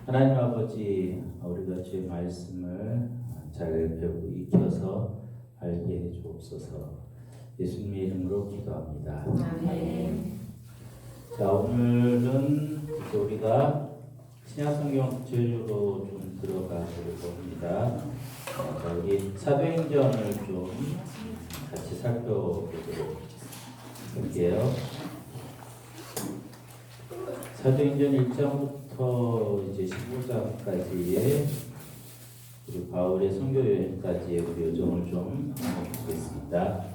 하나님 아버지, 우리가 주의 말씀을 잘 배우고 익혀서 알게 해 주옵소서. 예수님의 이름으로 기도합니다. 아멘. 자, 오늘은 우리가 신약성경 구체적으로 좀 들어가 보려고 합니다. 자, 우리 사도행전을 좀 같이 살펴보도록 할게요. 사도행전 1장부터 이제 15장까지의 우리 바울의 선교 여행까지의 우리 여정을 좀 보겠습니다.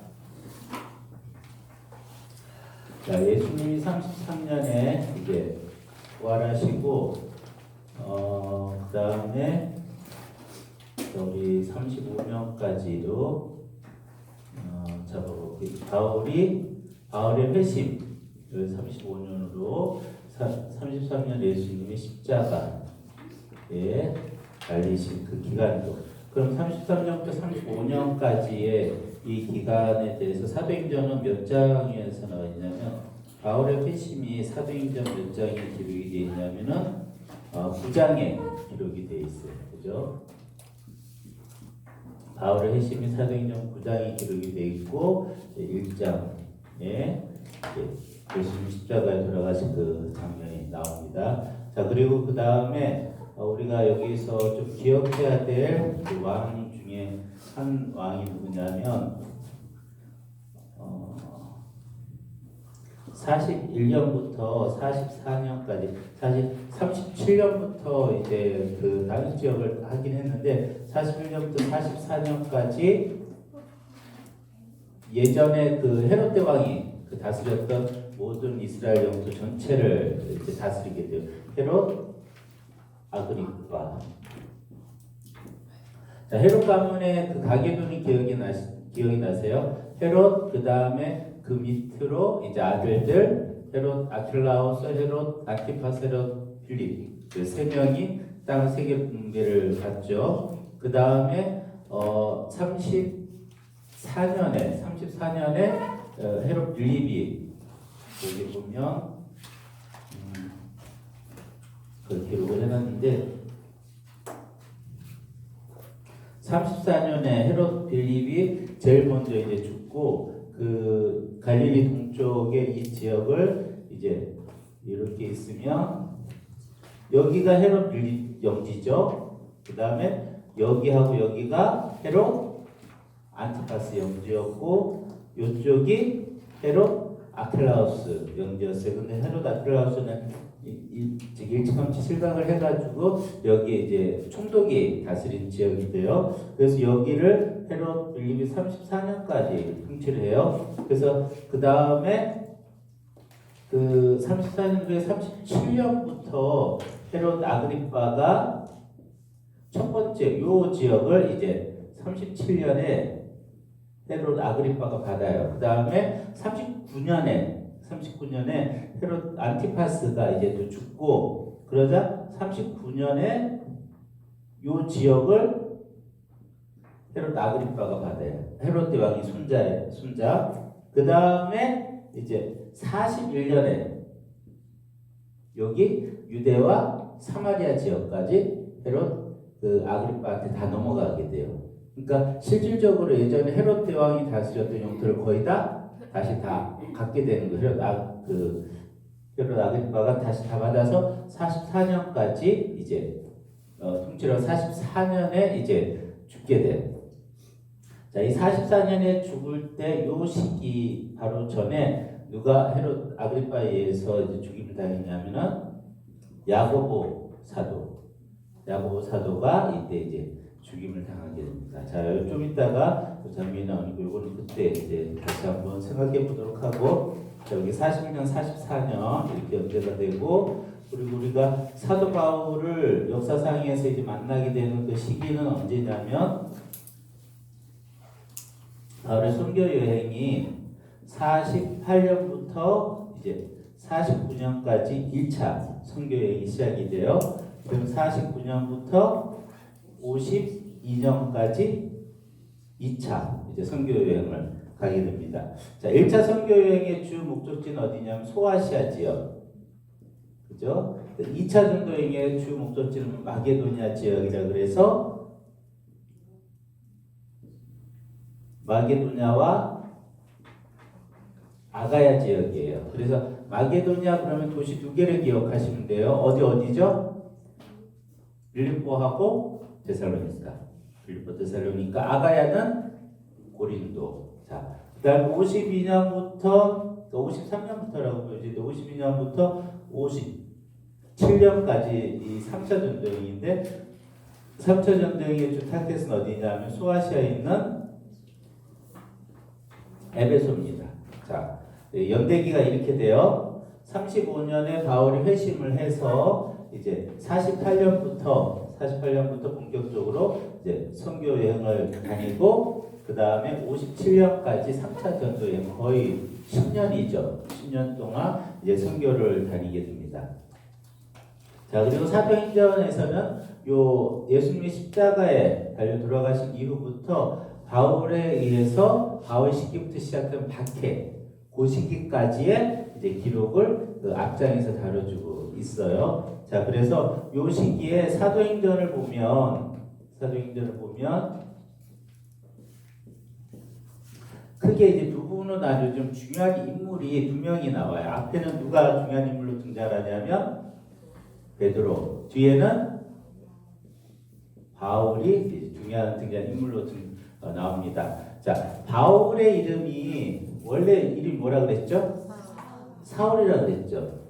자, 예수님이 33년에 이제 부활하시고, 그 다음에 우리 35년까지도 바울의 회심 35년으로 33년 예수님의 십자가에 달리신 그 기간도, 그럼 33년부터 35년까지의 이 기간에 대해서 사도행전은 몇 장에서 나와 있냐면, 바울의 회심이 사도행전 몇 장에 기록이 되어 있냐면은 9장에 기록이 되어 있어요. 그죠? 바울의 회심이 사도행전 9장에 기록이 되어 있고, 1장에 예수님 십자가에 돌아가신 그 장면이 나옵니다. 자, 그리고 그 다음에 우리가 여기서 좀 기억해야 될 그 왕 중에 한 왕이 누구냐면 41년부터 44년까지, 사실 37년부터 이제 그 다른 지역을 하긴 했는데 41년부터 44년까지 예전에 그 헤롯 대왕이 그 다스렸던 모든 이스라엘 영토 전체를 이제 다스리게 돼요. 헤롯 아그리파. 자, 헤롯 가문의 그 가계분이 기억이 나세요? 헤롯, 그 다음에 그 밑으로 이제 아들들 헤롯 아킬라우스, 헤롯 안티파스, 헤롯 필립, 그 세 명이 땅 세계 분배를 받죠. 그 다음에 34년에 헤롯 빌립이, 여기 보면 그 기록을 해놨는데, 34년에 헤롯 빌립이 제일 먼저 이제 죽고, 그 갈릴리 동쪽의 이 지역을 이제 이렇게 있으면 여기가 헤롯 빌립 영지죠. 그 다음에 여기하고 여기가 헤롯 안티파스 영지였고, 이쪽이 헤롯 아킬라우스 영지였어요. 근데 헤롯 아킬라우스는 일찌감치 실각을 해가지고 여기에 이제 총독이 다스린 지역이 돼요. 그래서 여기를 헤롯 빌립이 34년까지 통치를 해요. 그래서 그 다음에 그 34년 후에 37년부터 헤롯 아그리파가 첫 번째 요 지역을 이제 37년에 헤롯 아그리파가 받아요. 그 다음에 39년에 헤롯 안티파스가 이제 또 죽고, 그러자 39년에 요 지역을 헤롯 아그리파가 받아요. 헤롯 대왕이 손자. 그 다음에 이제 41년에 여기 유대와 사마리아 지역까지 헤롯 그 아그리파한테 다 넘어가게 돼요. 그러니까 실질적으로 예전에 헤롯 대왕이 다스렸던 영토를 거의 다시 다 갖게 되는 거예요. 헤롯 아그리파가 다시 다 받아서 44년까지 이제 통치를 44년에 이제 죽게 돼요. 자, 이 44년에 죽을 때 요 시기 바로 전에 누가 헤롯 아그리파에 의해서 이제 죽임을 당했냐면은 야고보 사도가 이때 이제 죽임을 당하게 됩니다. 자, 좀 이따가 그 장면이 나오니까 이거는 그때 이제 다시 한번 생각해 보도록 하고, 자, 여기 41년, 44년 이렇게 연대가 되고, 그리고 우리가 사도 바울을 역사상에서 이제 만나게 되는 그 시기는 언제냐면, 바울의 선교 여행이 48년부터 이제 49년까지 1차 선교 여행이 시작이 돼요. 그럼 49년부터 52년까지 2차 이제 선교 여행을 가게 됩니다. 자, 1차 선교 여행의 주 목적지는 어디냐면 소아시아 지역. 그죠? 2차 전도행의 주 목적지는 마게도냐 지역이라 그래서 마게도냐와 아가야 지역이에요. 그래서 마게도냐 그러면 도시 두 개를 기억하시면 돼요. 어디죠? 빌립보하고 데살로니가. 빌립보 데살로니가. 아가야는 고린도. 자, 그다음 52년부터 53년부터라고 보여지는데 52년부터 57년까지 이 3차 전도행인데 3차 전도행의 주 타겟은 어디냐면 소아시아에 있는 에베소입니다. 자, 연대기가 이렇게 돼요. 35년에 바울이 회심을 해서 이제 48년부터 본격적으로 이제 선교 여행을 다니고 그 다음에 57년까지 3차 전도여행 거의 10년이죠. 10년 동안 이제 선교를 다니게 됩니다. 자, 그리고 사도행전에서는 요 예수님이 십자가에 달려 돌아가신 이후부터 바울에 의해서 바울 시기부터 시작된 박해, 그 시기까지의 이제 기록을 그 앞장에서 다뤄주고 있어요. 자, 그래서 요 시기에 사도행전을 보면 크게 이제 두 부분으로 나뉘어 좀 중요한 인물이 두 명이 나와요. 앞에는 누가 중요한 인물로 등장하냐면 베드로, 뒤에는 바울이 중요한 등장 인물로 나옵니다. 자, 바울의 이름이 원래 이름이 뭐라 그랬죠? 사울이라 그랬죠.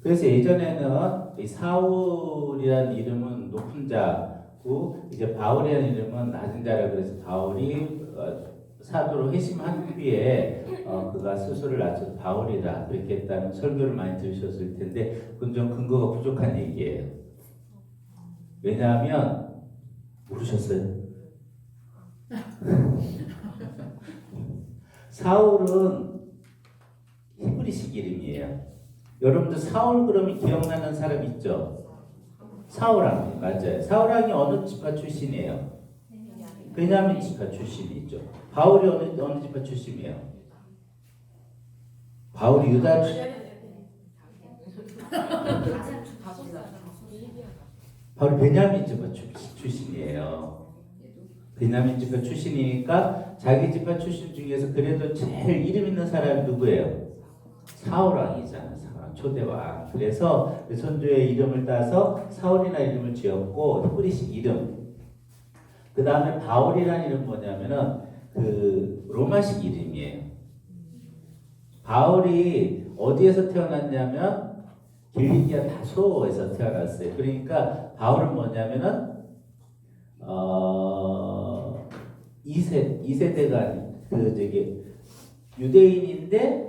그래서 예전에는 이 사울이라는 이름은 높은 자고 이제 바울이라는 이름은 낮은 자라 그래서 바울이 사도로 회심한 후에 그가 스스로를 낮춰서 바울이라 그렇게 했다는 설교를 많이 들으셨을 텐데 그건 좀 근거가 부족한 얘기예요. 왜냐하면 모르셨어요? 사울은 히브리식 이름이에요. 여러분들 사울 그러면 기억나는 사람 있죠? 사울왕 맞아요. 사울왕이 어느 지파 출신이에요? 베냐민 지파 출신이죠. 바울이 어느 지파 출신이에요? 바울이 유다 바울이 베냐민 지파 출신이에요. 베냐민 지파 출신이니까 자기 지파 출신 중에서 그래도 제일 이름 있는 사람이 누구예요? 사울왕이잖아. 사울왕 초대왕. 그래서 선조의 이름을 따서 사울이나 이름을 지었고 히브리식 이름. 그 다음에 바울이라는 이름 뭐냐면은 그 로마식 이름이에요. 바울이 어디에서 태어났냐면 길리기아 다소에서 태어났어요. 그러니까 바울은 뭐냐면은 2세대가 그 저기 유대인인데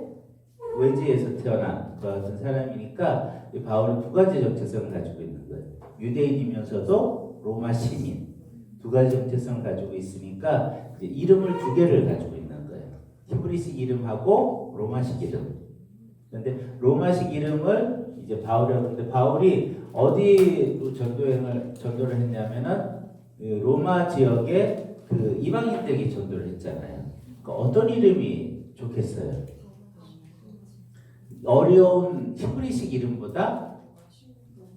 외지에서 태어난 그 같은 사람이니까 바울은 두 가지 정체성을 가지고 있는 거예요. 유대인이면서도 로마 시민 두 가지 정체성을 가지고 있으니까 이제 이름을 두 개를 가지고 있는 거예요. 히브리식 이름하고 로마식 이름. 그런데 로마식 이름을 이제 바울이라고 하는데 바울이 어디로 전도를 했냐면은 로마 지역에 그 이방인들에게 전도를 했잖아요. 그러니까 어떤 이름이 좋겠어요? 어려운 히브리식 이름보다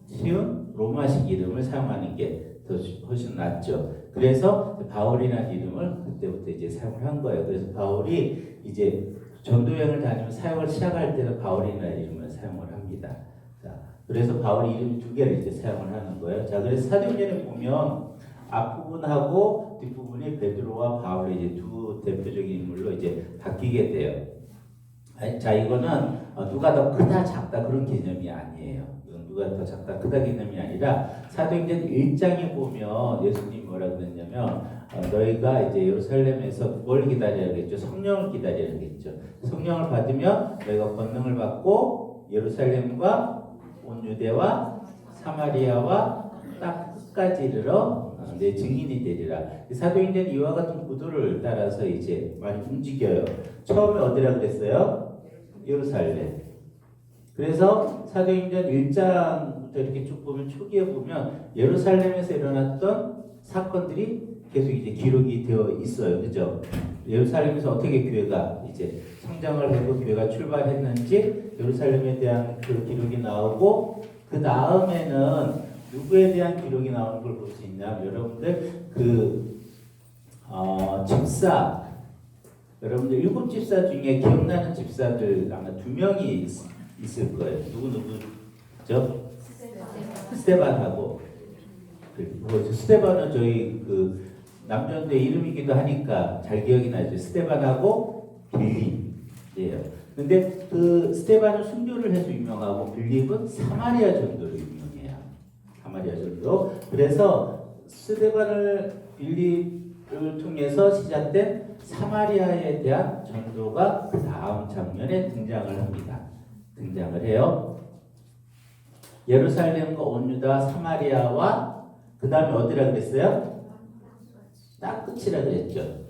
쉬운 로마식 이름을 사용하는 게 더 훨씬 낫죠. 그래서 바울이라는 이름을 그때부터 이제 사용을 한 거예요. 그래서 바울이 이제 전도여행을 다니면 사역을 시작할 때는 바울이라는 이름을 사용을 합니다. 자, 그래서 바울 이름 두 개를 이제 사용을 하는 거예요. 자, 그래서 사도행전에 보면 앞부분하고 뒷부분이 베드로와 바울의 이제 두 대표적인 인물로 이제 바뀌게 돼요. 자, 이거는 누가 더 크다 작다 그런 개념이 아니에요. 이건 누가 더 작다 크다 개념이 아니라 사도행전 1장에 보면 예수님이 뭐라 그랬냐면 너희가 이제 예루살렘에서 뭘 기다리라겠죠? 성령을 기다리라겠죠. 성령을 받으면 너희가 권능을 받고 예루살렘과 온 유대와 사마리아와 땅 끝까지 이르러 내 증인이 되리라. 사도행전 이와 같은 구도를 따라서 이제 많이 움직여요. 처음에 어디라 그랬어요? 예루살렘. 그래서 사도행전 1장부터 이렇게 쭉 보면 초기에 보면 예루살렘에서 일어났던 사건들이 계속 이제 기록이 되어 있어요. 그죠? 예루살렘에서 어떻게 교회가 이제 성장을 하고 교회가 출발했는지 예루살렘에 대한 그 기록이 나오고 그 다음에는 누구에 대한 기록이 나오는 걸 볼 수 있냐면 여러분들 집사 여러분들 7집사 중에 기억나는 집사들 아마 2명이 있을 거예요. 누구죠? 스테반하고 스테반은 저희 그 남전대 이름이기도 하니까 잘 기억이 나죠. 스테반하고 빌립이에요. 근데 그 스테반은 순교를 해서 유명하고 빌립은 사마리아 전도로 유명해요. 사마리아 전도. 그래서 스테반을 빌립을 통해서 시작된 사마리아에 대한 전도가 그 다음 장면에 등장을 합니다. 등장을 해요. 예루살렘과 온 유다 사마리아와 그 다음에 어디라 그랬어요? 딱 끝이라 그랬죠.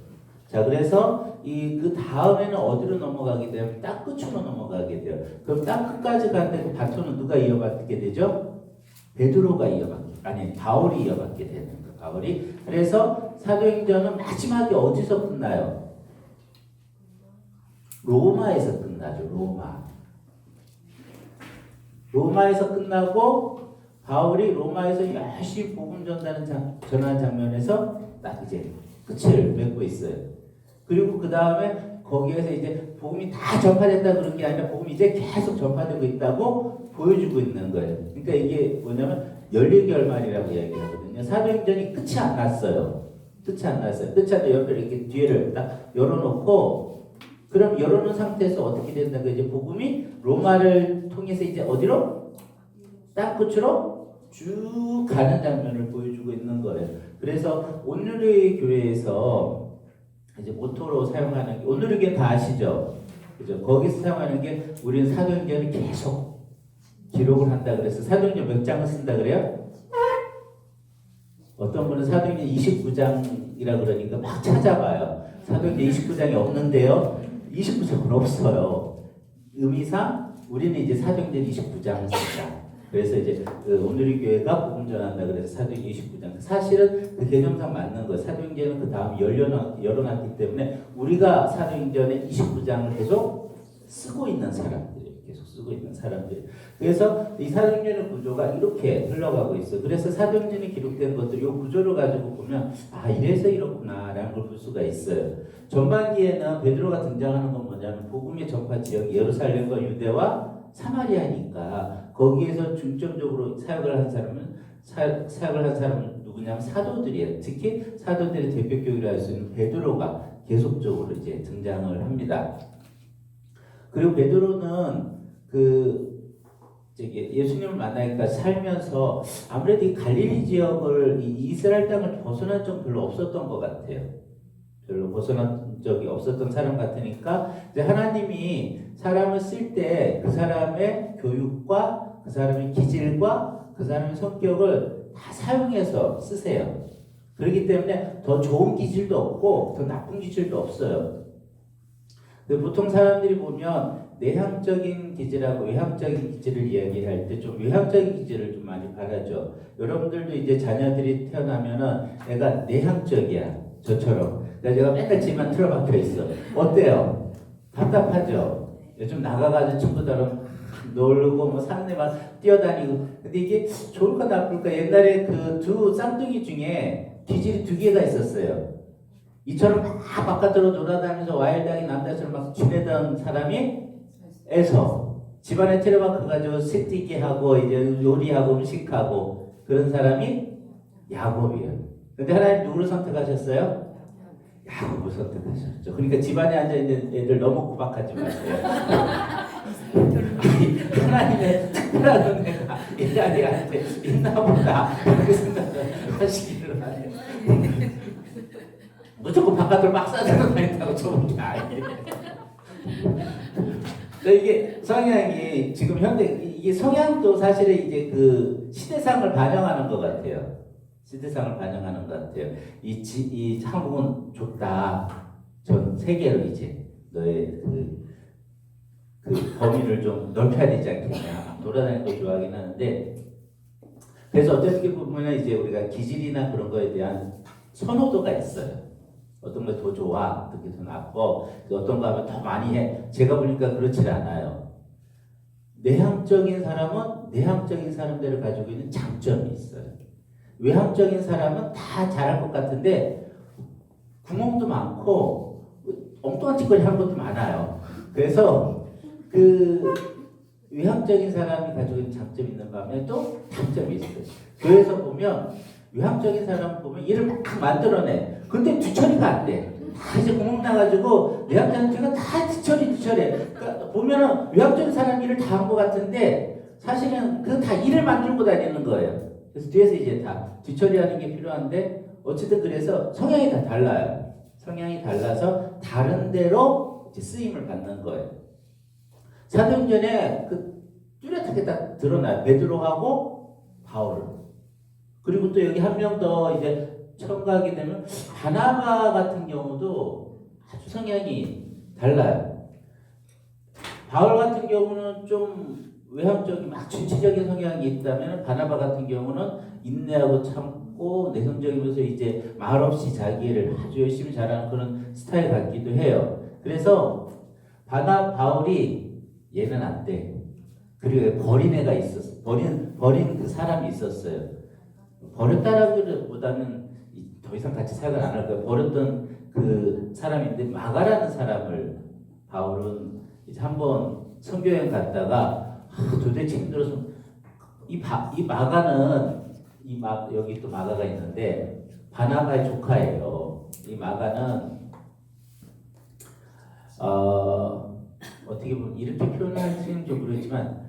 자, 그래서 그 다음에는 어디로 넘어가게 되면 딱 끝으로 넘어가게 돼요. 그럼 딱 끝까지 가는데 그 바톤은 누가 이어받게 되죠? 베드로가 바울이 이어받게 되는 거예요. 바울이. 그래서 사도행전은 마지막에 어디서 끝나요? 로마에서 끝나죠. 로마에서 끝나고 바울이 로마에서 열심히 복음 전하는 장면에서 딱 이제 끝을 맺고 있어요. 그리고 그 다음에 거기에서 이제 복음이 다 전파됐다 그런 게 아니라 복음이 이제 계속 전파되고 있다고 보여주고 있는 거예요. 그러니까 이게 뭐냐면 열리결말이라고 이야기를 하거든요. 사도행전이 끝이 안 났어요. 끝이 안 옆에 이렇게 뒤에를 딱 열어놓고 그럼 열어놓은 상태에서 어떻게 된다는 거예요? 이제 복음이 로마를 통해서 이제 어디로? 딱 끝으로 쭉 가는 장면을 보여주고 있는 거예요. 그래서 온누리 교회에서 이제 모토로 사용하는 게 온누리 교회 다 아시죠? 그죠? 거기서 사용하는 게 우리는 사도행전을 계속 기록을 한다 그래서 사도행전 몇 장을 쓴다 그래요? 어떤 분은 사도행전 29장이라 그러니까 막 찾아봐요. 사도행전 29장이 없는데요. 29장은 없어요. 의미상 우리는 이제 사도행전 29장을 쓴다. 그래서 이제 온누리 교회가 복음 전한다 그래서 사도행전 29장. 사실은 그 개념상 맞는 거예요. 사도행전은 그 다음 열어놨기 때문에 우리가 사도행전의 29장을 계속 쓰고 있는 사람들이에요. 그래서 이 사도행전의 구조가 이렇게 흘러가고 있어요. 그래서 사도행전이 기록된 것들, 이 구조를 가지고 보면 이래서 이렇구나라는 걸 볼 수가 있어요. 전반기에는 베드로가 등장하는 건 뭐냐면 복음의 전파 지역이 예루살렘과 유대와 사마리아니까 거기에서 중점적으로 사역을 한 사람은 누구냐면 사도들이에요. 특히 사도들의 대표격이라 할 수 있는 베드로가 계속적으로 이제 등장을 합니다. 그리고 베드로는 예수님을 만나니까 살면서 아무래도 이 갈릴리 지역을 이 이스라엘 땅을 벗어난 적 별로 없었던 것 같아요. 별로 벗어난 적이 없었던 사람 같으니까 이제 하나님이 사람을 쓸 때 그 사람의 교육과 그 사람의 기질과 그 사람의 성격을 다 사용해서 쓰세요. 그렇기 때문에 더 좋은 기질도 없고 더 나쁜 기질도 없어요. 보통 사람들이 보면 내향적인 기질하고 외향적인 기질을 이야기할 때 좀 외향적인 기질을 좀 많이 바라죠. 여러분들도 이제 자녀들이 태어나면은 애가 내향적이야. 저처럼. 제가 맨날 집만 틀어박혀 있어. 어때요? 답답하죠? 요즘 나가가지고 친구들은 놀고 뭐 산에만 뛰어다니고. 근데 이게 좋을까 나쁠까? 옛날에 그 두 쌍둥이 중에 기질이 2개가 있었어요. 이처럼 막 바깥으로 돌아다니면서 와일드하게 남자처럼 막 지내던 사람이 에서 집안에 틀어박혀가지고 새뛰기 하고 이제 요리하고 음식하고 그런 사람이 야곱이에요. 근데 하나님 누구를 선택하셨어요? 야곱을 선택하셨죠. 그러니까 집안에 앉아있는 애들 너무 구박하지 마세요. 하나님의 특별한 은혜가 이 자리한테 있나 보다 그렇게 생각을 하시기를 바래요. 무조건 바깥으로 막 싸들어다닌다고 좋은 게 아니에요. 이게 성향이 지금 현대 이게 성향도 사실은 이제 그 시대상을 반영하는 것 같아요. 시대상을 반영하는 것 같아요. 이 한국은 좋다. 전 세계로 이제 너의 그 범위를 좀 넓혀야 되지 않겠냐. 돌아다니는 거 좋아하긴 하는데 그래서 어떻게 보면 이제 우리가 기질이나 그런 거에 대한 선호도가 있어요. 어떤 거 더 좋아, 어떤 게 더 나빠, 어떤 거 하면 더 많이 해. 제가 보니까 그렇지 않아요. 내향적인 사람은 내향적인 사람들을 가지고 있는 장점이 있어요. 외향적인 사람은 다 잘할 것 같은데 구멍도 많고 엉뚱한 짓거리 하는 것도 많아요. 그래서 그 외향적인 사람이 가지고 있는 장점이 있는 반면에 또 단점이 있어요. 교회에서 보면 외향적인 사람 보면 일을 막 만들어내. 근데 뒤처리가 안 돼. 다 이제 구멍 나가지고 내향적인 다 뒤처리해. 그러니까 보면은 외향적인 사람 일을 다 한 것 같은데 사실은 그 다 일을 만들고 다니는 거예요. 그래서 뒤에서 이제 다 뒤처리하는 게 필요한데 어쨌든 그래서 성향이 다 달라요. 성향이 달라서 다른 데로 이제 쓰임을 받는 거예요. 사도행전에 그 뚜렷하게 딱 드러나요. 베드로하고 바울. 그리고 또 여기 한 명 더 이제 처음 가게 되면 바나바 같은 경우도 아주 성향이 달라요. 바울 같은 경우는 좀 외향적인 막 진취적인 성향이 있다면 바나바 같은 경우는 인내하고 참고 내성적이면서 이제 말없이 자기 일을 아주 열심히 잘하는 그런 스타일 같기도 해요. 그래서 바울이 얘는 안 돼. 그리고 버린 애가 있었어. 버린 그 사람이 있었어요. 버렸다라기보다는 더 이상 같이 생각을 안 할 거예요. 버렸던 그 사람인데 마가라는 사람을 바울은 이제 한번 선교여행 갔다가 도대체 힘들어서 이 마가는 여기 또 마가가 있는데 바나바의 조카예요. 이 마가는 어떻게 보면 이렇게 표현할지는 좀 모르겠지만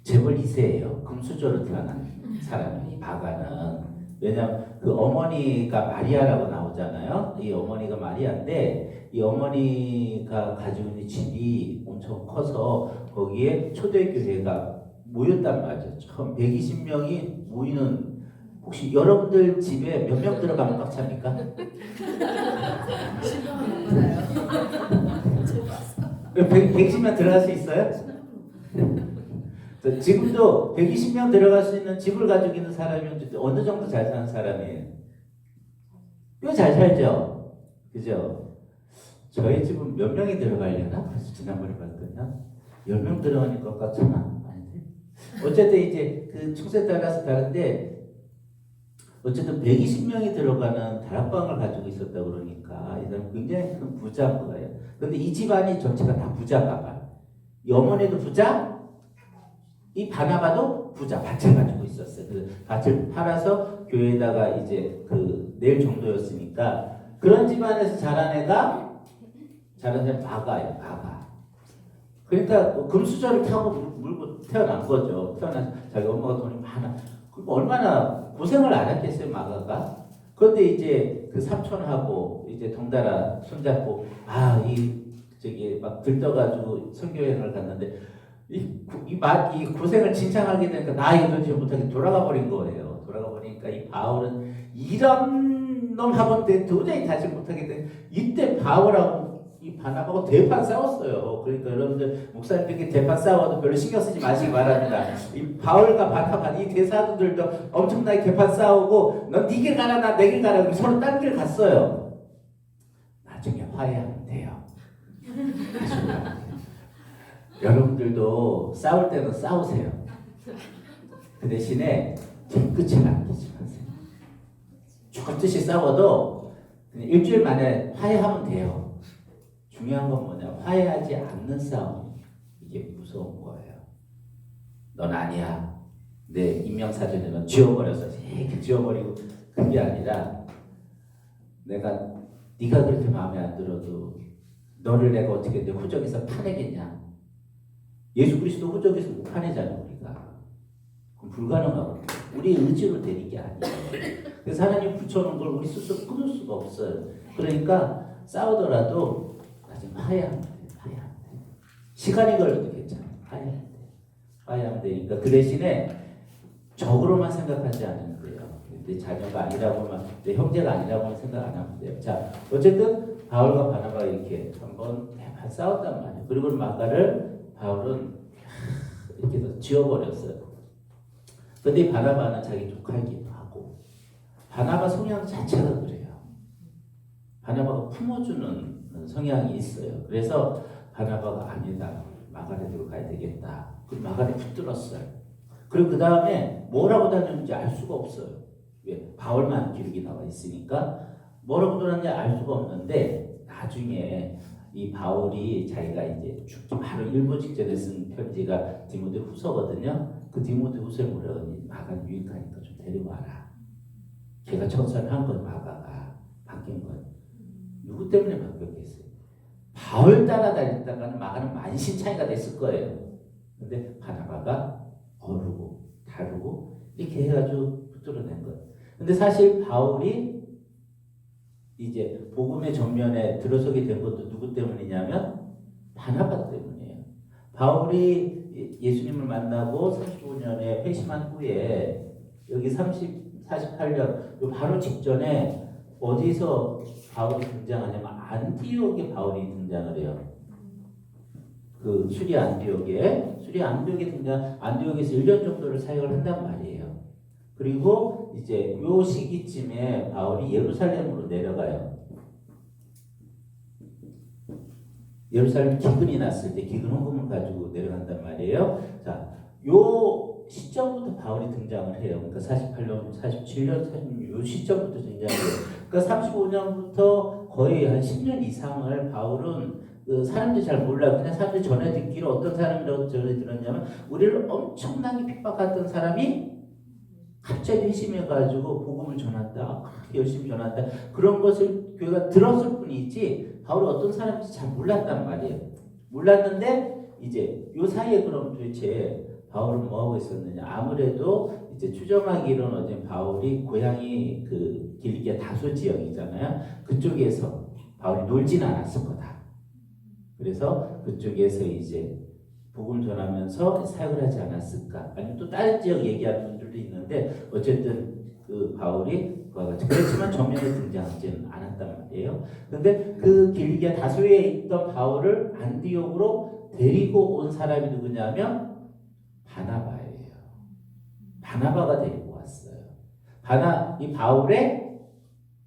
재벌 2세예요. 금수저로 태어난 사람이 마가는. 왜냐하면 그 어머니가 마리아라고 나오잖아요. 이 어머니가 마리아인데 이 어머니가 가지고 있는 집이 엄청 커서 거기에 초대교회가 모였단 말이죠. 처음 120명이 모이는. 혹시 여러분들 집에 몇 명 들어가면 꽉 찹니까? 120명 들어갈 수 있어요? 지금도 120명 들어갈 수 있는 집을 가지고 있는 사람이 어느 정도 잘 사는 사람이에요? 꽤 잘 살죠? 그죠? 저희 집은 몇 명이 들어가려나? 그래서 지난번에 봤거든요. 10명 들어가니까 꽉 차나? 아닌데? 어쨌든 이제 그 축소에 따라서 다른데 어쨌든 120명이 들어가는 다락방을 가지고 있었다 그러니까 이 사람 굉장히 큰 부자인 거예요. 근데 이 집안이 전체가 다 부자가 봐. 이 어머니도 부자, 이 바나바도 부자, 밭을 가지고 있었어요. 그 밭을 팔아서 교회에다가 이제 그 낼 정도였으니까 그런 집안에서 자란 애가 마가예요, 마가. 그러니까 금수저를 타고 물고 태어난 거죠. 태어나서 자기 엄마가 돈이 많아. 그럼 얼마나 고생을 안 했겠어요, 마가가. 그런데 이제 그 삼촌하고 이제 덩달아 손잡고 저기 막 들떠가지고 선교여행을 갔는데 이 고생을 진창하게 되니까 나 이거 도저히 못하게 돌아가 버린 거예요. 돌아가 버리니까 이 바울은 이런 놈하고는 도저히 다시 못하게 돼. 이때 바울하고 이 바나바하고 대판 싸웠어요. 그러니까 여러분들 목사님들께 대판 싸워도 별로 신경 쓰지 마시기 바랍니다. 이 바울과 바나바 이 대사도들도 엄청나게 대판 싸우고 넌 네 길 가라 나 내 길 가라 서로 딴 길 갔어요. 나중에 화해하면 돼요. 여러분들도 싸울 때는 싸우세요. 그 대신에 뒤끝을 남기지 마세요. 죽었듯이 싸워도 그냥 일주일 만에 화해하면 돼요. 중요한 건 뭐냐? 화해하지 않는 싸움. 이게 무서운 거예요. 넌 아니야. 내 인명사전에 넌 지워버려서 이렇게 지워버리고 그게 아니라 네가 그렇게 마음에 안 들어도 너를 내가 어떻게 내 후적에서 파내겠냐? 예수 그리스도 후적에서 못 파내잖아요, 우리가. 그럼 불가능하고 우리의 의지로 되는 게 아니에요. 그래서 하나님 붙여놓은 걸 우리 스스로 끊을 수가 없어요. 그러니까 싸우더라도 나중에 화해하면 돼. 시간이 걸려도 괜찮아. 화해하면 되니까 그 대신에 적으로만 생각하지 않으면 돼요. 내 자녀가 아니라고만, 내 형제가 아니라고만 생각 안 하면 돼요. 자, 어쨌든 바울과 바나바가 이렇게 한번 대판 싸웠단 말이에요. 그리고 마가를 바울은 이렇게 해서 지워버렸어요. 근데 이 바나바는 자기 조카이기도 하고 바나바 성향 자체가 그래요. 바나바가 품어주는 성향이 있어요. 그래서 바나바가 아니다. 마가를 들고 가야 되겠다. 그리고 마간에 붙들었어요. 그리고 그 다음에 뭐라고 다녔는지 알 수가 없어요. 왜? 바울만 기록이 나와 있으니까 뭐라고 다녔는지 알 수가 없는데 나중에 이 바울이 자기가 이제 죽기 바로 일보 직전에 쓴 편지가 디모데 후서거든요. 그 디모데 후서에 뭐라고 하니 마간 유익하니까 좀 데리고 와라. 걔가 청산한 건 마가가 바뀐 건 누구 때문에 바뀌었겠어요? 바울 따라다녔다가는 마가는 만신창이가 됐을 거예요. 근데 바나바가 어르고 다루고 이렇게 해가지고 붙들어낸 거예요. 근데 사실 바울이 이제 복음의 전면에 들어서게 된 것도 누구 때문이냐면 바나바 때문이에요. 바울이 예수님을 만나고 35년에 회심한 후에 여기 48년 바로 직전에 어디서 바울이 등장하냐면 안디옥에 바울이 등장을 해요. 그 수리 안디옥에 등장, 안디옥에서 1년 정도를 사역을 한단 말이에요. 그리고 이제 요 시기쯤에 바울이 예루살렘으로 내려가요. 예루살렘 기근이 났을 때 기근 헌금을 가지고 내려간단 말이에요. 자, 요 시점부터 바울이 등장을 해요. 그러니까 48년, 47년, 46년 요 시점부터 등장해요. 그러니까 35년부터 거의 한 10년 이상을 바울은 그 사람들이 잘 몰라요. 그냥 사람들이 전해 듣기로 어떤 사람이라고 전해 들었냐면 우리를 엄청나게 핍박했던 사람이 갑자기 회심해가지고 복음을 전한다. 그렇게 열심히 전한다. 그런 것을 교회가 들었을 뿐이지 바울이 어떤 사람인지 잘 몰랐단 말이에요. 몰랐는데 이제 요 사이에 그럼 도대체 바울은 뭐 하고 있었느냐? 아무래도 이제 추정하기로는 어제 바울이 고향이 그 길리기아 다소 지역이잖아요. 그쪽에서 바울이 놀진 않았을 거다. 그래서 그쪽에서 이제 복음 전하면서 사역을 하지 않았을까? 아니면 또 다른 지역 얘기하는 분들도 있는데 어쨌든 그 바울이 그와 같이 그렇지만 전면에 등장하지는 않았단 말이에요. 근데 그 길리기아 다소에 있던 바울을 안디옥으로 데리고 온 사람이 누구냐면 바나바예요. 바나바가 데리고 왔어요. 이 바울의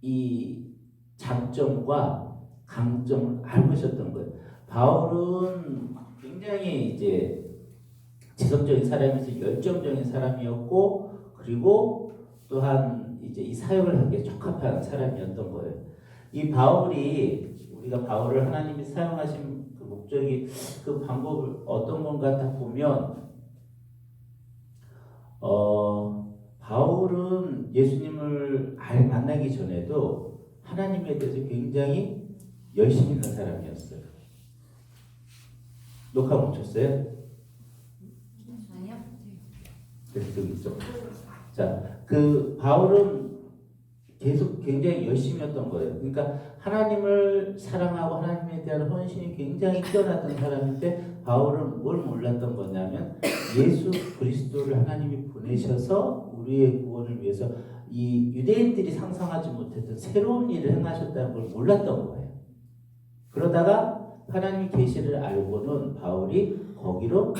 이 장점과 강점을 알고 있었던 거예요. 바울은 굉장히 이제 지성적인 사람이면서 열정적인 사람이었고, 그리고 또한 이제 이 사역을 하기에 적합한 사람이었던 거예요. 이 바울이 우리가 바울을 하나님이 사용하신 그 목적이 그 방법을 어떤 건가 딱 보면 바울은 예수님을 만나기 전에도 하나님에 대해서 굉장히 열심히 있는 사람이었어요. 녹화 멈췄어요? 아니요. 계속 있죠. 자, 그 바울은 계속 굉장히 열심히였던 거예요. 그러니까 하나님을 사랑하고 하나님에 대한 헌신이 굉장히 뛰어났던 사람인데 바울은 뭘 몰랐던 거냐면 예수 그리스도를 하나님이 보내셔서 우리의 구원을 위해서 이 유대인들이 상상하지 못했던 새로운 일을 행하셨다는 걸 몰랐던 거예요. 그러다가 하나님 계시를 알고는 바울이 거기로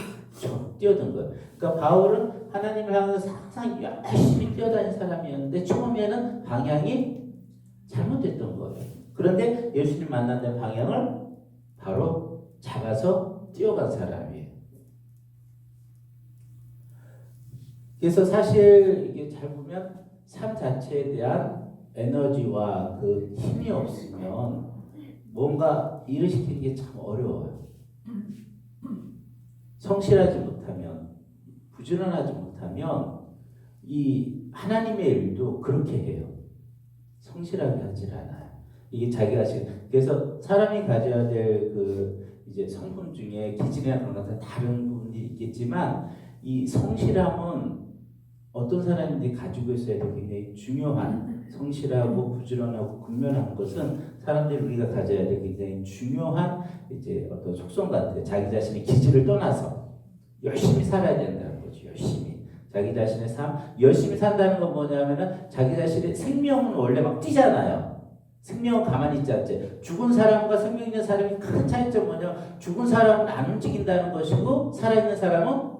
뛰어든 거예요. 그러니까 바울은 하나님을 향해서 항상 열심히 뛰어다닌 사람이었는데 처음에는 방향이 잘못됐던 거예요. 그런데 예수님 만난 방향을 바로 잡아서 뛰어간 사람이에요. 그래서 사실 이게 잘 보면 삶 자체에 대한 에너지와 그 힘이 없으면 뭔가 일을 시키는 게 참 어려워요. 성실하지 못하면, 부지런하지 못하면 이 하나님의 일도 그렇게 해요. 성실하게 하질 않아요. 이게 자기가 그래서 사람이 가져야 될 그 이제 성품 중에 기질이나 그런 것은 다른 부분이 있겠지만 이 성실함은 어떤 사람인지 가지고 있어야 될 굉장히 중요한 성실하고 부지런하고 근면한 것은 사람들이 우리가 가져야 될 굉장히 중요한 이제 어떤 속성 같아요. 자기 자신의 기질을 떠나서 열심히 살아야 된다는 거죠. 열심히 자기 자신의 삶 열심히 산다는 건 뭐냐면은 자기 자신의 생명은 원래 막 뛰잖아요. 생명은 가만히 있지 않지. 죽은 사람과 생명 있는 사람이 큰 차이점 뭐냐? 죽은 사람은 안 움직인다는 것이고 살아있는 사람은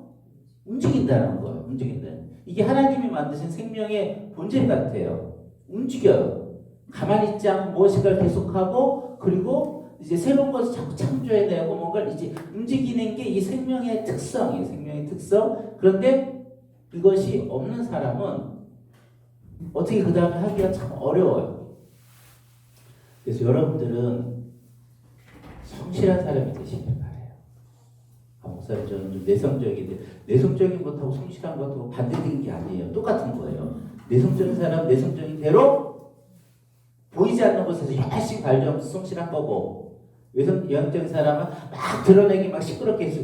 움직인다는 거예요. 움직인다는. 이게 하나님이 만드신 생명의 본질 같아요. 움직여요. 가만히 있지 않고 무엇인가를 계속하고 그리고 이제 새로운 것을 자꾸 창조해내고 뭔가 이제 움직이는 게 이 생명의 특성이에요. 생명의 특성. 그런데 이것이 없는 사람은 어떻게 그 다음에 하기가 참 어려워요. 그래서 여러분들은 성실한 사람이 되시길 바래요. 목사님 저는 좀 내성적인데 내성적인 것하고 성실한 것하고 반대되는 게 아니에요. 똑같은 거예요. 내성적인 사람 내성적인 대로 보이지 않는 곳에서 열심히 발전하면서 성실한 거고 외성적인 사람은 막 드러내기 막 시끄럽게 해서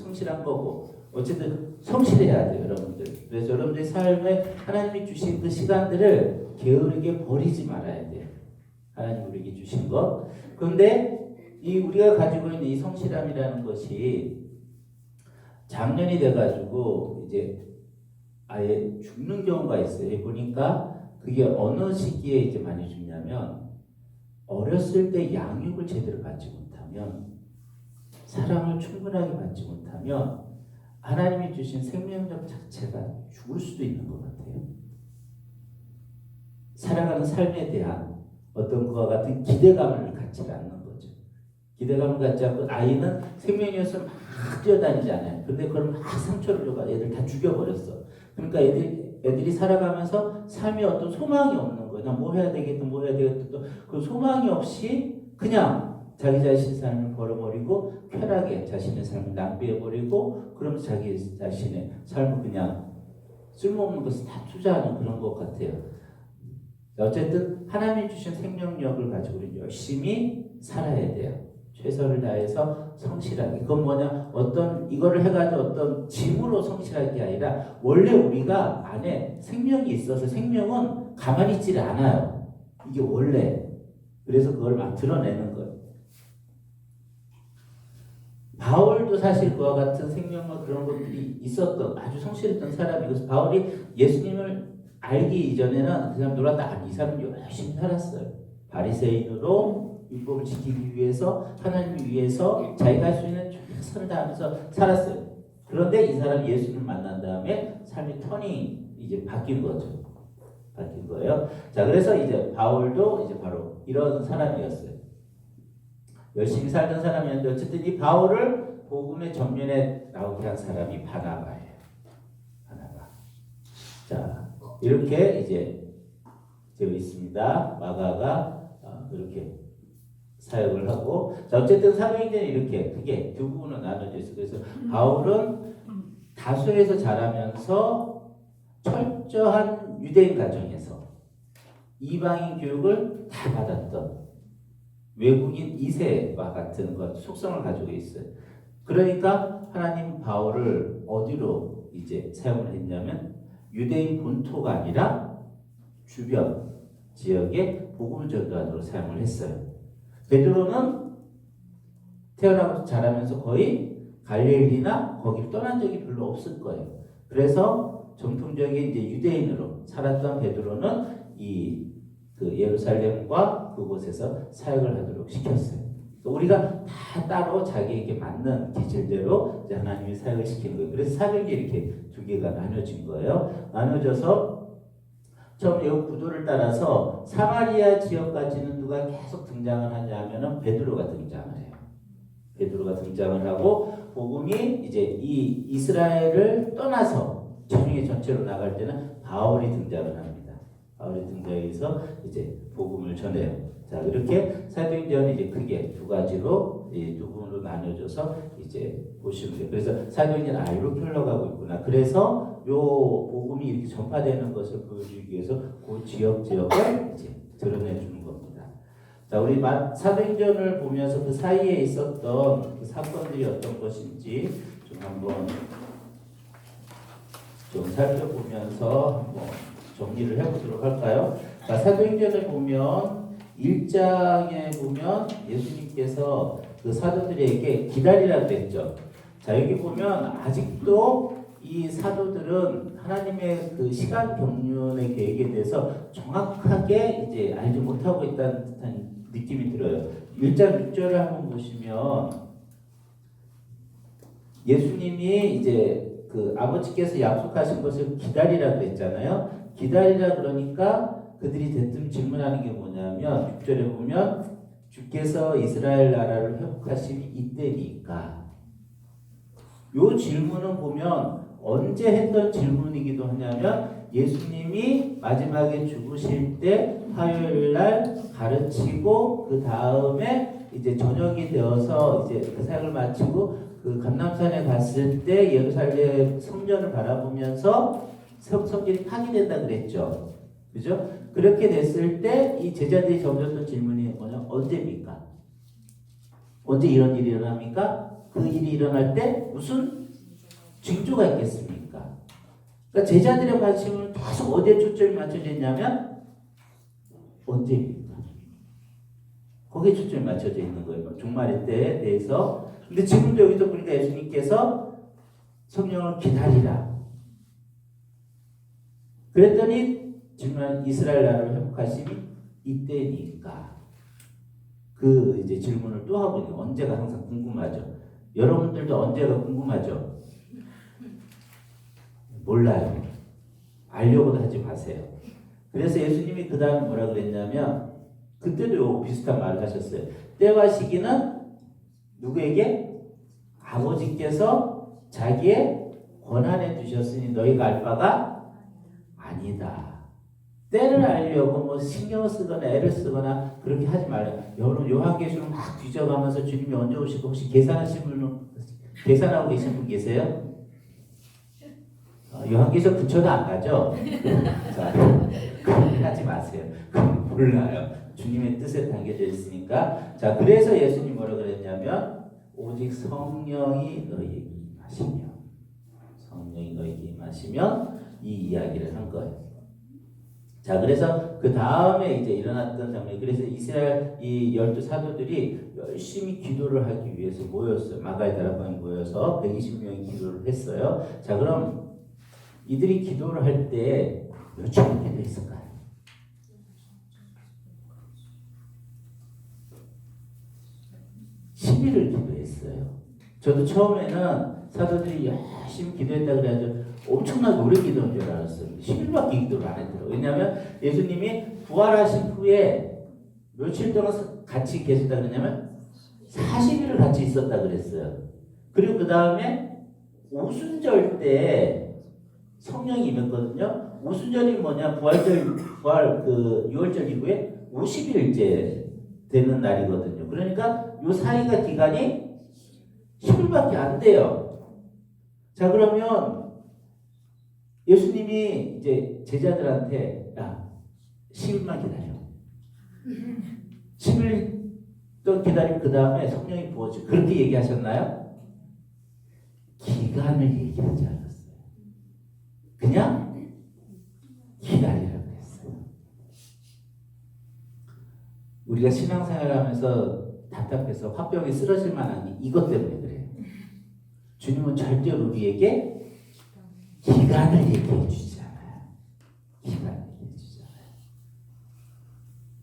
성실한 거고 어쨌든 성실해야 돼요. 여러분들. 그래서 여러분들의 삶에 하나님이 주신 그 시간들을 게으르게 버리지 말아야 돼요. 하나님 우리에게 주신 것. 그런데 이 우리가 가지고 있는 이 성실함이라는 것이 작년이 돼가지고 이제 아예 죽는 경우가 있어요. 보니까 그게 어느 시기에 이제 많이 죽냐면 어렸을 때 양육을 제대로 받지 못하면 사랑을 충분하게 받지 못하면 하나님이 주신 생명력 자체가 죽을 수도 있는 것 같아요. 살아가는 삶에 대한 어떤 것과 같은 기대감을 갖지 않는 거죠. 기대감을 갖지 않고 아이는 생명이어서 막 뛰어다니잖아요. 근데 그걸 막 상처를 줘가 애들 다 죽여버렸어. 그러니까 애들이 살아가면서 삶에 어떤 소망이 없는 거예요. 그냥 뭐 해야 되겠다, 뭐 해야 되겠다. 또 그 소망이 없이 그냥 자기 자신의 삶을 벌어버리고 쾌락에 자신의 삶을 낭비해버리고 그러면서 자기 자신의 삶을 그냥 쓸모없는 것을 다 투자하는 그런 것 같아요. 어쨌든 하나님이 주신 생명력을 가지고 열심히 살아야 돼요. 최선을 다해서 성실하게. 그건 뭐냐? 이거를 해가지고 어떤 짐으로 성실할 게 아니라 원래 우리가 안에 생명이 있어서 생명은 가만히 있질 않아요. 이게 원래. 그래서 그걸 막 드러내는 거예요. 바울도 사실 그와 같은 생명과 그런 것들이 있었던 아주 성실했던 사람이고 바울이 예수님을 알기 이전에는 그냥 놀았다. 이 사람이 열심히 살았어요. 바리새인으로 율법을 지키기 위해서 하나님을 위해서 자기가 할 수 있는 최선을 다하면서 살았어요. 그런데 이 사람이 예수님을 만난 다음에 삶의 턴이 이제 바뀐 거죠. 바뀐 거예요. 자, 그래서 이제 바울도 이제 바로 이런 사람이었어요. 열심히 살던 사람이었는데 어쨌든 이 바울을 복음의 전면에 나오게 한 사람이 바나바예요. 바나바. 자, 이렇게 이제 되어 있습니다. 마가가 이렇게 사역을 하고, 자, 어쨌든 사도행전이 이렇게 크게 두 부분으로 나눠져 있어요. 그래서 바울은 다소에서 자라면서 철저한 유대인 가정에서 이방인 교육을 다 받았던 외국인 2세와 같은 것 속성을 가지고 있어요. 그러니까 하나님 바울을 어디로 이제 사용을 했냐면 유대인 본토가 아니라 주변 지역에 복음을 전도하도록 사용을 했어요. 베드로는 태어나서 자라면서 거의 갈릴리나 거기를 떠난 적이 별로 없을 거예요. 그래서 정통적인 이제 유대인으로 살았던 베드로는 그 예루살렘과 그곳에서 사역을 하도록 시켰어요. 우리가 다 따로 자기에게 맞는 기질대로 이제 하나님이 사역을 시키는 거예요. 그래서 사역이 이렇게 두 개가 나눠진 거예요. 나눠져서 처음 이 구도를 따라서 사마리아 지역까지는 누가 계속 등장을 하냐면은 베드로가 등장을 해요. 베드로가 등장을 하고 복음이 이제 이 이스라엘을 떠나서 지중해 전체로 나갈 때는 바울이 등장을 합니다. 바울이 등장해서 이제 복음을 전해요. 자, 이렇게 사도행전이 이제 크게 두 가지로 두 부분으로 나눠져서 이제 보시면 돼요. 그래서 사도행전 이렇게 흘러가고 있구나. 그래서 요 복음이 이렇게 전파되는 것을 보여주기 위해서 그 지역을 이제 드러내주는 겁니다. 자, 우리 사도행전을 보면서 그 사이에 있었던 그 사건들이 어떤 것인지 좀 한번 좀 살펴보면서 한번 정리를 해보도록 할까요? 자, 사도행전을 보면 1장에 보면 예수님께서 그 사도들에게 기다리라고 했죠. 자, 여기 보면 아직도 이 사도들은 하나님의 그 시간 경륜의 계획에 대해서 정확하게 이제 알지 못하고 있다는 듯한 느낌이 들어요. 1장 6절을 한번 보시면 예수님이 이제 그 아버지께서 약속하신 것을 기다리라고 했잖아요. 기다리라 그러니까 그들이 대뜸 질문하는 게 뭐냐면 6절에 보면 주께서 이스라엘 나라를 회복하심이 이때니까. 요 질문은 보면 언제 했던 질문이기도 하냐면 예수님이 마지막에 죽으실 때 화요일 날 가르치고 그 다음에 이제 저녁이 되어서 이제 그 사역을 마치고 그 감람산에 갔을 때 예루살렘 성전을 바라보면서 성전이 파괴된다 그랬죠. 그죠? 그렇게 됐을 때 이 제자들이 던졌던 질문이 뭐냐? 언제입니까? 언제 이런 일이 일어납니까? 그 일이 일어날 때 무슨 징조가 있겠습니까? 그러니까 제자들의 관심은 계속 어디에 초점이 맞춰져 있냐면 언제입니까? 거기에 초점이 맞춰져 있는 거예요. 종말의 때에 대해서. 근데 지금도 여기도 보니까 예수님께서 성령을 기다리라. 그랬더니 질문 이스라엘 나라를 회복하심이 이때니까. 그 이제 질문을 또 하고 있는 언제가 항상 궁금하죠. 여러분들도 언제가 궁금하죠? 몰라요. 알려고도 하지 마세요. 그래서 예수님이 그 다음 뭐라 그랬냐면 그때도 비슷한 말을 하셨어요. 때와 시기는 누구에게? 아버지께서 자기의 권한에 두셨으니 너희가 알 바가 아니다. 때를 알려고 뭐 신경을 쓰거나 애를 쓰거나 그렇게 하지 말아요. 여러분 요한계시록 막 뒤져가면서 주님이 언제 오실까 혹시 계산하고 계신 분 계세요? 요한계시록 근처도 안 가죠? 자, 하지 마세요. 몰라요. 주님의 뜻에 담겨져 있으니까. 자, 그래서 예수님 뭐라 그랬냐면 오직 성령이 너희에게 임하시면 이 이야기를 한 거예요. 자, 그래서 그 다음에 이제 일어났던 장면이 그래서 이스라엘 이 12사도들이 열심히 기도를 하기 위해서 모였어요. 마가의 다락방에 모여서 120명이 기도를 했어요. 자, 그럼 이들이 기도를 할 때 며칠 기도했을까요? 10일을 기도했어요. 저도 처음에는 사도들이 열심히 기도했다 그래가지고 엄청난 오래 기도한 줄 알았어요. 10일밖에 기도를 안 했더라고요. 왜냐하면 예수님이 부활하신 후에 며칠 동안 같이 계셨다 그러냐면 40일을 같이 있었다 그랬어요. 그리고 그 다음에 오순절 때 성령이 임했거든요. 오순절이 뭐냐? 부활 그 6월절 이후에 50일째 되는 날이거든요. 그러니까 요 사이가 기간이 10일밖에 안 돼요. 자, 그러면 예수님이 이제 제자들한테 야, 10일만 기다려. 10일 또 기다리면 그 다음에 성령이 부어져. 그렇게 얘기하셨나요? 기간을 얘기하지 않았어요. 그냥 기다리라고 했어요. 우리가 신앙생활하면서 답답해서 화병이 쓰러질 만한 이것 때문에 그래요. 주님은 절대로 우리에게 기간을 얘기해 주지 않아요. 기간을 얘기해 주지 않아요.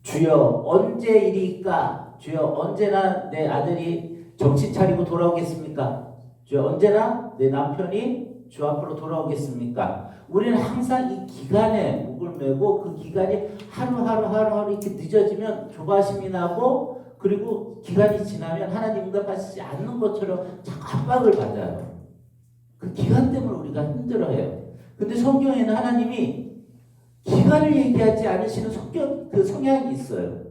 주여 언제 일이까? 주여 언제나 내 아들이 정신 차리고 돌아오겠습니까? 주여 언제나 내 남편이 주 앞으로 돌아오겠습니까? 우리는 항상 이 기간에 목을 메고 그 기간이 하루하루 이렇게 늦어지면 조바심이 나고 그리고 기간이 지나면 하나님 응답하시지 않는 것처럼 자꾸 압박을 받아요. 그 기간 때문에 우리가 힘들어해요. 근데 성경에는 하나님이 기간을 얘기하지 않으시는 성향이 있어요.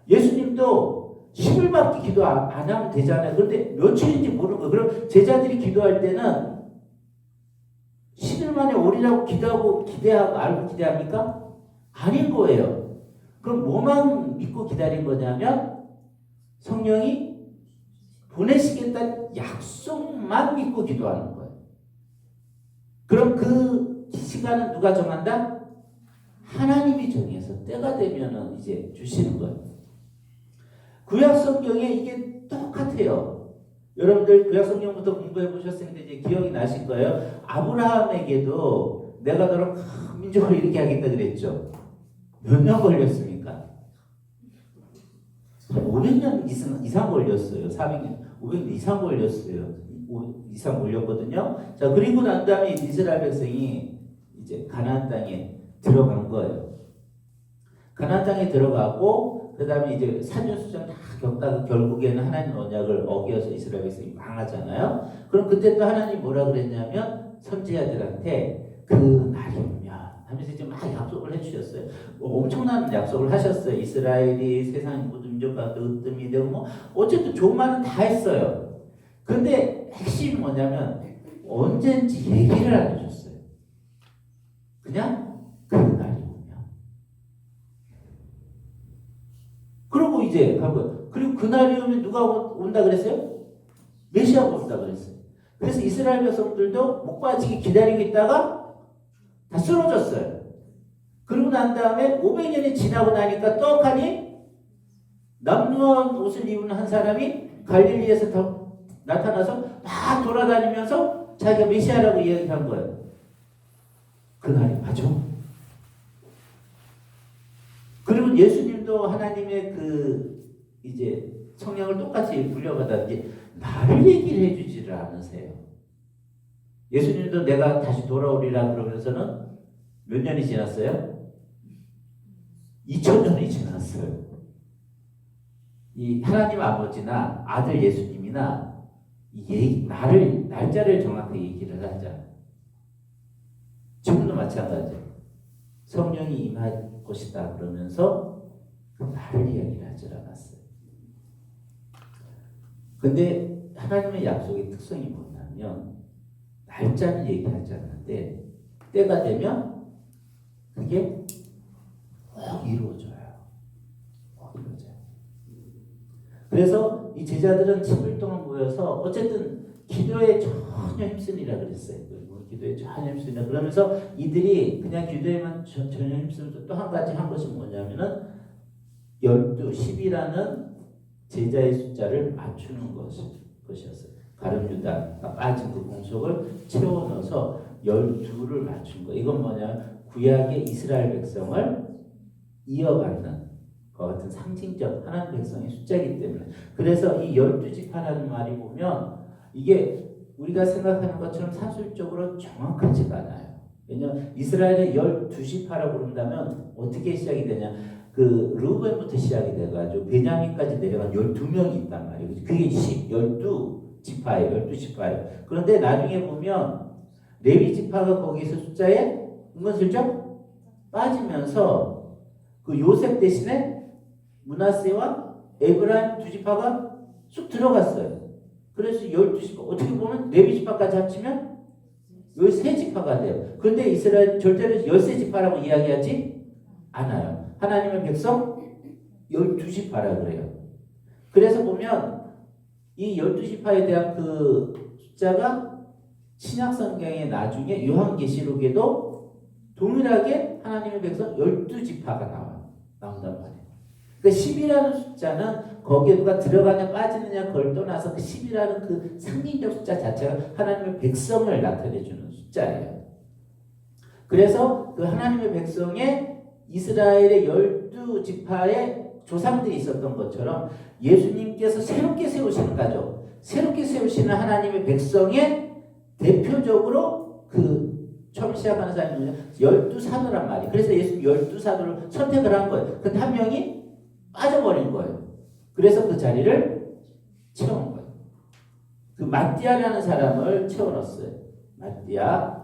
예수님도 10일밖에 기도 안 하면 되잖아요. 그런데 며칠인지 모르는 거예요. 그럼 제자들이 기도할 때는 10일 만에 오리라고 기대하고 알고 기대합니까? 아닌 거예요. 그럼 뭐만 믿고 기다린 거냐면 성령이 보내시겠다는 약속만 믿고 기도하는 거예요. 그럼 그 시간은 누가 정한다? 하나님이 정해서 때가 되면은 이제 주시는 거예요. 구약 성경에 이게 똑같아요. 여러분들 구약 성경부터 공부해 보셨으니까 이제 기억이 나실 거예요. 아브라함에게도 내가 너를 큰 민족으로 이렇게 하겠다 그랬죠. 몇 년 걸렸습니까? 500년 이상 걸렸어요. 400년, 500년 이상 걸렸어요. 이상 걸렸거든요. 자, 그리고 난 다음에 이스라엘 백성이 이제 가나안 땅에 들어간 거예요. 가나안 땅에 들어가고 그다음에 이제 산전수전 다 겪다가 결국에는 하나님 언약을 어겨서 이스라엘 백성이 망하잖아요. 그럼 그때 또 하나님 뭐라 그랬냐면 선지자들한테 그 날이 오면 하면서 이제 막 약속을 해주셨어요. 엄청난 약속을 하셨어요. 이스라엘이 세상 모든 민족 가운데 으뜸이 되고 뭐 어쨌든 좋은 말은 다 했어요. 근데 핵심이 뭐냐면 언젠지 얘기를 안 해줬어요. 그냥 그 날이 오면. 그리고 이제 가고 그리고 그 날이 오면 누가 온다 그랬어요? 메시아가 온다 그랬어요. 그래서 이스라엘 백성들도 목 빠지게 기다리고 있다가 다 쓰러졌어요. 그러고 난 다음에 500년이 지나고 나니까 떡하니 남루한 옷을 입은 한 사람이 갈릴리에서 나타나서 막 돌아다니면서 자기가 메시아라고 이야기한 거예요. 그날이 맞아. 그리고 예수님도 하나님의 그 이제 성령을 똑같이 물려받았는지 나를 얘기를 해주지를 않으세요. 예수님도 내가 다시 돌아오리라 그러면서는 몇 년이 지났어요? 2000년이 지났어요. 이 하나님 아버지나 아들 예수님이나 날짜를 정확하게 얘기를 하잖아요. 지금도 마찬가지예요. 성령이 임할 것이다 그러면서 그 날을 이야기를 하지 않았어요. 근데 하나님의 약속의 특성이 뭐냐면 날짜는 얘기하지 않는데 때가 되면 그게 꼭 이루어져요. 꼭 이루어져요. 그래서 이 제자들은 10일 동안 모여서 어쨌든 기도에 전혀 힘쓰니라 그랬어요. 기도에 전혀 힘쓰니라 그러면서 이들이 그냥 기도에만 전혀 힘쓰면서 또 한 가지 한 것이 뭐냐면은 12, 10이라는 제자의 숫자를 맞추는 것이었어요. 가룟 유다가 빠진 그 공석을 채워 넣어서 12를 맞춘 거. 이건 뭐냐? 구약의 이스라엘 백성을 이어받는 것 같은 상징적 하나님 백성의 숫자이기 때문에. 그래서 이 12지파라는 말이 보면 이게 우리가 생각하는 것처럼 산술적으로 정확하지가 않아요. 왜냐하면 이스라엘의 12지파라고 그런다면 어떻게 시작이 되냐? 그 루벤부터 시작이 돼가지고 베냐민까지 내려간 12명이 있단 말이에요. 그게 12지파예요. 12지파예요. 그런데 나중에 보면 레위 지파가 거기서 숫자에 은근슬쩍 빠지면서 그 요셉 대신에 므낫세와 에브라임 두 지파가 쑥 들어갔어요. 그래서 12지파, 어떻게 보면 레위 지파까지 합치면 13지파가 돼요. 그런데 이스라엘 절대로 13지파라고 이야기하지 않아요. 하나님의 백성 12지파라 그래요. 그래서 보면 이 12지파에 대한 그 숫자가 신약성경에 나중에 요한계시록에도 동일하게 하나님의 백성 12지파가 나온단 말이에요. 그 10이라는 숫자는 거기에 누가 들어가냐 빠지느냐 그걸 떠나서 그 10이라는 그 상징적 숫자 자체가 하나님의 백성을 나타내주는 숫자예요. 그래서 그 하나님의 백성의 이스라엘의 12지파의 조상들이 있었던 것처럼 예수님께서 새롭게 세우시는 가족, 새롭게 세우시는 하나님의 백성의 대표적으로 그 처음 시작하는 사람이 12사도란 말이에요. 그래서 예수님 12사도를 선택을 한 거예요. 근데 한 명이 빠져버린 거예요. 그래서 그 자리를 채운 거예요. 그 마띠아라는 사람을 채워넣었어요. 마띠아.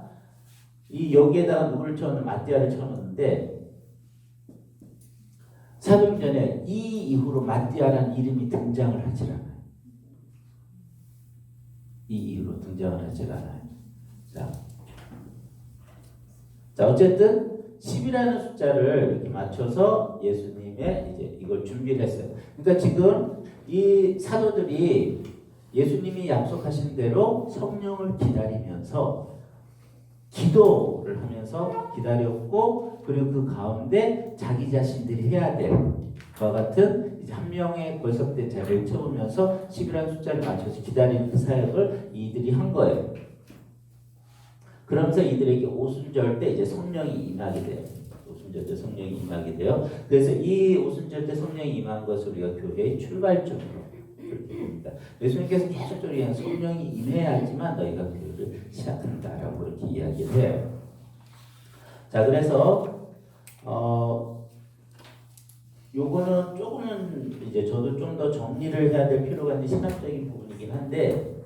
여기에다가 누구를 채워넣는 마띠아를 채워넣는데 사도행전에 이 이후로 마띠아라는 이름이 등장을 하질 않아요. 이 이후로 등장을 하질 않아요. 자 어쨌든 10이라는 숫자를 이렇게 맞춰서 예수님의 이제 이걸 준비를 했어요. 그러니까 지금 이 사도들이 예수님이 약속하신 대로 성령을 기다리면서 기도를 하면서 기다렸고 그리고 그 가운데 자기 자신들이 해야 될 것과 같은 이제 한 명의 벌석된 자리를 채우면서 10이라는 숫자를 맞춰서 기다리는 그 사역을 이들이 한 거예요. 그러면서 이들에게 오순절 때 이제 성령이 임하게 돼요. 오순절 때 성령이 임하게 돼요. 그래서 이 오순절 때 성령이 임한 것을 우리가 교회의 출발점으로 그렇게 봅니다. 예수님께서 계속적으로 성령이 임해야지만 너희가 교회를 시작한다라고 그렇게 이야기를 해요. 자, 그래서 요거는 조금은 이제 저도 좀 더 정리를 해야 될 필요가 있는 신학적인 부분이긴 한데,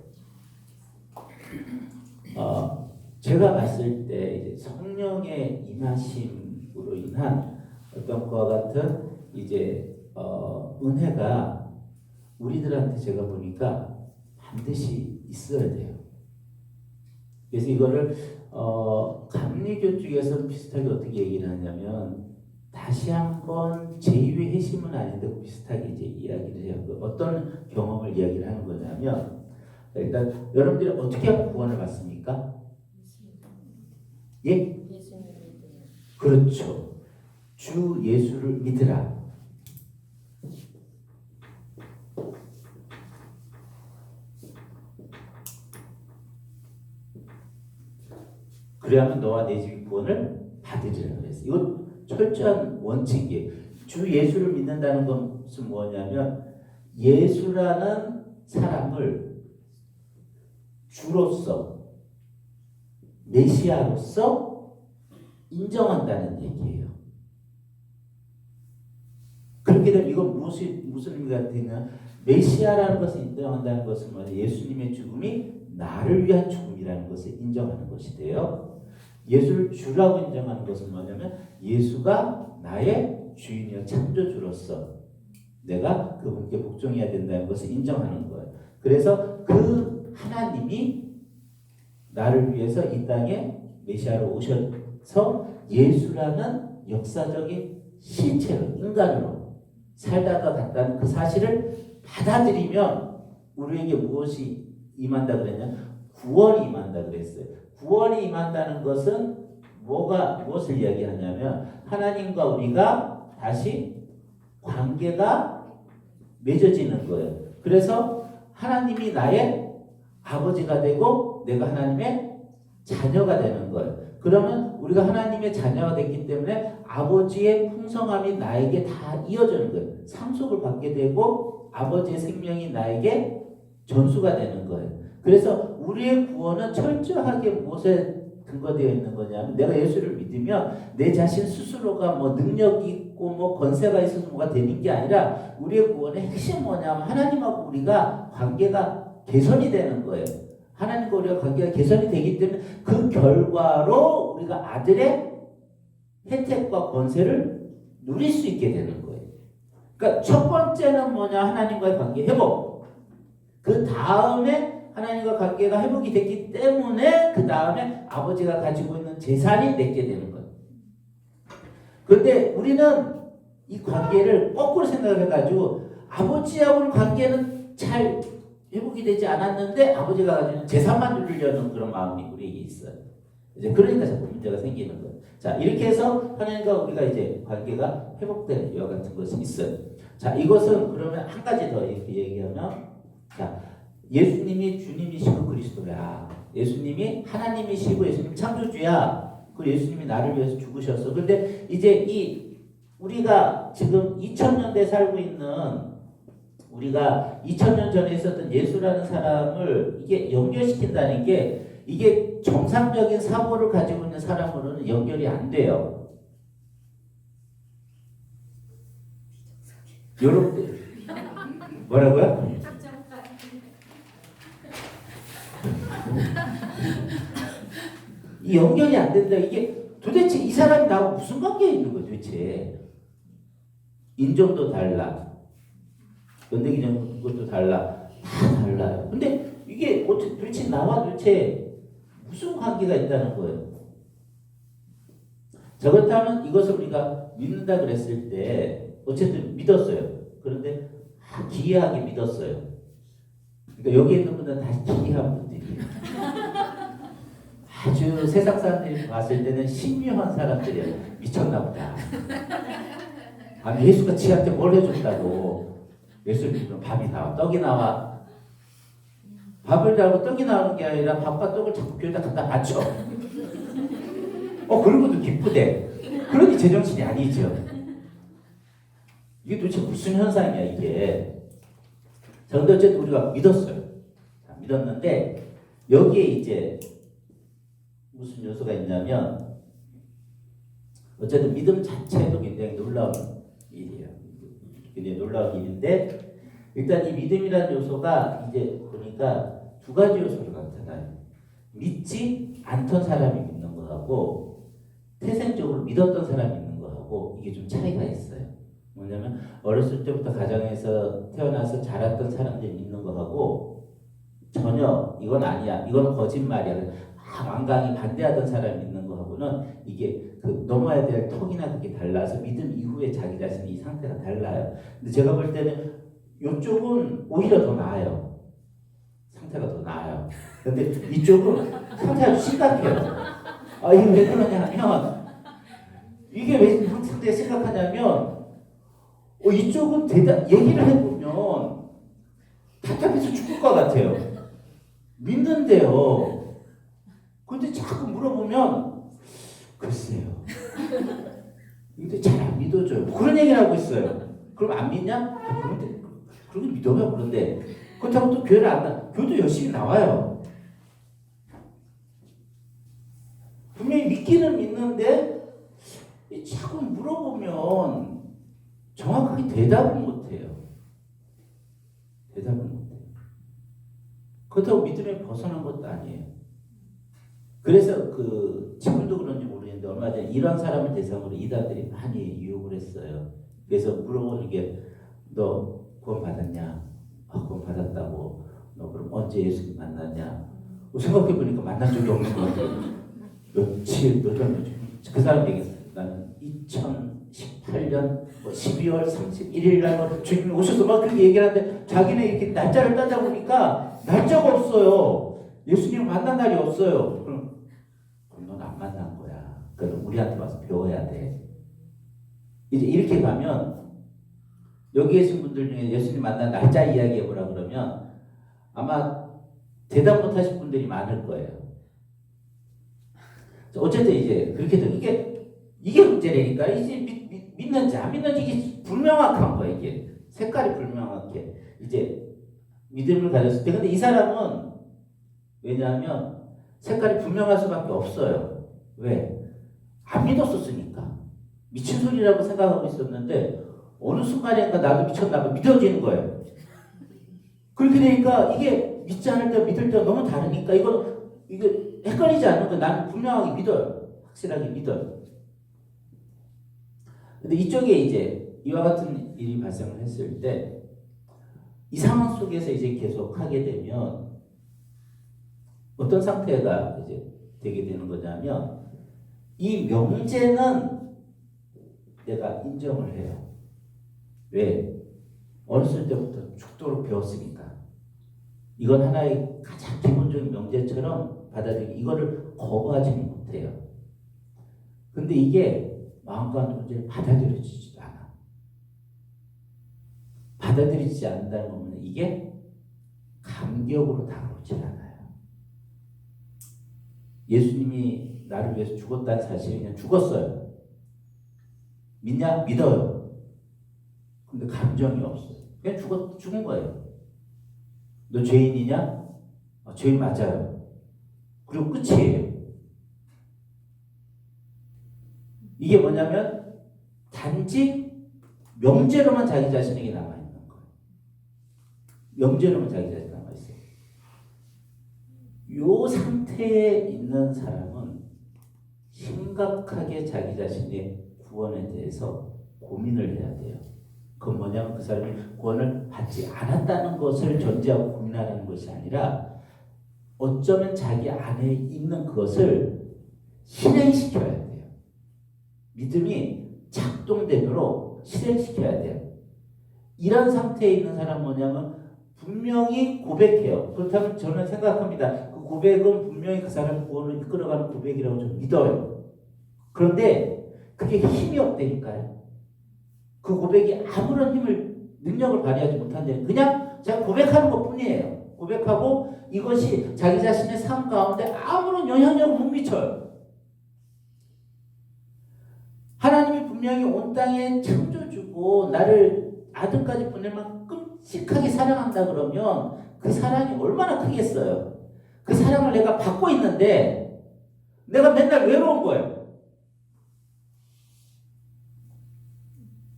제가 봤을 때 이제 성령의 임하심으로 인한 어떤 것과 같은 이제 은혜가 우리들한테 제가 보니까 반드시 있어야 돼요. 그래서 이거를 감리교 쪽에서는 비슷하게 어떻게 얘기를 하냐면, 다시 한번 제2의 회심은 아닌데 비슷하게 이제 이야기를 해요. 어떤 경험을 이야기를 하는 거냐면, 일단 여러분들이 어떻게 하면 구원을 받습니까? 예? 그렇죠. 주 예수를 믿으라. 그래야만 너와 내 집이 구원을 받으리라 그랬어요. 이건 철저한 원칙이에요. 주 예수를 믿는다는 것은 뭐냐면, 예수라는 사람을 주로서, 메시아로서 인정한다는 얘기예요. 그렇게 되면 이건 무슨 의미가 되냐? 메시아라는 것을 인정한다는 것은 뭐냐? 예수님의 죽음이 나를 위한 죽음이라는 것을 인정하는 것이 돼요. 예수를 주라고 인정하는 것은 뭐냐면, 예수가 나의 주인이요 창조주로서 내가 그분께 복종해야 된다는 것을 인정하는 거예요. 그래서 그 하나님이 나를 위해서 이 땅에 메시아로 오셔서 예수라는 역사적인 실체로, 인간으로 살다가 갔다는 그 사실을 받아들이면 우리에게 무엇이 임한다 그랬냐? 구원이 임한다 그랬어요. 구원이 임한다는 것은 무엇을 이야기하냐면, 하나님과 우리가 다시 관계가 맺어지는 거예요. 그래서 하나님이 나의 아버지가 되고 내가 하나님의 자녀가 되는 거예요. 그러면 우리가 하나님의 자녀가 됐기 때문에 아버지의 풍성함이 나에게 다 이어지는 거예요. 상속을 받게 되고 아버지의 생명이 나에게 전수가 되는 거예요. 그래서 우리의 구원은 철저하게 무엇에 근거되어 있는 거냐면, 내가 예수를 믿으면 내 자신 스스로가 뭐 능력이 있고 뭐 권세가 있어서 뭐가 되는 게 아니라, 우리의 구원의 핵심은 뭐냐면 하나님하고 우리가 관계가 개선이 되는 거예요. 하나님과 우리가 관계가 개선이 되기 때문에 그 결과로 우리가 아들의 혜택과 권세를 누릴 수 있게 되는 거예요. 그러니까 첫 번째는 뭐냐? 하나님과의 관계 회복. 그 다음에 하나님과 관계가 회복이 됐기 때문에 그 다음에 아버지가 가지고 있는 재산이 내게 되는 거예요. 그런데 우리는 이 관계를 거꾸로 생각해가지고, 아버지하고의 관계는 잘 회복이 되지 않았는데 아버지가 가지고 있는 재산만 누리려는 그런 마음이 우리에게 있어요. 이제 그러니까 자꾸 문제가 생기는 거예요. 자, 이렇게 해서 하나님과 우리가 이제 관계가 회복되는 이와 같은 것이 있어요. 자, 이것은 그러면 한 가지 더 이렇게 얘기하면, 자, 예수님이 주님이시고 그리스도야. 예수님이 하나님이시고 예수님 창조주야. 그 예수님이 나를 위해서 죽으셨어. 그런데 이제 우리가 지금 2000년대 살고 있는, 우리가 2000년 전에 있었던 예수라는 사람을 이게 연결시킨다는 게, 이게 정상적인 사고를 가지고 있는 사람으로는 연결이 안 돼요. 여러분들 뭐라고요? 이 연결이 안 된다. 이게 도대체 이 사람이 나하고 무슨 관계에 있는 거야 도대체? 인종도 달라, 연대기념 것도 달라, 다 달라요. 근데 이게 도대체 나와 도대체 무슨 관계가 있다는 거예요? 자, 그렇다면 이것을 우리가 믿는다 그랬을 때 어쨌든 믿었어요. 그런데 기이하게 믿었어요. 그러니까 여기 있는 분들은 다 기이한 분들이에요. 아주 세상 사람들이 봤을 때는 신묘한 사람들이에요. 미쳤나 보다. 아니, 예수가 지한테 뭘 해줬다고. 예수를 믿으면 밥이 나와, 떡이 나와. 밥을 달고 떡이 나오는 게 아니라 밥과 떡을 자꾸 교회에다 갖다 바쳐. 그런 것도 기쁘대. 그러니 제정신이 아니죠. 이게 도대체 무슨 현상이야 이게. 자, 근데 어쨌든 우리가 믿었어요. 자, 믿었는데 여기에 이제 무슨 요소가 있냐면, 어쨌든 믿음 자체도 굉장히 놀라운 일이에요. 굉장히 놀라운 일인데 일단 이 믿음이라는 요소가 이제 보니까 두 가지 요소로 나타나요. 믿지 않던 사람이 믿는 거하고 태생적으로 믿었던 사람이 믿는 거하고 이게 좀 차이가 있어요. 뭐냐면 어렸을 때부터 가정에서 태어나서 자랐던 사람들이 믿는 거하고 전혀 이건 아니야, 이건 거짓말이야, 완강히 반대하던 사람이 믿는 거하고는 이게 그 넘어야 될 턱이나 그게 달라서 믿음 이후에 자기 자신의 이 상태가 달라요. 근데 제가 볼 때는 이쪽은 오히려 더 나아요. 상태가 더 나아요. 근데 이쪽은 상태가 심각해요. 이게 왜 그러냐면 이게 왜 상태가 심각하냐면 이쪽은 얘기를 해보면 답답해서 죽을 것 같아요. 믿는데요. 근데 자꾸 물어보면 글쎄요. 근데 잘 안 믿어줘요. 그런 얘기를 하고 있어요. 그럼 안 믿냐? 그런데 그러게 믿어요. 그런데 그렇다고 또 교회를 안 가. 교회도 열심히 나와요. 분명히 믿기는 믿는데 자꾸 물어보면 정확하게 대답을 못해요. 대답을 못해요. 그렇다고 믿음에 벗어난 것도 아니에요. 그래서 지금도 그런지 모르겠는데 얼마 전에 이런 사람을 대상으로 이단들이 많이 유혹을 했어요. 그래서 물어보는 게 너 구원 받았냐? 구원 받았다고. 너 그럼 언제 예수님 만났냐? 생각해보니까 만난 적이 없는 것 같아요. 며칠 그 사람 얘기했어요. 나는 2018년 12월 31일 날 주님이 오셔서 막 그렇게 얘기를 하는데 자기는 이렇게 날짜를 따져보니까 날짜가 없어요. 예수님 만난 날이 없어요. 그럼 넌 안 만난 거야. 그럼 우리한테 와서 배워야 돼. 이제 이렇게 가면 여기 계신 분들 중에 예수님 만난 날짜 이야기 해보라 그러면 아마 대답 못 하실 분들이 많을 거예요. 어쨌든 이제 그렇게 돼. 이게 문제라니까. 이제 믿는지 안 믿는지 이게 불명확한 거야. 이게 색깔이 불명확해. 이제 믿음을 가졌을 때. 근데 이 사람은 왜냐하면 색깔이 분명할 수밖에 없어요. 왜? 안 믿었었으니까. 미친 소리라고 생각하고 있었는데 어느 순간인가 나도 미쳤나 봐. 믿어지는 거예요. 그렇게 되니까 이게 믿지 않을 때 믿을 때가 너무 다르니까 이게 헷갈리지 않는 거예요. 나는 분명하게 믿어요. 확실하게 믿어요. 근데 이쪽에 이제 이와 같은 일이 발생을 했을 때 이 상황 속에서 이제 계속 하게 되면 어떤 상태가 이제 되게 되는 거냐면 이 명제는 내가 인정을 해요. 왜? 어렸을 때부터 죽도록 배웠으니까. 이건 하나의 가장 기본적인 명제처럼 받아들이고 이거를 거부하지는 못해요. 근데 이게 마음과 문제를 받아들여지지도 않아. 받아들이지 않는다는 거는 이게 감격으로 다가오지 않아요. 예수님이 나를 위해서 죽었다는 사실이 그냥 죽었어요. 믿냐? 믿어요. 근데 감정이 없어요. 그냥 죽은 거예요. 너 죄인이냐? 죄인 맞아요. 그리고 끝이에요. 이게 뭐냐면 단지 명제로만 자기 자신에게 남아있는 거예요. 명제로만 자기 자신에게 남아있어요. 이 상태에 있는 사람은 심각하게 자기 자신의 구원에 대해서 고민을 해야 돼요. 그건 뭐냐면 그 사람이 구원을 받지 않았다는 것을 전제하고 고민하는 것이 아니라 어쩌면 자기 안에 있는 그것을 실행시켜야 돼요. 믿음이 작동되도록 실행시켜야 돼요. 이런 상태에 있는 사람은 뭐냐면 분명히 고백해요. 그렇다면 저는 생각합니다. 그 고백은 분명히 그 사람 구원을 이끌어가는 고백이라고 저는 믿어요. 그런데 그게 힘이 없다니까요. 그 고백이 아무런 능력을 발휘하지 못한데 그냥 제가 고백하는 것 뿐이에요. 고백하고 이것이 자기 자신의 삶 가운데 아무런 영향력을 못 미쳐요. 하나님이 분명히 온 땅에 창조주고 나를 아들까지 보내면 끔찍하게 사랑한다 그러면 그 사랑이 얼마나 크겠어요. 그 사랑을 내가 받고 있는데 내가 맨날 외로운 거예요.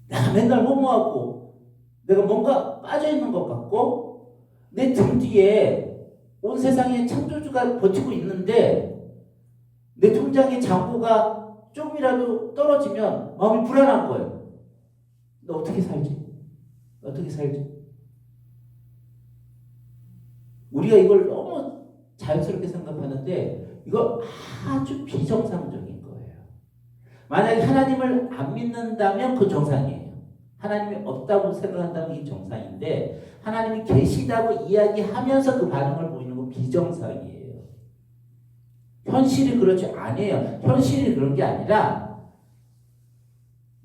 내가 맨날 허무하고 내가 뭔가 빠져있는 것 같고 내 등 뒤에 온 세상의 창조주가 버티고 있는데 내 통장의 잔고가 조금이라도 떨어지면 마음이 불안한 거예요. 너 어떻게 살지? 어떻게 살지? 우리가 이걸 너무 자연스럽게 생각하는데 이거 아주 비정상적인 거예요. 만약에 하나님을 안 믿는다면 그 정상이에요. 하나님이 없다고 생각한다면 이게 정상인데 하나님이 계시다고 이야기하면서 그 반응을 보이는 건 비정상이에요. 현실이 그렇지 아니에요. 현실이 그런 게 아니라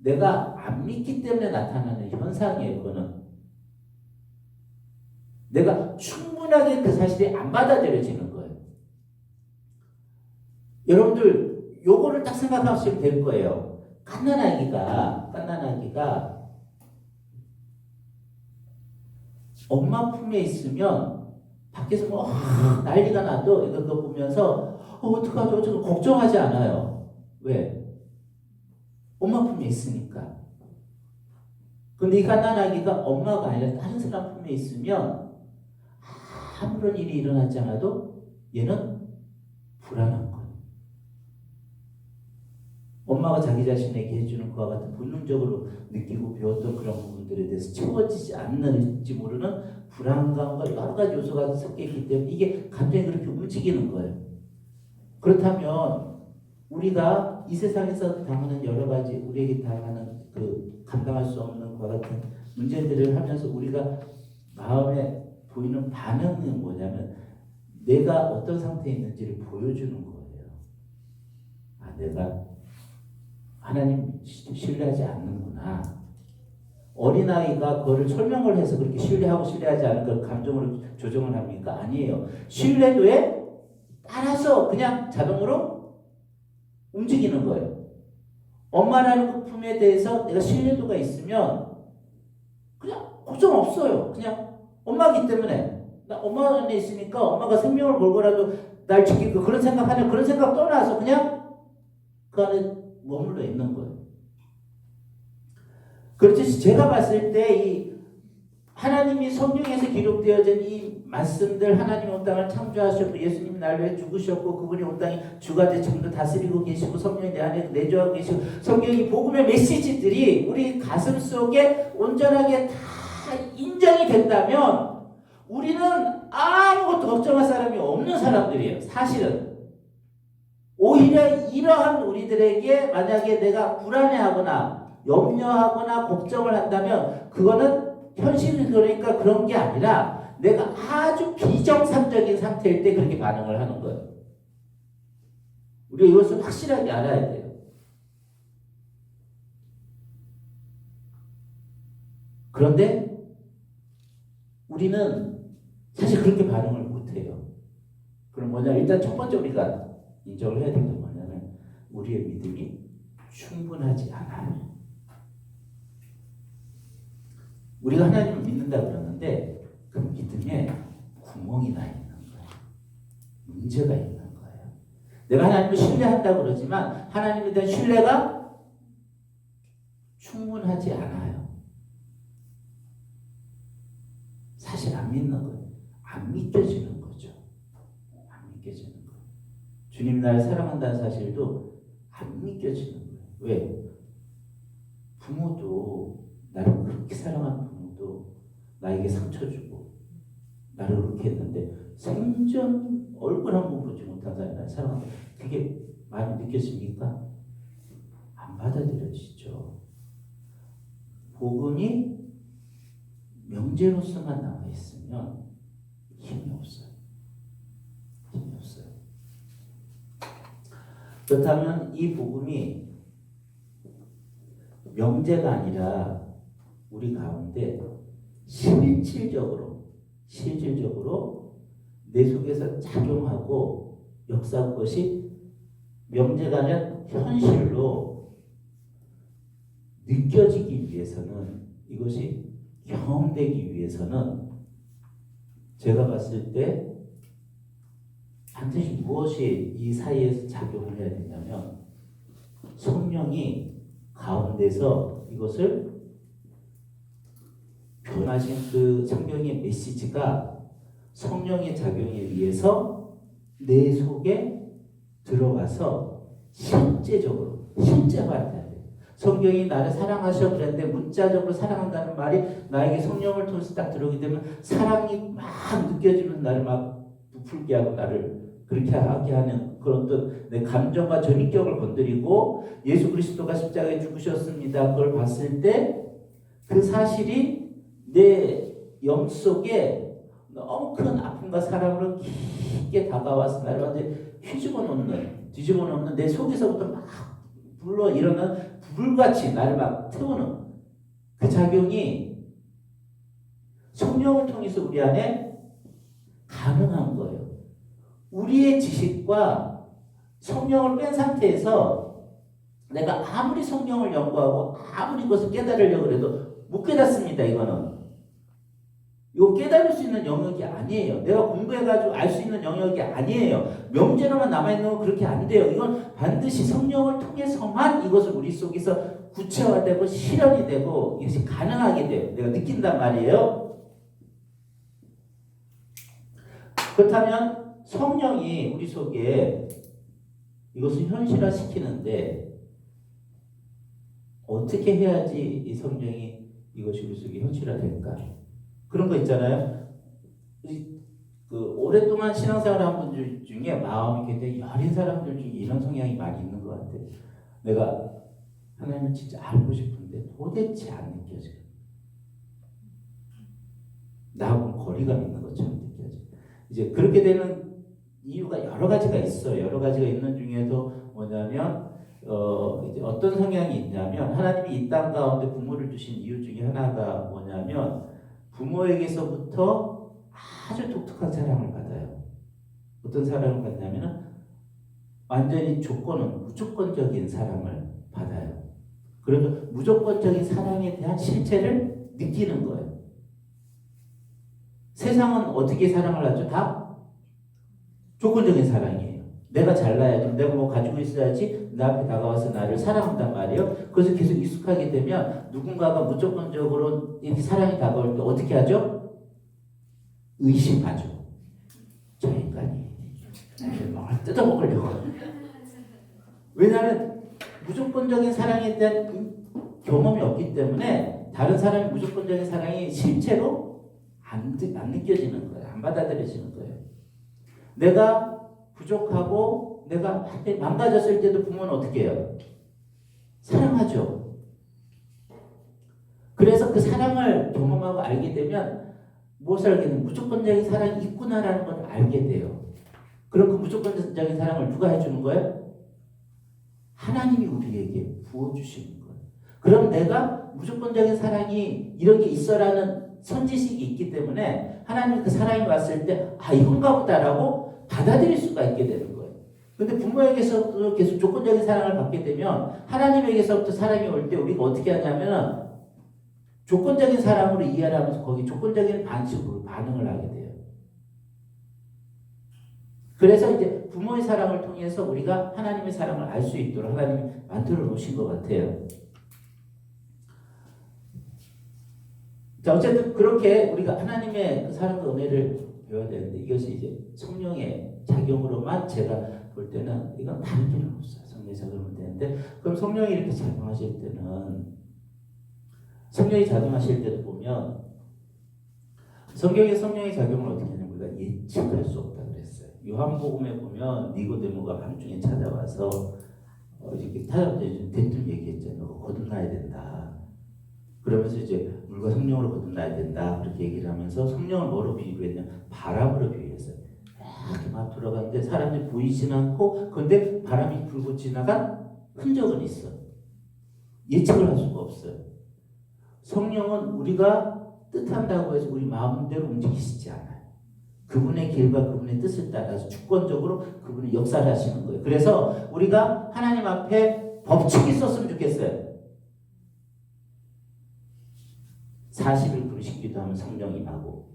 내가 안 믿기 때문에 나타나는 현상이에요. 그거는 내가 충분하게 그 사실이 안 받아들여지는 거예요. 여러분들 요거를 딱 생각하시면 될 거예요. 갓난아기가 엄마 품에 있으면 밖에서 뭐 난리가 나도 이거 그거 보면서 어떡하죠? 저 걱정하지 않아요. 왜? 엄마 품에 있으니까. 근데 이 갓난아기가 엄마가 아니라 다른 사람 품에 있으면 아무런 일이 일어나지 않아도 얘는 불안한 거예요. 엄마가 자기 자신에게 해주는 것과 같은 본능적으로 느끼고 배웠던 그런 부분들에 대해서 채워지지 않는지 모르는 불안감과 여러 가지 요소가 섞여 있기 때문에 이게 감정이 그렇게 움직이는 거예요. 그렇다면 우리가 이 세상에서 당하는 여러 가지 우리에게 당하는 그 감당할 수 없는 것과 같은 문제들을 하면서 우리가 마음에 보이는 반응은 뭐냐면 내가 어떤 상태에 있는지를 보여주는 거예요. 아, 내가 하나님 신뢰하지 않는구나. 어린아이가 그거를 설명을 해서 그렇게 신뢰하고 신뢰하지 않는 걸 감정으로 조정을 합니까? 아니에요. 신뢰도에 따라서 그냥 자동으로 움직이는 거예요. 엄마라는 그 품에 대해서 내가 신뢰도가 있으면 그냥 걱정 없어요. 그냥 엄마기 때문에 나 엄마 안에 있으니까 엄마가 생명을 걸고라도 날 지킬 거 그런 생각하냐 그런 생각 떠나서 그냥 그 안에 머물러 있는 거예요. 그렇듯이 제가 봤을 때 이 하나님이 성경에서 기록되어진 이 말씀들 하나님이 온 땅을 창조하셨고 예수님이 날 위해 죽으셨고 그분이 온 땅에 주가 되 지금도 다스리고 계시고 성령이 내 안에 내주하고 계시고 성경이 복음의 메시지들이 우리 가슴 속에 온전하게 다 인정이 된다면 우리는 아무것도 걱정할 사람이 없는 사람들이에요. 사실은. 오히려 이러한 우리들에게 만약에 내가 불안해하거나 염려하거나 걱정을 한다면 그거는 현실이 그러니까 그런 게 아니라 내가 아주 비정상적인 상태일 때 그렇게 반응을 하는 거예요. 우리가 이것을 확실하게 알아야 돼요. 그런데 우리는 사실 그렇게 반응을 못해요. 그럼 뭐냐? 일단 첫 번째 우리가 인정을 해야 되는 게 뭐냐면 우리의 믿음이 충분하지 않아요. 우리가 하나님을 믿는다고 그러는데 그 믿음에 구멍이 나 있는 거예요. 문제가 있는 거예요. 내가 하나님을 신뢰한다고 그러지만 하나님에 대한 신뢰가 충분하지 않아요. 사실 안 믿는 거예요. 안 믿겨지는 거죠. 안 믿겨지는 거예요. 주님 나를 사랑한다는 사실도 안 믿겨지는 거예요. 왜? 부모도 나를 그렇게 사랑하는 부모도 나에게 상처 주고 나를 그렇게 했는데 생전 얼굴 한 번 보지 못한 사람이 나를 사랑한다. 그게 많이 느껴집니까? 안 받아들여지죠. 복음이 명제로서만 남아 있으면 힘이 없어요. 힘이 없어요. 그렇다면 이 복음이 명제가 아니라 우리 가운데 실질적으로 내 속에서 작용하고 역사한 것이 명제가 아니라 현실로 느껴지기 위해서는 이것이 경험되기 위해서는 제가 봤을 때 반드시 무엇이 이 사이에서 작용을 해야 되냐면 성령이 가운데서 이것을 변하신 그 성경의 메시지가 성령의 작용에 의해서 내 속에 들어와서 실제화돼야 돼. 성경이 나를 사랑하셔 그랬는데 문자적으로 사랑한다는 말이 나에게 성령을 통해서 딱 들어오게 되면 사랑이 막 느껴지면 나를 막 부풀게 하고 나를 그렇게 하게 하는 그런 어떤 내 감정과 전인격을 건드리고 예수 그리스도가 십자가에 죽으셨습니다. 그걸 봤을 때 그 사실이 내 영 속에 너무 큰 아픔과 사랑으로 깊게 다가와서 나를 완전히 뒤집어 놓는 내 속에서부터 막 불러 일어나는 불같이 나를 막 태우는 그 작용이 성령을 통해서 우리 안에 가능한 거예요. 우리의 지식과 성령을 뺀 상태에서 내가 아무리 성령을 연구하고 아무리 그것을 깨달으려고 해도 못 깨닫습니다. 이거 깨달을 수 있는 영역이 아니에요. 내가 공부해가지고 알 수 있는 영역이 아니에요. 명제로만 남아있는 건 그렇게 안 돼요. 이건 반드시 성령을 통해서만 이것을 우리 속에서 구체화되고 실현이 되고 이것이 가능하게 돼요. 내가 느낀단 말이에요. 그렇다면 성령이 우리 속에 이것을 현실화시키는데 어떻게 해야지 이 성령이 이것이 우리 속에 현실화될까? 그런 거 있잖아요. 그 오랫동안 신앙생활한 분들 중에 마음이 굉장히 여린 사람들 중에 이런 성향이 많이 있는 것 같아요. 내가 하나님을 진짜 알고 싶은데 도대체 안 느껴져요. 나하고 거리감 있는 것처럼 느껴져요. 이제 그렇게 되는 이유가 여러 가지가 있어요. 여러 가지가 있는 중에서 뭐냐면 이제 어떤 성향이 있냐면 하나님이 이 땅 가운데 부모를 주신 이유 중에 하나가 뭐냐면 부모에게서부터 아주 독특한 사랑을 받아요. 어떤 사랑을 받냐면 완전히 무조건적인 사랑을 받아요. 그러면 무조건적인 사랑에 대한 실체를 느끼는 거예요. 세상은 어떻게 사랑을 하죠? 다 조건적인 사랑이에요. 내가 잘나야지, 내가 뭐 가지고 있어야지 내 앞에 다가와서 나를 사랑한단 말이에요. 그래서 계속 익숙하게 되면 누군가가 무조건적으로 이렇게 사랑이 다가올 때 어떻게 하죠? 의심하죠. 저 인간이 뭘 뜯어먹으려고. 왜냐하면 무조건적인 사랑에 대한 경험이 없기 때문에 다른 사람의 무조건적인 사랑이 실제로 안 느껴지는 거예요. 안 받아들여지는 거예요. 내가 부족하고 내가 망가졌을 때도 부모는 어떻게 해요? 사랑하죠. 그래서 그 사랑을 경험하고 알게 되면 무엇을 알게 되면 무조건적인 사랑이 있구나라는 걸 알게 돼요. 그럼 그 무조건적인 사랑을 누가 해주는 거예요? 하나님이 우리에게 부어주시는 거예요. 그럼 내가 무조건적인 사랑이 이런 게 있어라는 선지식이 있기 때문에 하나님이 그 사랑이 왔을 때 이건가 보다라고 받아들일 수가 있게 되는 거예요. 근데 부모에게서 계속 조건적인 사랑을 받게 되면 하나님에게서부터 사랑이 올 때 우리가 어떻게 하냐면 조건적인 사랑으로 이해를 하면서 거기 조건적인 방식으로 반응을 하게 돼요. 그래서 이제 부모의 사랑을 통해서 우리가 하나님의 사랑을 알 수 있도록 하나님이 만들어 놓으신 것 같아요. 자, 어쨌든 그렇게 우리가 하나님의 그 사랑과 은혜를 배워야 되는데 이것이 이제 성령의 작용으로만 제가 볼 때는 이건 다른 필요는 없어요. 성령이 작용하면 되는데 그럼 성령이 이렇게 작용하실 때는 성령이 작용하실 때도 보면 성경의 성령의 작용을 어떻게 하냐면 우리가 예측할 수 없다 그랬어요. 요한복음에 보면 니고데모가 밤중에 찾아와서 이렇게 대뜸 얘기했잖아요. 거듭나야 된다. 그러면서 이제 물과 성령으로 거듭나야 된다. 그렇게 얘기를 하면서 성령을 뭐로 비유했냐? 바람으로 비유했어요. 이렇게 막 돌아가는데 사람들이 보이지는 않고 그런데 바람이 불고 지나간 흔적은 있어. 예측을 할 수가 없어요. 성령은 우리가 뜻한다고 해서 우리 마음대로 움직이시지 않아요. 그분의 길과 그분의 뜻을 따라서 주권적으로 그분이 역사를 하시는 거예요. 그래서 우리가 하나님 앞에 법칙이 있었으면 좋겠어요. 40일 금식기도 하면 성령 임하고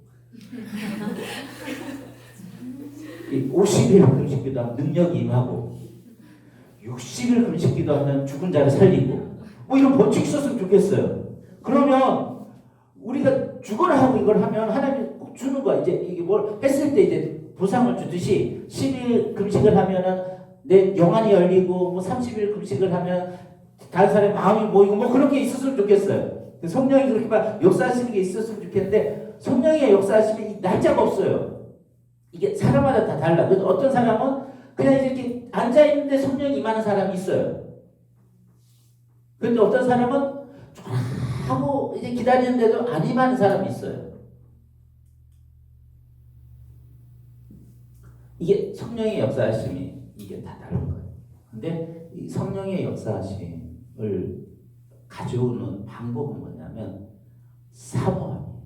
50일 금식기도 하면 능력이 임하고 60일 금식기도 하면 죽은 자를 살리고 뭐 이런 법칙이 있었으면 좋겠어요. 그러면 우리가 죽어라 하고 이걸 하면 하나님이 꼭 주는 거야. 이제 이게 뭘 했을 때 이제 보상을 주듯이 10일 금식을 하면은 내 영안이 열리고 뭐 30일 금식을 하면 다른 사람의 마음이 모이고 뭐 그런 게 있었으면 좋겠어요. 성령이 그렇게 막 역사하시는 게 있었으면 좋겠는데 성령의 역사하시면 날짜가 없어요. 이게 사람마다 다 달라. 그래서 어떤 사람은 그냥 이렇게 앉아있는데 성령이 임하는 사람이 있어요. 그런데 어떤 사람은 하고 이제 기다리는데도 안 임하는 사람이 있어요. 이게 성령의 역사하심이 이게 다 다른 거예요. 근데 이 성령의 역사하심을 가져오는 방법은 뭐냐면 사모함이에요.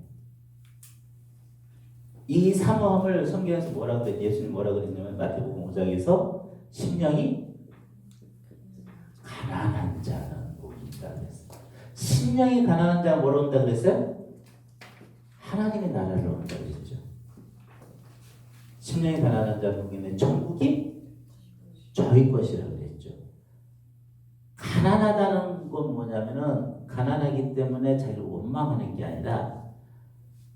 이 사모함을 성경에서 뭐라고 그랬어요? 예수님 뭐라고 그랬냐면 마태복음 5장에서 심령이 가난한 자는 복이 있다 그랬어요. 심령이 가난한 자가 뭐로 온다 그랬어요? 하나님의 나라를 온다 그랬죠. 심령이 가난한 자는 복이 있는데 천국이 저희 것이라고 그랬죠. 가난하다는 건 뭐냐면은 가난하기 때문에 자기를 원망하는 게 아니라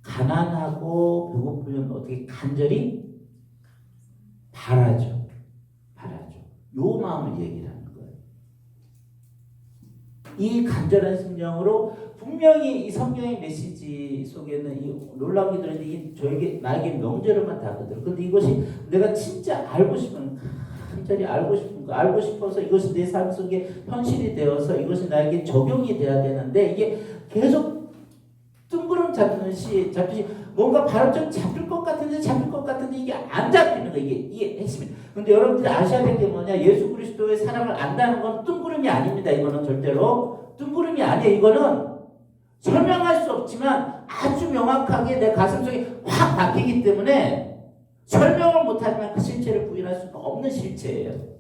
가난하고 배고프면 어떻게 간절히 바라죠. 요 마음을 얘기를 하는 거예요. 이 간절한 심령으로 분명히 이 성경의 메시지 속에는 이 놀라운 게 들었는데 이 저에게 나에게 명제로만 닿거든요. 근데 이것이 내가 진짜 알고 싶은 간절히 알고 싶은 거 알고 싶어서 이것이 내 삶 속에 현실이 되어서 이것이 나에게 적용이 돼야 되는데 이게 계속 뜬구름 잡듯이 뭔가 바로 좀 잡힐 것 같은데 이게 안 잡히는 거예요. 이게 핵심이에요. 근데 여러분들이 아셔야 될 게 뭐냐? 예수 그리스도의 사랑을 안다는 건 뜬구름이 아닙니다. 이거는 절대로 뜬구름이 아니에요. 이거는 설명할 수 없지만 아주 명확하게 내 가슴속에 확 박히기 때문에 설명을 못하지만 그 실체를 부인할 수는 없는 실체예요.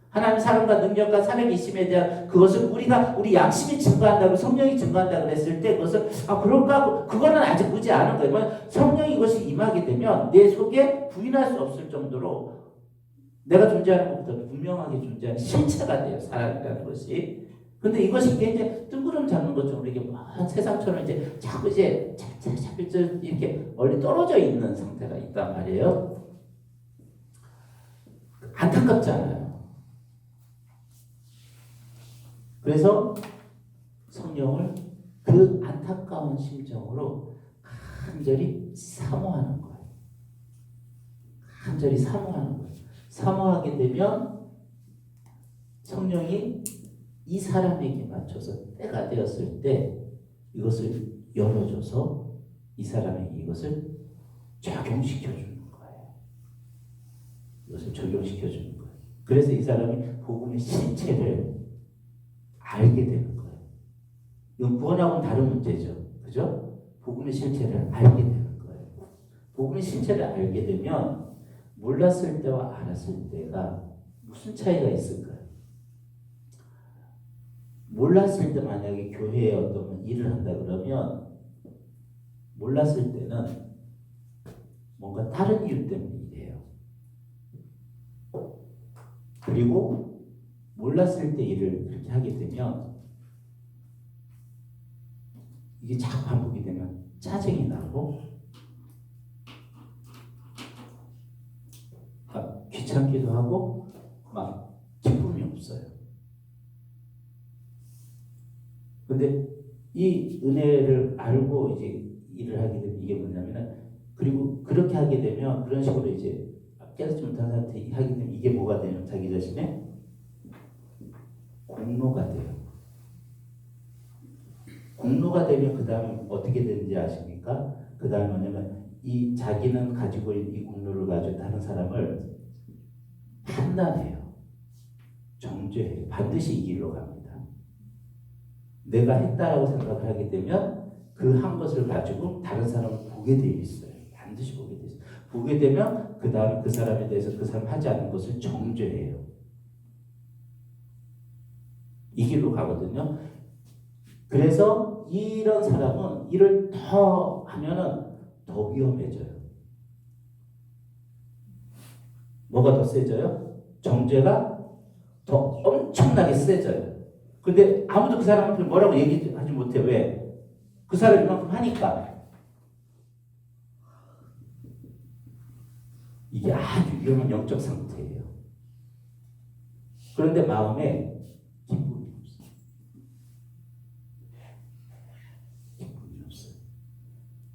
하나님 사랑과 능력과 살아계심에 대한 그것을 우리 양심이 증거한다고 성령이 증거한다고 그랬을 때 그것을 그럴까? 그거는 아직 무지 않은 거예요. 성령이 이것이 임하게 되면 내 속에 부인할 수 없을 정도로 내가 존재하는 것보다 분명하게 존재하는 실체가 돼요. 사랑이라는 것이. 근데 이것이 이제 뜬구름 잡는 것처럼 이렇게 세상처럼 이제 자꾸 이제 이렇게 멀리 떨어져 있는 상태가 있단 말이에요. 안타깝잖아요. 그래서 성령을 그 안타까운 심정으로 간절히 사모하는 거예요. 간절히 사모하는 거예요. 사모하게 되면 성령이 이 사람에게 맞춰서 때가 되었을 때 이것을 열어줘서 이 사람에게 이것을 적용시켜 주는 거예요. 이것을 적용시켜 주는 거예요. 그래서 이 사람이 복음의 실체를 알게 되는 거예요. 이건 구원하고는 다른 문제죠. 그죠? 복음의 실체를 알게 되는 거예요. 복음의 실체를 알게 되면 몰랐을 때와 알았을 때가 무슨 차이가 있을까요? 몰랐을 때 만약에 교회에 어떤 일을 한다 그러면 몰랐을 때는 뭔가 다른 이유 때문에 이래요. 그리고 몰랐을 때 일을 그렇게 하게 되면 이게 자꾸 반복이 되면 짜증이 나고 귀찮기도 하고 막 기쁨이 없어요. 근데 이 은혜를 알고 이제 일을 하게 되면 이게 뭐냐면은 그리고 그렇게 하게 되면 그런 식으로 이제 깨닫지 못한 사람한테 하게 되면 이게 뭐가 되냐면 자기 자신의 공로가 돼요. 공로가 되면 그 다음 어떻게 되는지 아십니까? 그 다음 뭐냐면 이 자기는 가지고 있는 이 공로를 가지고 다른 사람을 판단해요. 정죄해요. 반드시 이 길로 갑니다. 내가 했다라고 생각을 하게 되면 그 한 것을 가지고 다른 사람을 보게 되어 있어요. 반드시 보게 되어 있어요. 보게 되면 그 다음에 그 사람에 대해서 그 사람 하지 않는 것을 정죄해요. 이 길로 가거든요. 그래서 이런 사람은 일을 더 하면은 더 위험해져요. 뭐가 더 세져요? 정죄가 더 엄청나게 세져요. 근데 아무도 그 사람한테 뭐라고 얘기하지 못해. 왜? 그 사람이 이만큼 하니까. 이게 아주 위험한 영적 상태예요. 그런데 마음에 기쁨이 없어요. 기쁨이 없어요.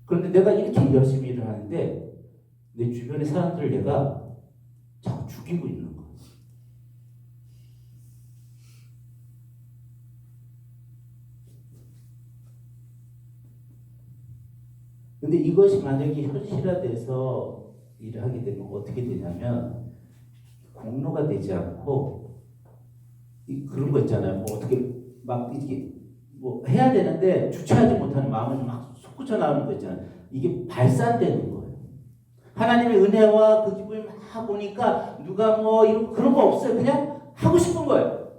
그런데 내가 이렇게 열심히 일을 하는데 내 주변의 사람들을 내가 자꾸 죽이고 있는 거예요. 근데 이것이 만약에 현실화돼서 일을 하게 되면 어떻게 되냐면 공로가 되지 않고 그런 거 있잖아요. 뭐 어떻게 막 이렇게 뭐 해야 되는데 주체하지 못하는 마음을 막 솟구쳐 나오는 거 있잖아요. 이게 발산되는 거예요. 하나님의 은혜와 그 기쁨이 막 보니까 누가 뭐 이런 그런 거 없어요. 그냥 하고 싶은 거예요.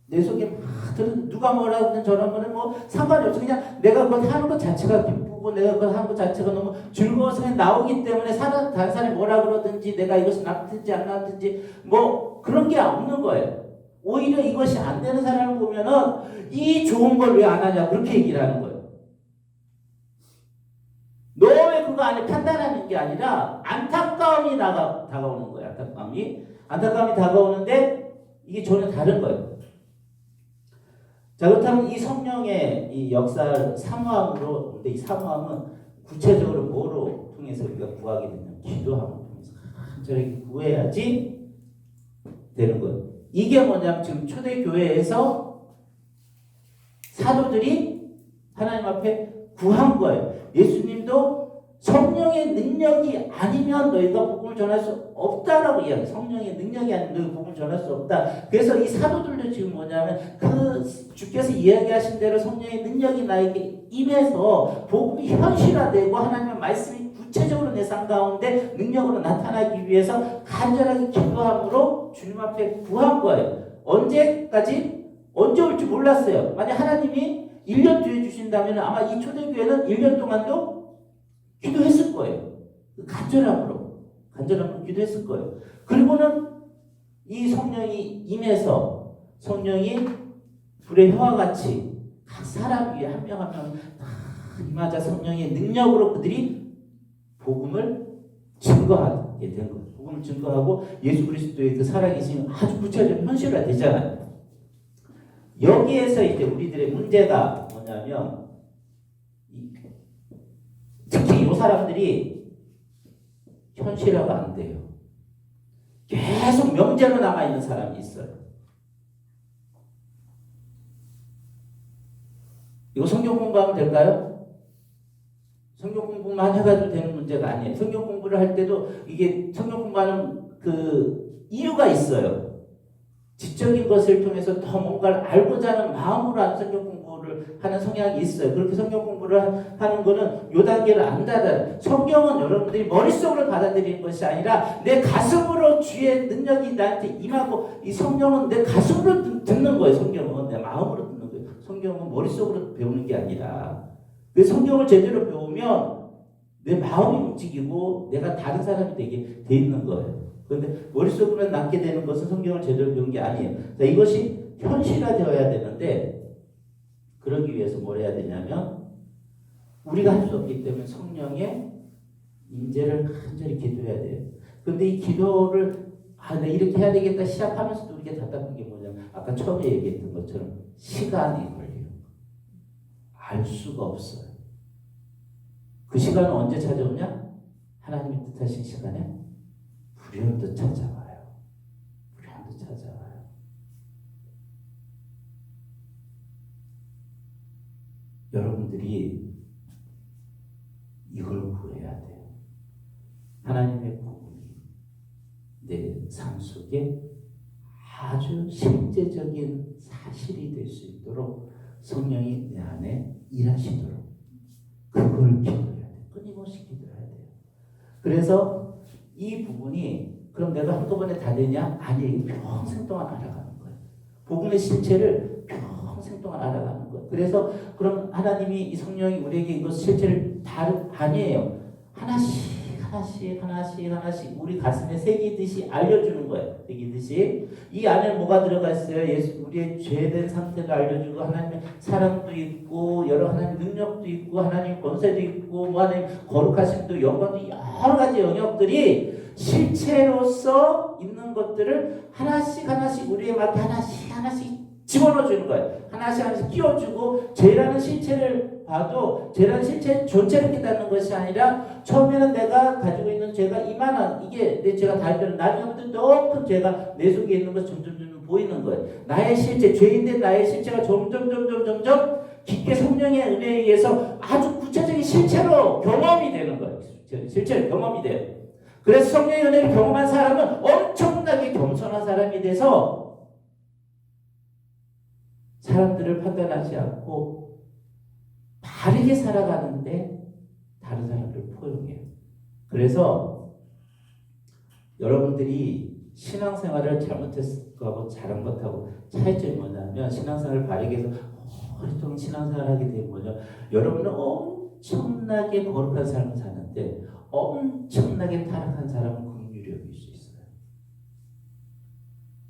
내 속에 막 들은 누가 뭐라 하든 저런 거는 뭐 상관이 없어. 그냥 내가 그걸 하는 것 자체가 기쁘고 내가 그걸 하는 것 자체가 너무 즐거워서 그냥 나오기 때문에 다른 사람이 뭐라 그러든지 내가 이것이 낫든지 안 낫든지 뭐 그런 게 없는 거예요. 오히려 이것이 안 되는 사람을 보면은 이 좋은 걸 왜 안 하냐 그렇게 얘기를 하는 거예요. 너 왜 그거 안 해? 판단하는 게 아니라 안타까움이 다가오는 거예요. 안타까움이 다가오는데 이게 전혀 다른 거예요. 자, 그렇다면 이 성령의 이 역사를 사모함으로, 근데 이 사모함은 구체적으로 뭐로 통해서 우리가 구하게 되냐면 기도함을 통해서 간절하게 구해야지 되는 거예요. 이게 뭐냐면 지금 초대교회에서 사도들이 하나님 앞에 구한 거예요. 예수님도 성령의 능력이 아니면 너희가 복음을 전할 수 없다라고 이야기해요. 성령의 능력이 아니면 너희가 복음을 전할 수 없다. 그래서 이 사도들도 지금 뭐냐면 그 주께서 이야기하신 대로 성령의 능력이 나에게 임해서 복음이 현실화되고 하나님의 말씀이 구체적으로 내 삶 가운데 능력으로 나타나기 위해서 간절하게 기도함으로 주님 앞에 구한 거예요. 언제까지? 언제 올지 몰랐어요. 만약 하나님이 1년 뒤에 주신다면 아마 이 초대교회는 1년 동안도 기도했을 거예요. 간절함으로 기도했을 거예요. 그리고는 이 성령이 임해서 성령이 불의 혀와 같이 각 사람 위에 한 명 한 명 임하자 성령의 능력으로 그들이 복음을 증거하게 된 거예요. 복음을 증거하고 예수 그리스도의 그 살아계심이 아주 구체적으로 현실화되잖아요. 여기에서 이제 우리들의 문제가 뭐냐면 특히 이 사람들이 현실화가 안 돼요. 계속 명제로 남아있는 사람이 있어요. 이거 성경 공부하면 될까요? 성경 공부만 해가지고 되는 문제가 아니에요. 성경 공부를 할 때도 이게 성경 공부하는 그 이유가 있어요. 지적인 것을 통해서 더 뭔가를 알고자 하는 마음으로 하는 성경 공부를 하는 성향이 있어요. 그렇게 성경 공부를 하는 거는 요 단계를 안 닫아요. 성경은 여러분들이 머릿속으로 받아들이는 것이 아니라 내 가슴으로 주의 능력이 나한테 임하고 이 성령은 내 가슴으로 듣는 거예요. 성경은 내 마음으로 듣는 거예요. 성경은 머릿속으로 배우는 게 아니라 그 성경을 제대로 배우면 내 마음이 움직이고 내가 다른 사람이 되게 돼 있는 거예요. 그런데 머릿속으로 남게 되는 것은 성경을 제대로 배운 게 아니에요. 자, 이것이 현실화되어야 되는데 그러기 위해서 뭘 해야 되냐면 우리가 할 수 없기 때문에 성령의 임재를 간절히 기도해야 돼요. 그런데 이 기도를 내가 이렇게 해야 되겠다 시작하면서도 우리가 답답한 게 뭐냐면 아까 처음에 얘기했던 것처럼 시간이 걸려요. 알 수가 없어요. 그 시간은 언제 찾아오냐? 하나님이 뜻하신 시간에 불현듯 찾아와요. 불현듯 찾아와요. 여러분들이 이걸 구해야 돼요. 하나님의 복음이 내 삶 속에 아주 실제적인 사실이 될 수 있도록 성령이 내 안에 일하시도록 그걸 기도해야 돼요. 끊임없이 기도해야 돼요. 그래서 이 부분이 그럼 내가 한꺼번에 다 되냐? 아니에요. 평생 동안 알아가는 거예요. 복음의 실체를 평생 동안 알아가는 거예요. 그래서 그럼 하나님이 이 성령이 우리에게 이것 실체를 다 아니에요. 하나씩 하나씩 우리 가슴에 새기듯이 알려주는 거예요. 새기듯이. 이 안에 뭐가 들어가 있어요? 예수 우리의 죄된 상태가 알려주고 하나님의 사랑도 있고 여러 하나님의 능력도 있고 하나님의 권세도 있고 뭐 하나님 거룩하심도 영광도 여러 가지 영역들이 실체로서 있는 것들을 하나씩 우리의 맡에 하나씩 집어넣어 주는 거예요. 하나씩 끼워주고 죄라는 실체를 봐도 죄라는 실체 존재를 깨닫는 것이 아니라 처음에는 내가 가지고 있는 죄가 이만한 이게 내 죄가 다이면 나중에부터 더 큰 죄가 내 속에 있는 것이 점점 보이는 거예요. 나의 실체 죄인된 나의 실체가 점점 깊게 성령의 은혜에 의해서 아주 구체적인 실체로 경험이 되는 거예요. 실체로 경험이 돼요. 그래서 성령의 은혜를 경험한 사람은 엄청나게 겸손한 사람이 돼서 사람들을 판단하지 않고 바르게 살아가는데 다른 사람들을 포용해요. 그래서 여러분들이 신앙생활을 잘못했을 거하고 잘한 것하고 차이점이 뭐냐면 신앙생활을 바르게 해서 오랫동안 신앙생활을 하게 되면 뭐죠? 여러분은 엄청나게 거룩한 삶을 사는데 엄청나게 타락한 사람은 긍휼히 여길 수 있어요.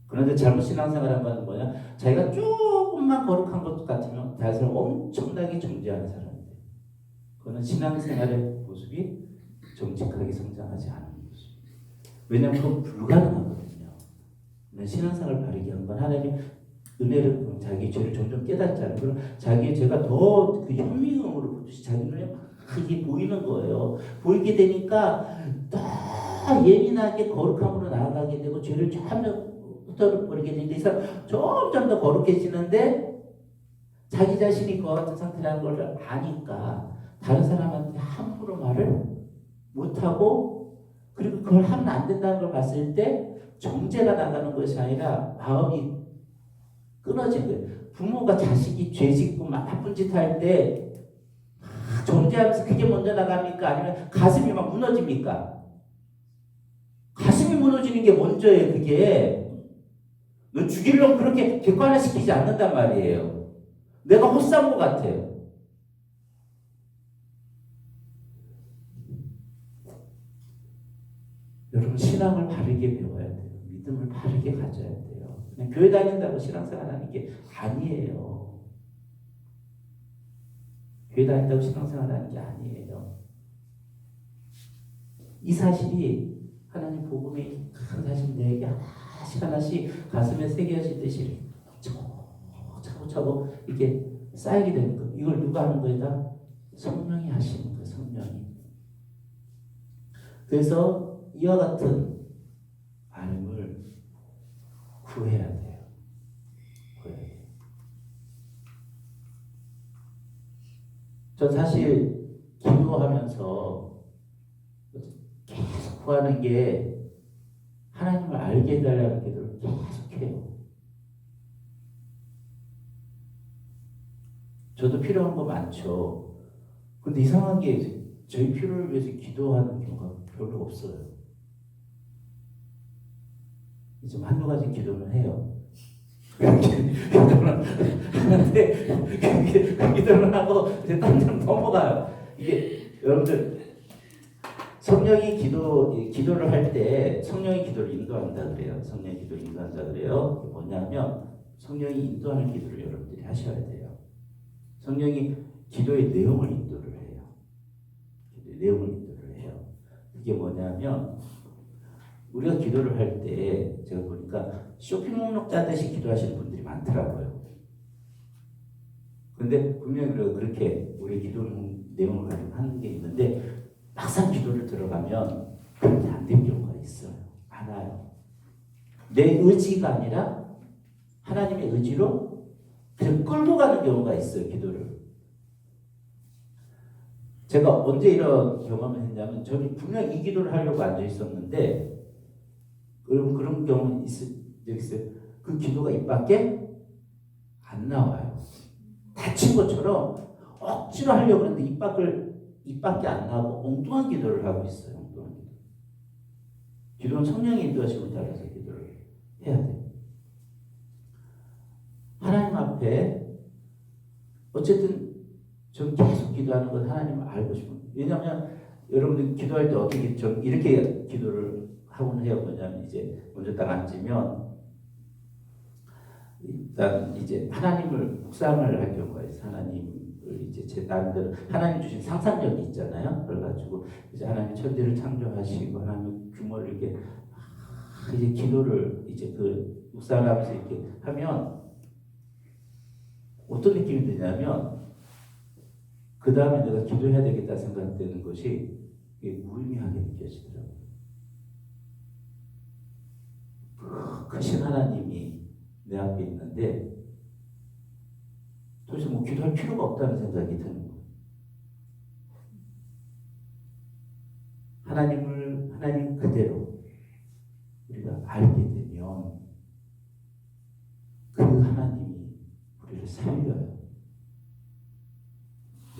그런데 잘못 신앙생활한 건 뭐냐? 자기가 조금만 거룩한 것 같으면 다른 사람 엄청나게 정죄하는 사람이에요. 그거는 신앙생활의 모습이 정직하게 성장하지 않은 모습. 왜냐하면 그건 불가능하거든요. 신앙생활을 바르게 한 건 하나님 은혜를 자기 죄를 점점 깨닫잖아요. 그럼 자기의 죄가 더 그 현미경으로 보듯이 자기 눈에 막 이게 보이는 거예요. 보이게 되니까 더 예민하게 거룩함으로 나아가게 되고 죄를 점점 흩어버리게 되는데 이 사람 점점 더 거룩해지는데 자기 자신이 그와 같은 상태라는 걸 아니까 다른 사람한테 함부로 말을 못하고 그리고 그걸 하면 안 된다는 걸 봤을 때 정죄가 나가는 것이 아니라 마음이 끊어진 거예요. 부모가 자식이 죄 짓고 막 나쁜 짓 할 때 정죄하면서 그게 먼저 나갑니까? 아니면 가슴이 막 무너집니까? 가슴이 무너지는 게 먼저예요. 그게 너 죽이려고 그렇게 객관화시키지 않는단 말이에요. 내가 헛산 것 같아요. 여러분 신앙을 바르게 배워야 돼요. 믿음을 바르게 가져야 돼요. 그냥 교회 다닌다고 신앙생활 하는 게 아니에요. 교회 다닌다고 신앙생활 하는 게 아니에요. 이 사실이 하나님 복음의 큰 사실 내게 하나씩 가슴에 새겨지듯이 차곡차곡 이렇게 쌓이게 되는 거예요. 이걸 누가 하는 거예요? 성령이 하시는 거예요. 성령이. 그래서 이와 같은 삶을 구해야 돼요. 전 사실 기도하면서 계속 구하는 게 하나님을 알게 해달라는 기도를 계속 해요. 저도 필요한 거 많죠. 근데 이상한 게 저희 필요를 위해서 기도하는 경우가 별로 없어요. 좀 한두 가지 기도는 해요. 기도는 하는데 그 기도는 하고 딴 데로 넘어가요. 이게 여러분들 성령이 기도를 할 때 성령이 기도를 인도한다 그래요. 성령이 기도를 인도한다 그래요. 뭐냐면 성령이 인도하는 기도를 여러분들이 하셔야 돼요. 성령이 기도의 내용을 인도를 해요. 기도의 내용을 인도를 해요. 그게 뭐냐면 우리가 기도를 할 때 제가 보니까 쇼핑 목록 짜듯이 기도하시는 분들이 많더라고요. 그런데 분명히 그렇게 우리 기도 내용을 가지고 하는 게 있는데 막상 기도를 들어가면 그렇게 안 된 경우가 있어요. 많아요. 내 의지가 아니라 하나님의 의지로 그냥 끌고 가는 경우가 있어요. 기도를. 제가 언제 이런 경험을 했냐면 저는 분명히 이 기도를 하려고 앉아 있었는데 여러분 그런 경험이 있어요. 그 기도가 입 밖에 안 나와요. 다친 것처럼 억지로 하려고 하는데 입 밖에 안 나오고 엉뚱한 기도를 하고 있어요. 엉뚱한 기도. 기도는 성령이 인도하심을 따라서 기도를 해야 돼요. 하나님 앞에 어쨌든 저는 계속 기도하는 건 하나님을 알고 싶어요. 왜냐하면 여러분들 기도할 때 어떻게 좀 이렇게 기도를 하곤 해요. 뭐냐면 이제 먼저 딱 앉으면 일단 이제 하나님을 묵상을 할 경우가 있어요. 하나님을 이제 제 나름대로 하나님 주신 상상력이 있잖아요. 그래가지고 이제 하나님 천지를 창조하시고 하나님 규모를 이렇게 이제 기도를 이제 그 묵상을 하면서 이렇게 하면 어떤 느낌이 드냐면 그 다음에 내가 기도해야 되겠다 생각되는 것이 무의미하게 느껴지더라고요. 크신 하나님이 내 앞에 있는데 도대체 뭐 기도할 필요가 없다는 생각이 드는 거예요. 하나님 그대로 우리가 알게 되면 그 하나님이 우리를 살려요.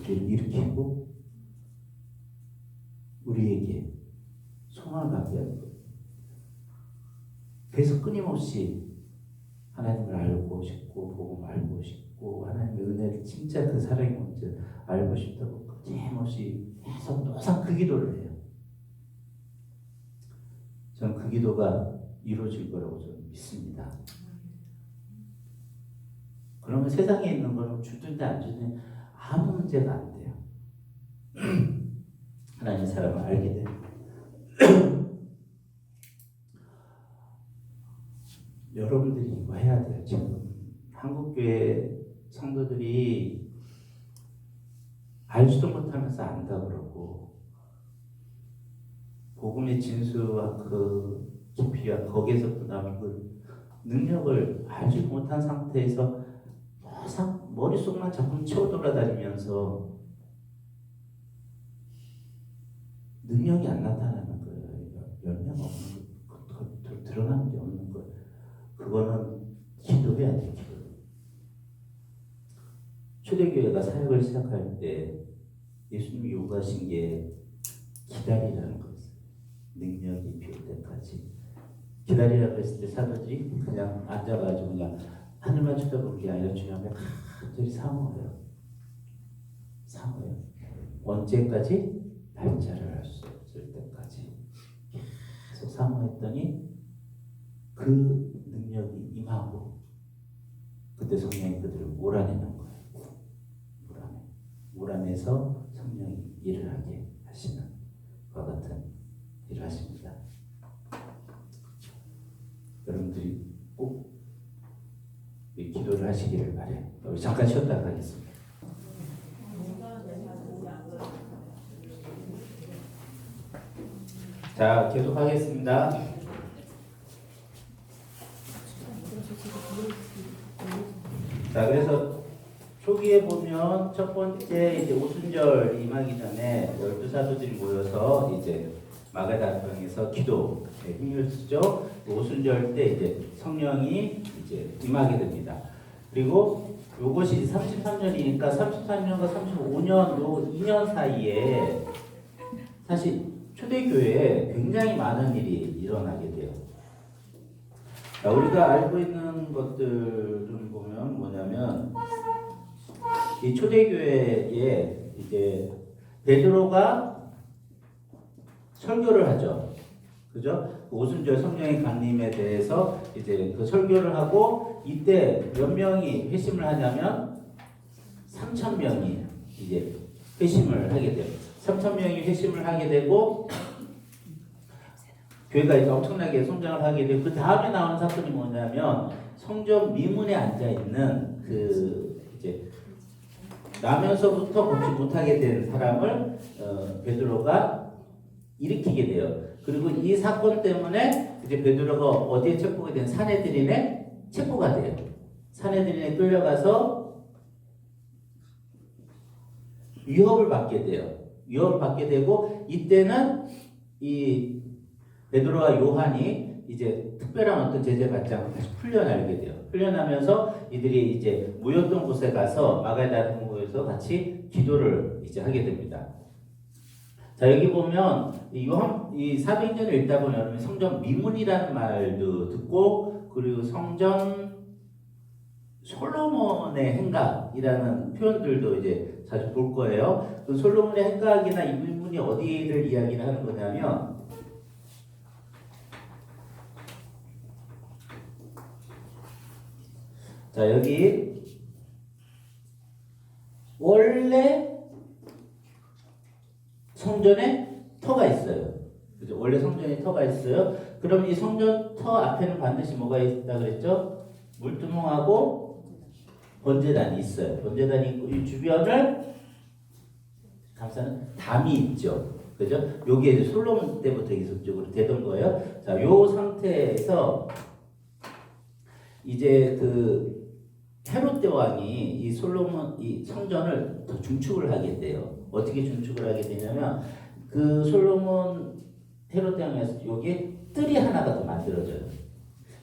우리를 일으키고 우리에게 소망을 갖게 하는 거예요. 그래서 끊임없이 하나님을 알고 싶고 복음을 알고 싶고 하나님의 은혜를 진짜 그 사랑이 뭔지 알고 싶다고 끊임없이 계속 항상 그 기도를 해요. 저는 그 기도가 이루어질 거라고 저는 믿습니다. 그러면 세상에 있는 거는 주든지 안 주든 아무 문제가 안 돼요. 하나님의 사랑을 알게 돼요. 여러분들이 이거 해야 돼요. 지금 한국교회 성도들이 알지도 못하면서 안다 그러고 복음의 진수와 그 깊이와 거기에서 나온 그 능력을 알지 못한 상태에서 항상 머릿속만 자꾸 채워 돌아다니면서 능력이 안 나타나는 거예요. 열매가 없는 거, 드러나는 게 없는 거예요. 그거는 기도해야 돼요. 기도. 초대교회가 사역을 시작할 때 예수님이 요구하신 게 기다리라는 거였어요. 능력이 필요할 때까지 기다리라고 했을 때 사도들이 그냥 앉아가지고 그냥 하늘만 쳐다보는 게 아니라 주님을 간절히 사모해요. 언제까지? 날짜를 알 수 없을 때까지 계속 사모했더니 그 능력이 임하고 그때 성령이 그들을 몰아내는 거예요. 몰아내서 성령이 일을 하게 하시는 것과 같은 일을 하십니다. 여러분들이 꼭 기도를 하시기를 바래요. 우리 잠깐 쉬었다 가겠습니다. 자, 계속하겠습니다. 자, 그래서 초기에 보면 첫 번째 이제 오순절 임하기 전에 12사도들이 모여서 이제 마가다성에서 기도에 힘을 쓰죠. 오순절 때 이제 성령이 이제 임하게 됩니다. 그리고 요것이 33년이니까 33년과 35년 요 2년 사이에 사실 초대교회에 굉장히 많은 일이 일어나게 돼요. 자, 우리가 알고 있는 것들은 보면 뭐냐면 이 초대교회에 이제 베드로가 설교를 하죠. 그죠? 오순절 성령의 강림에 대해서 이제 그 설교를 하고 이때 몇 명이 회심을 하냐면 3,000명이 이제 회심을 하게 돼요. 3,000명이 회심을 하게 되고 교회가 이제 엄청나게 성장을 하게 되고 그 다음에 나오는 사건이 뭐냐면 성전 미문에 앉아 있는 그 이제 나면서부터 걷지 못하게 된 사람을 베드로가 일으키게 돼요. 그리고 이 사건 때문에 이제 베드로가 어디에 체포가 된 사내들인에 체포가 돼요. 사내들인에 끌려가서 위협을 받게 돼요. 위협을 받게 되고 이때는 이 베드로와 요한이 이제 특별한 어떤 제재 받지 않고 다시 풀려나게 돼요. 풀려나면서 이들이 이제 모였던 곳에 가서 마가다 동호에서 같이 기도를 이제 하게 됩니다. 자, 여기 보면 이 사도행전을 읽다 보면 여러분 성전 미문이라는 말도 듣고 그리고 성전 솔로몬의 행각이라는 표현들도 이제 자주 볼 거예요. 그 솔로몬의 행각이나 이 부분이 어디를 이야기를 하는 거냐면 자 여기 원래 성전에 터가 있어요. 그죠? 원래 성전에 터가 있어요. 그럼 이 성전 터 앞에는 반드시 뭐가 있다 그랬죠? 물두멍하고 번제단이 있어요. 번제단이 있고 이 주변을 감싸는 담이 있죠. 그죠? 요게 이제 솔로몬 때부터 계속적으로 되던 거예요. 자, 요 상태에서 이제 그 헤롯 대왕이 이 솔로몬 이 성전을 더 중축을 하게 돼요. 어떻게 중축을 하게 되냐면 그 솔로몬 헤롯 대왕에서 여기에 뜰이 하나가 더 만들어져요.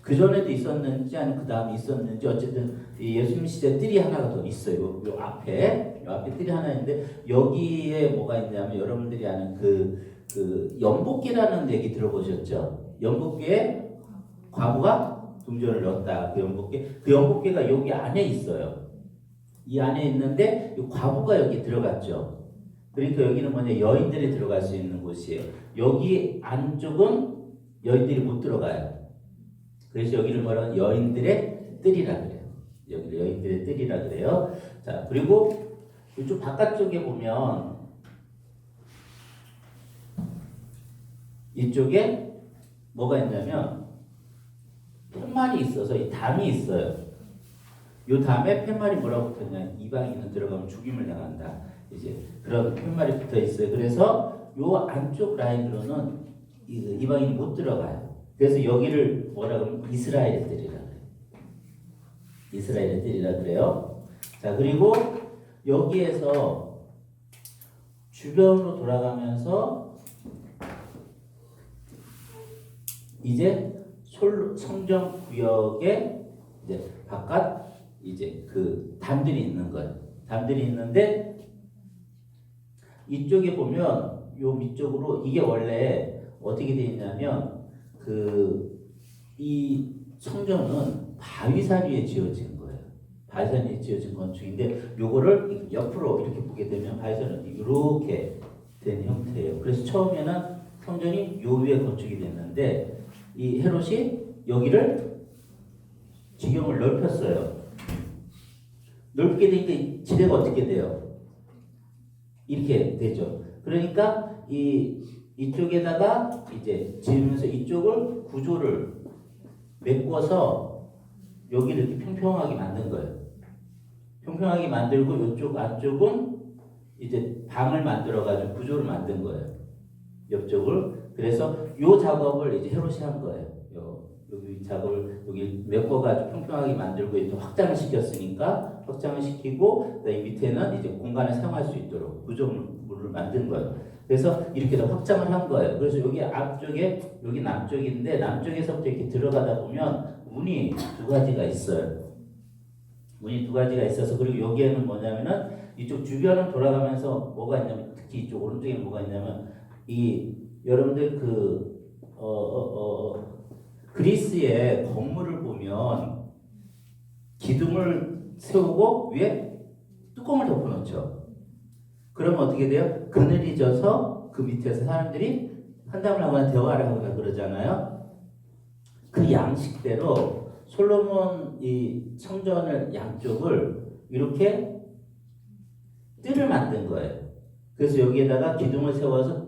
그 전에도 있었는지 아니면 그 다음에 있었는지 어쨌든 이 예수님 시대 뜰이 하나가 더 있어요. 요 앞에 뜰이 하나 있는데 여기에 뭐가 있냐면 여러분들이 아는 그 연복기라는 얘기 들어보셨죠? 연복기에 과부가 동전을 넣었다. 그 연복기가 여기 안에 있어요. 이 안에 있는데 이 과부가 여기 들어갔죠. 그러니까 여기는 뭐냐 여인들이 들어갈 수 있는 곳이에요. 여기 안쪽은 여인들이 못 들어가요. 그래서 여기를 뭐라고 여인들의 뜰이라 그래요. 여기를 여인들의 뜰이라 그래요. 자 그리고 이쪽 바깥쪽에 보면 이쪽에 뭐가 있냐면 팻말이 있어서 이 담이 있어요. 이 담에 팻말이 뭐라고 붙었냐? 이방인은 들어가면 죽임을 당한다. 이제 그런 팻말이 붙어 있어요. 그래서 이 안쪽 라인으로는 이방인이 못 들어가요. 그래서 여기를 뭐라고 하면 이스라엘의 뜰이라 그래요. 이스라엘의 뜰이라 그래요. 자 그리고 여기에서 주변으로 돌아가면서 이제 성전 구역에 이제 바깥 이제 그 담들이 있는 거예요. 담들이 있는데 이쪽에 보면 요 밑쪽으로 이게 원래 어떻게 되어 있냐면 이 성전은 바위산 위에 지어진 거예요. 바위산 위에 지어진 건축인데 요거를 옆으로 이렇게 보게 되면 바위산은 이렇게 된 형태예요. 그래서 처음에는 성전이 요 위에 건축이 됐는데 이 헤롯이 여기를 지경을 넓혔어요. 넓게 되니까 지대가 어떻게 돼요? 이렇게 되죠. 그러니까 이쪽에다가 이제 지으면서 이쪽을 구조를 메꿔서 여기를 이렇게 평평하게 만든 거예요. 평평하게 만들고 이쪽 안쪽은 이제 방을 만들어가지고 구조를 만든 거예요. 옆쪽을. 그래서 이 작업을 이제 헤롯이 한 거예요. 여기 작업을 여기 메꿔가지고 평평하게 만들고 이제 확장을 시켰으니까 확장을 시키고 이 밑에는 이제 공간을 사용할 수 있도록 구조물을 만든 거예요. 그래서 이렇게 더 확장을 한 거예요. 그래서 여기 앞쪽에 여기 남쪽인데 남쪽에서부터 이렇게 들어가다 보면 문이 두 가지가 있어요. 문이 두 가지가 있어서 그리고 여기에는 뭐냐면은 이쪽 주변을 돌아가면서 뭐가 있냐면 특히 이쪽 오른쪽에 뭐가 있냐면 이 여러분들 그리스의 건물을 보면 기둥을 세우고 위에 뚜껑을 덮어놓죠. 그러면 어떻게 돼요? 그늘이 져서 그 밑에서 사람들이 한담을 하거나 대화를 하거나 그러잖아요. 그 양식대로 솔로몬 이 성전을 양쪽을 이렇게 뜰을 만든 거예요. 그래서 여기에다가 기둥을 세워서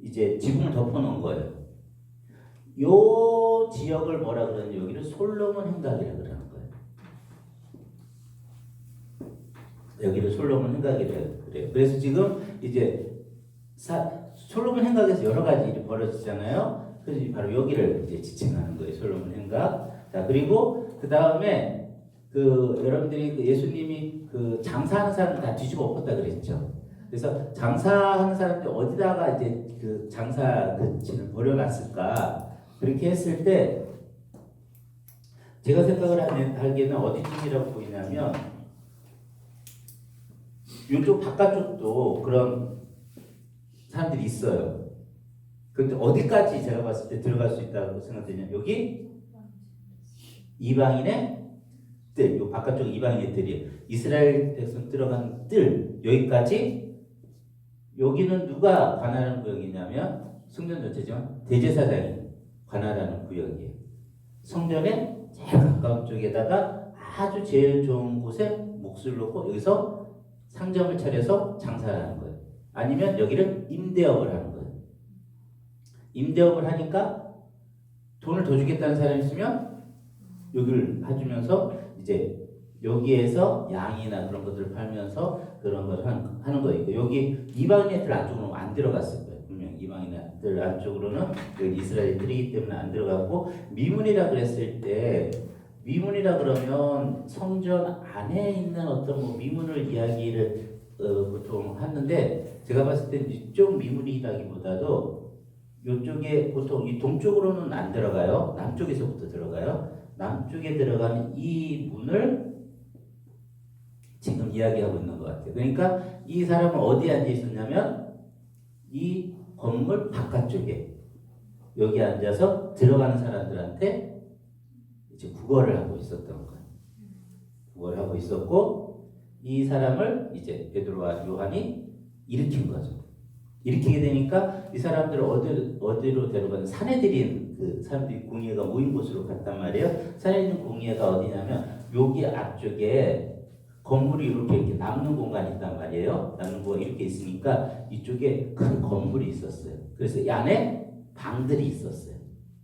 이제 지붕을 덮어놓은 거예요. 요 지역을 뭐라 그러는지 여기를 솔로몬 행각이라 그러는 거예요. 여기를 솔로몬 행각이라 그래요. 그래서 지금 이제 솔로몬 행각에서 여러 가지 일이 벌어지잖아요. 그래서 바로 여기를 이제 지칭하는 거예요. 솔로몬 행각. 자 그리고 그 다음에 여러분들이 예수님이 장사하는 사람들 다 뒤집어 엎었다 그랬죠. 그래서 장사하는 사람들 어디다가 이제 그 장사 진을 버려놨을까? 그렇게 했을 때 제가 생각을 하기에는 어디쯤이라고 보이냐면 이쪽 바깥쪽도 그런 사람들이 있어요. 근데 어디까지 제가 봤을 때 들어갈 수 있다고 생각되냐면 여기 이방인의 뜰, 요 바깥쪽 이방인의 뜰이 이스라엘 백성 들어간 뜰 여기까지. 여기는 누가 관할하는 구역이냐면 성전 전체죠. 대제사장이 관할하는 구역이에요. 성전에 제일 가까운 쪽에다가 아주 제일 좋은 곳에 몫을 놓고 여기서 상점을 차려서 장사를 하는 거예요. 아니면 여기를 임대업을 하는 거예요. 임대업을 하니까 돈을 더 주겠다는 사람이 있으면 여기를 해주면서 이제 여기에서 양이나 그런 것들을 팔면서 그런 걸 하는 거예요. 여기 이방인들 안쪽으로는 안 들어갔을 거예요. 분명 이방인들 안쪽으로는 여기 이스라엘들이기 때문에 안 들어갔고, 미문이라 그랬을 때 미문이라 그러면 성전 안에 있는 어떤 뭐 미문을 이야기를 보통 하는데, 제가 봤을 때 이쪽 미문이라기보다도 이쪽에 보통 이 동쪽으로는 안 들어가요. 남쪽에서부터 들어가요. 남쪽에 들어가는 이 문을 지금 이야기하고 있는 것 같아요. 그러니까 이 사람은 어디에 앉아 있었냐면 이 건물 바깥쪽에 여기 앉아서 들어가는 사람들한테 이제 구걸을 하고 있었던 거예요. 구걸을 하고 있었고, 이 사람을 이제 베드로와 요한이 일으킨 거죠. 일으키게 되니까 이 사람들을 어디로 데려가는, 사내들인 그 사람들이 공회가 모인 곳으로 갔단 말이에요. 사내들인 공회가 어디냐면 여기 앞쪽에 건물이 이렇게 남는 공간이 있단 말이에요. 남는 공간이 이렇게 있으니까 이쪽에 큰 건물이 있었어요. 그래서 이 안에 방들이 있었어요.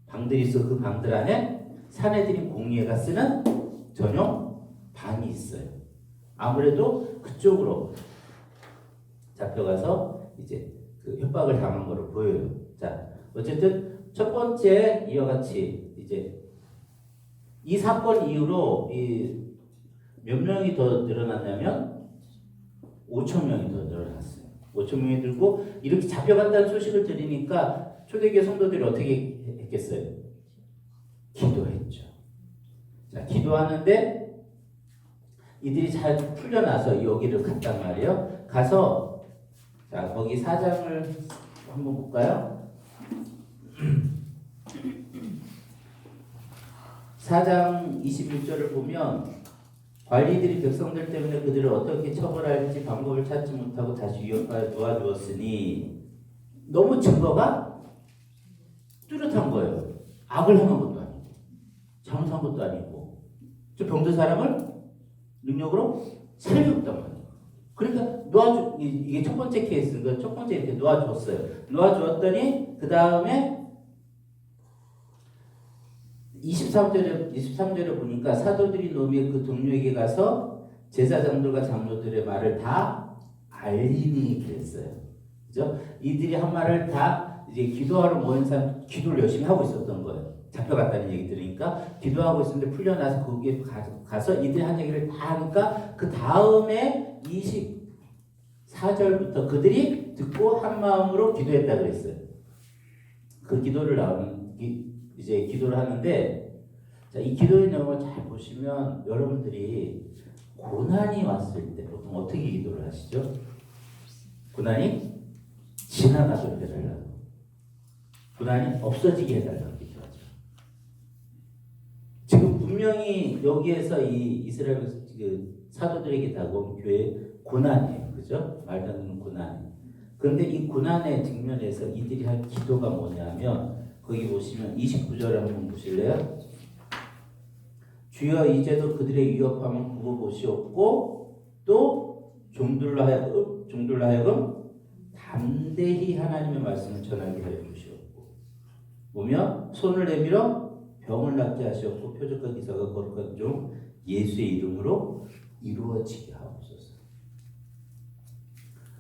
방들이 있어. 그 방들 안에 사내들인 공회가 쓰는 전용 방이 있어요. 아무래도 그쪽으로 잡혀가서 이제 그 협박을 당한 거로 보여요. 자, 어쨌든 첫 번째 이와 같이 이제 이 사건 이후로 몇 명이 더 늘어났냐면 5천 명이 더 늘어났어요. 5천 명이 들고 이렇게 잡혀간다는 소식을 들으니까 초대교회 성도들이 어떻게 했겠어요? 기도했죠. 자, 기도하는데 이들이 잘 풀려나서 여기를 갔단 말이에요. 가서 자, 거기 4장을 한번 볼까요? 4장 21절을 보면 관리들이 백성들 때문에 그들을 어떻게 처벌할지 방법을 찾지 못하고 다시 위협하여 도와주었으니, 너무 증거가 뚜렷한 거예요. 악을 행한 것도 아니고 잘못한 것도 아니고 저 병든 사람을 능력으로 살려줬단 말이에요. 그러니까 이게 첫 번째 케이스인 첫 번째 이렇게 놓아줬어요. 놓아주었더니 그 다음에 23절에 보니까 사도들이 노미의 그 동료에게 가서 제사장들과 장로들의 말을 다 알리니 그랬어요. 그죠? 이들이 한 말을 다 이제 기도하러 모인 사람, 기도를 열심히 하고 있었던 거예요. 잡혀갔다는 얘기 들으니까 기도하고 있었는데 풀려나서 거기에 가서 이들이 한 얘기를 다 하니까 그 다음에 24절부터 그들이 듣고 한 마음으로 기도했다 그랬어요. 그 기도를 이제 기도를 하는데, 자, 이 기도의 내용을 잘 보시면 여러분들이 고난이 왔을 때 보통 어떻게 기도를 하시죠? 고난이 지나가도록 해달라고, 고난이 없어지게 해달라고 기도하죠. 지금 분명히 여기에서 이 이스라엘 그 사도들에게 다가온 교회 고난이에요. 그죠? 말도 안 되는 고난. 그런데 이 고난의 직면에서 이들이 할 기도가 뭐냐면, 거기 보시면 29절 한번 보실래요? 주여 이제도 그들의 위협함을 굽어보시옵고 또 종들로 하여금 담대히 하나님의 말씀을 전하게 하여 주시옵고, 보며 손을 내밀어 병을 낫게 하시옵고 표적과 기사가 거룩한 종 예수의 이름으로 이루어지게 하옵소서.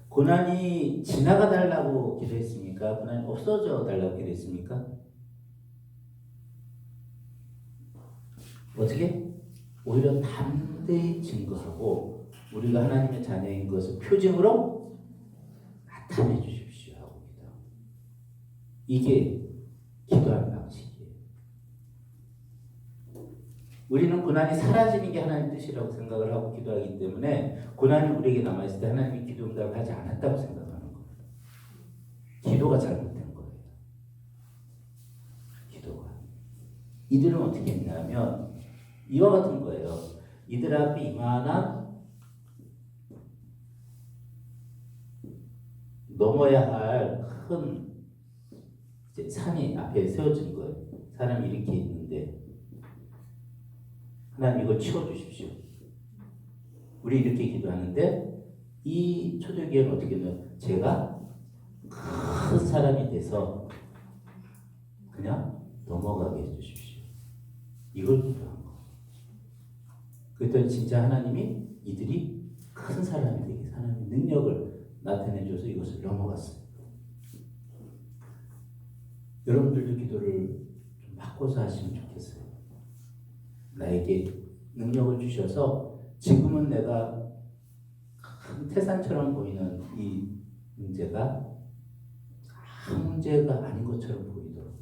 고난이 지나가 달라고 기도했습니까? 고난이 없어져 달라고 기도했습니까? 어떻게? 오히려 담대히 증거하고 우리가 하나님의 자녀인 것을 표징으로 나타내 주십시오 하고 기도합니다. 이게 기도하는 방식이에요. 우리는 고난이 사라지는 게 하나님의 뜻이라고 생각을 하고 기도하기 때문에 고난이 우리에게 남아있을 때 하나님이 기도 응답을 하지 않았다고 생각하는 거예요. 기도가 잘못된 거예요. 기도가. 이들은 어떻게 했냐면 이와 같은 거예요. 이들 앞에 이만한 넘어야 할 큰 산이 앞에 세워진 거예요. 사람이 이렇게 있는데 하나님 이걸 치워주십시오. 우리 이렇게 기도하는데 이 초대교회는 어떻게 했냐면 제가 큰 사람이 돼서 그냥 넘어가게 해주십시오. 이걸 기도한 거. 그랬더니 진짜 하나님이 이들이 큰 사람이 되게 하나님의 능력을 나타내줘서 이것을 넘어갔어요. 여러분들도 기도를 좀 바꿔서 하시면 좋겠어요. 나에게 능력을 주셔서 지금은 내가 큰 태산처럼 보이는 이 문제가 아무 문제가 아닌 것처럼 보이도록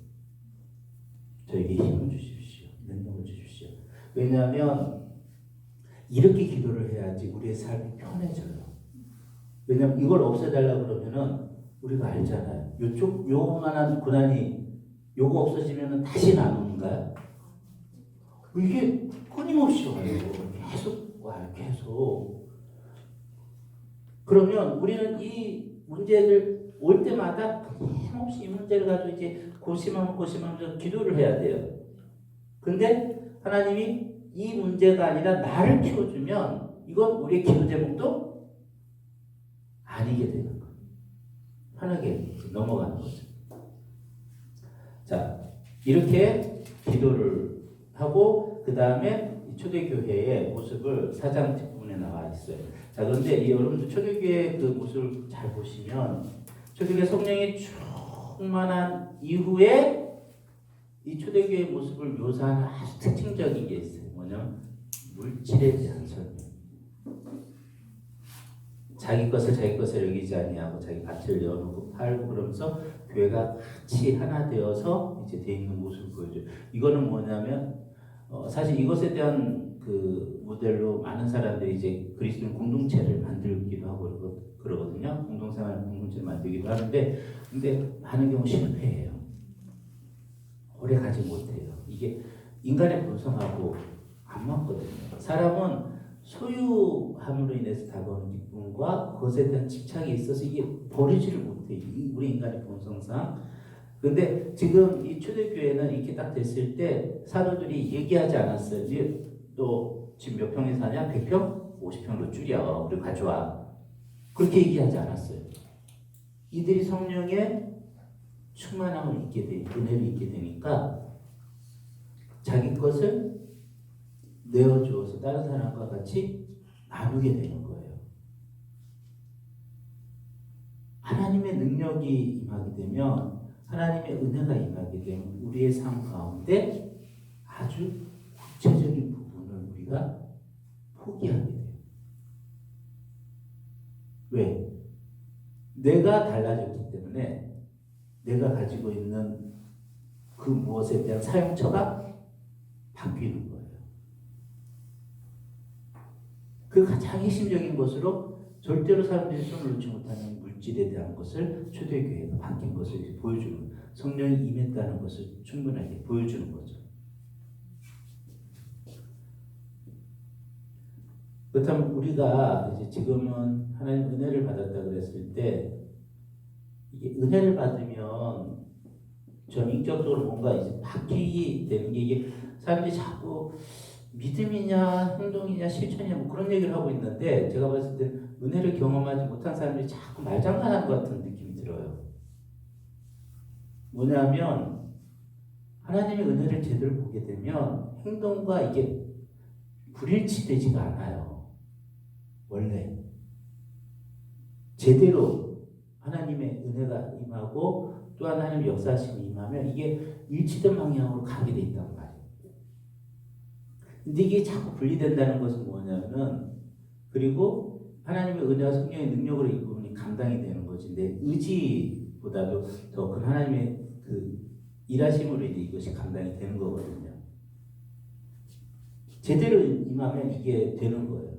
저에게 힘을 주십시오. 능력을 주십시오. 왜냐하면 이렇게 기도를 해야지 우리의 삶이 편해져요. 왜냐하면 이걸 없애달라고 그러면은 우리가 알잖아요. 요만한 고난이 요거 없어지면은 다시는 안 오는가요? 이게 끊임없이 와요. 계속 와요. 계속. 그러면 우리는 이 문제를 올 때마다 끊임없이 이 문제를 가지고 이제 고심하면서 기도를 해야 돼요. 근데 하나님이 이 문제가 아니라 나를 키워주면 이건 우리의 기도 제목도 아니게 되는 거예요. 편하게 넘어가는 거죠. 자, 이렇게 기도를 하고 그 다음에 초대교회의 모습을 4장 뒷부분에 나와 있어요. 자, 그런데 여러분들 초대교회 그 모습을 잘 보시면 초대교회 성령이 충만한 이후에 이 초대교회의 모습을 묘사하는 아주 특징적인 게 있어요. 뭐냐면 물질에 대한 설명. 자기 것을 여기지 아니하고 자기 가치를 내어놓고 팔고 그러면서 교회가 같이 하나 되어서 이제 돼 있는 모습을 보여줘요. 이거는 뭐냐면 사실 이것에 대한 그 모델로 많은 사람들이 이제 그리스도인 공동체를 만들기도 하고 그러거든요. 공동체를 만들기도 하는데 근데 많은 경우 실패해요. 오래 가지 못해요. 이게 인간의 본성하고 안 맞거든요. 사람은 소유함으로 인해서 다가오는 기쁨과 그것에 대한 집착이 있어서 이게 버리지를 못해요. 우리 인간의 본성상. 근데 지금 이 초대교회는 이렇게 딱 됐을 때 사도들이 얘기하지 않았어요. 너 지금 몇 평에 사냐? 100평? 50평으로 줄여. 우리 가져와. 그렇게 얘기하지 않았어요. 이들이 성령의 충만함을 입게 돼, 은혜를 입게 되니까 자기 것을 내어주어서 다른 사람과 같이 나누게 되는 거예요. 하나님의 능력이 임하게 되면 하나님의 은혜가 임하게 되면 우리의 삶 가운데 아주 구체적인 부분을 우리가 포기하게 돼요. 왜? 내가 달라졌기 때문에 내가 가지고 있는 그 무엇에 대한 사용처가 바뀌는 거예요. 그 가장 핵심적인 것으로 절대로 사람들이 손을 놓지 못하는 물질에 대한 것을 초대교회가 바뀐 것을 보여주는, 성령이 임했다는 것을 충분하게 보여주는 거죠. 그렇다면 우리가 이제 지금은 하나님 은혜를 받았다 그랬을 때 이게 은혜를 받으면 좀 인격적으로 뭔가 이제 바뀌게 되는 게 이게 사람들이 자꾸 믿음이냐 행동이냐 실천이냐 뭐 그런 얘기를 하고 있는데 제가 봤을 때 은혜를 경험하지 못한 사람들이 자꾸 말장난하는 것 같은 느낌이 들어요. 뭐냐면 하나님의 은혜를 제대로 보게 되면 행동과 이게 불일치되지가 않아요. 원래 제대로 하나님의 은혜가 임하고 또한 하나님의 역사심이 임하면 이게 일치된 방향으로 가게 돼 있단 말이에요. 근데 이게 자꾸 분리된다는 것은 뭐냐면은 그리고 하나님의 은혜와 성령의 능력으로 이 부분이 감당이 되는 거지. 내 의지보다도 더 큰 하나님의 그 일하심으로 이제 이것이 감당이 되는 거거든요. 제대로 임하면 이게 되는 거예요.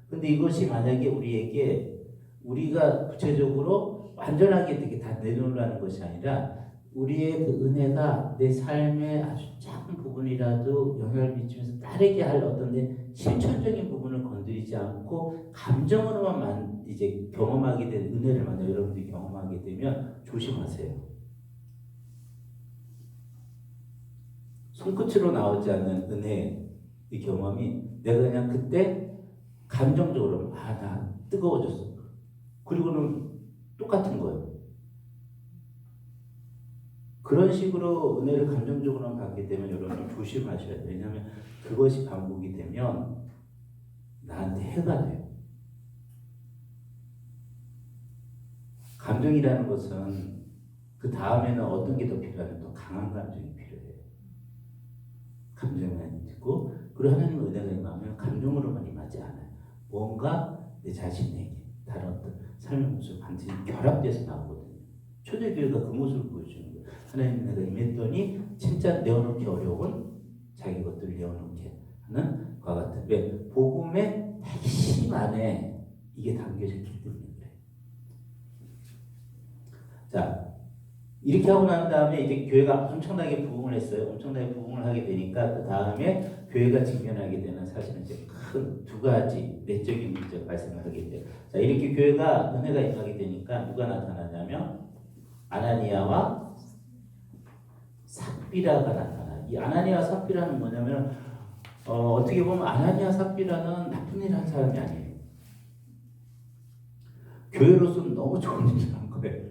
근데 이것이 만약에 우리에게 우리가 구체적으로 완전하게 되게 다 내놓으라는 것이 아니라 우리의 그 은혜가 내 삶의 아주 작은 부분이라도 영향을 미치면서 다르게 할 어떤 내 실천적인 부분을 건드리지 않고 감정으로만 이제 경험하게 된 은혜를 만약 여러분들이 경험하게 되면 조심하세요. 손끝으로 나오지 않는 은혜의 경험이 내가 그냥 그때 감정적으로 나 뜨거워졌어. 그리고는 똑같은 거예요. 그런 식으로 은혜를 감정적으로 받게 되면 여러분 조심하셔야 돼요. 왜냐하면 그것이 반복이 되면 나한테 해가 돼요. 감정이라는 것은 그 다음에는 어떤 게 더 필요하면 더 강한 감정이 필요해요. 감정만 있고 그리고 하나님의 은혜가 임하면 감정으로만 임하지 않아요. 뭔가 내 자신에게 다른 어떤 삶의 모습 반드시 결합돼서 나오거든요. 초대교회가 그 모습을 보여주는 거예요. 하나님의 은혜가 임했더니 진짜 내어놓기 어려운 자기 것들을 내어놓게 하는 것과 같은 왜 복음의 핵심 안에 이게 담겨져 있기 때문에 그래요. 자, 이렇게 하고 난 다음에 이제 교회가 엄청나게 부흥을 했어요. 엄청나게 부흥을 하게 되니까 그 다음에 교회가 직면하게 되는 사실은 이제 큰 두 가지 내적인 문제가 발생하게 돼요. 자, 이렇게 교회가 은혜가 임하게 되니까 누가 나타나냐면 아나니아와 삽비라가 나타나요. 이 아나니아와 삽비라는 뭐냐면 어떻게 보면 아나니아 삽비라는 나쁜 일 한 사람이 아니에요. 교회로서는 너무 좋은 일을 한 거예요.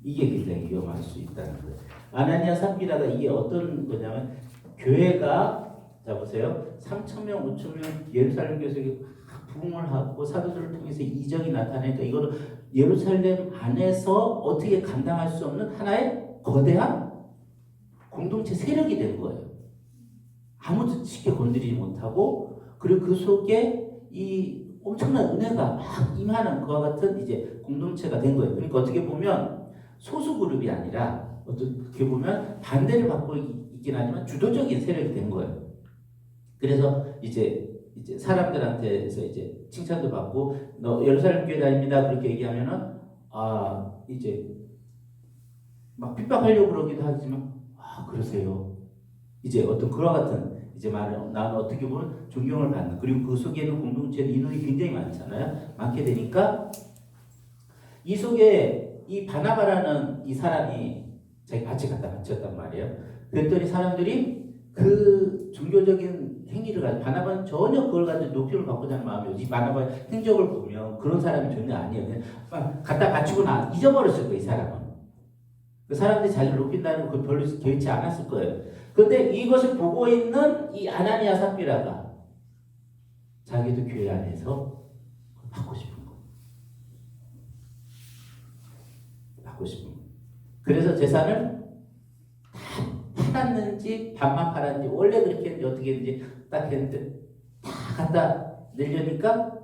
이게 굉장히 위험할 수 있다는 거예요. 아나니아 삽비라가 이게 어떤 거냐면 교회가 자 보세요. 3,000명, 5,000명 예루살렘 교회에서 부흥을 하고 사도들을 통해서 이적이 나타나니까 이거는 예루살렘 안에서 어떻게 감당할 수 없는 하나의 거대한 공동체 세력이 된 거예요. 아무도 쉽게 건드리지 못하고 그리고 그 속에 이 엄청난 은혜가 막 임하는 그와 같은 이제 공동체가 된 거예요. 그러니까 어떻게 보면 소수 그룹이 아니라 어떻게 보면 반대를 받고 있긴 하지만 주도적인 세력이 된 거예요. 그래서 이제 사람들한테서 이제 칭찬도 받고 너 예루살렘 교회 다닙니다 그렇게 얘기하면은 이제 막 핍박하려고 그러기도 하지만 그러세요. 이제 어떤 그와 같은 이제 말을 나는 어떻게 보면 존경을 받는 그리고 그 속에는 공동체 인원이 굉장히 많잖아요. 많게 되니까 이 속에 이 바나바라는 이 사람이 자기 밭에 갖다 바쳤단 말이에요. 그랬더니 사람들이 그 종교적인 행위를 가지고 바나바는 전혀 그걸 가지고 높임을 받고자 하는 마음이 오지. 바나바의 행적을 보면 그런 사람이 전혀 아니에요. 그냥 갖다 바치고 잊어버렸을 거예요. 이 사람은. 그 사람들이 자기를 높인다는 거 별로 개의치 않았을 거예요. 그런데 이것을 보고 있는 이 아나니아 삽비라가 자기도 교회 안에서 받고 싶은 거. 받고 싶은 거. 그래서 재산을 다 팔았는지 반만 팔았는지 원래 그렇게 했는지 어떻게 했는지 딱 했는데 다 갖다 내려니까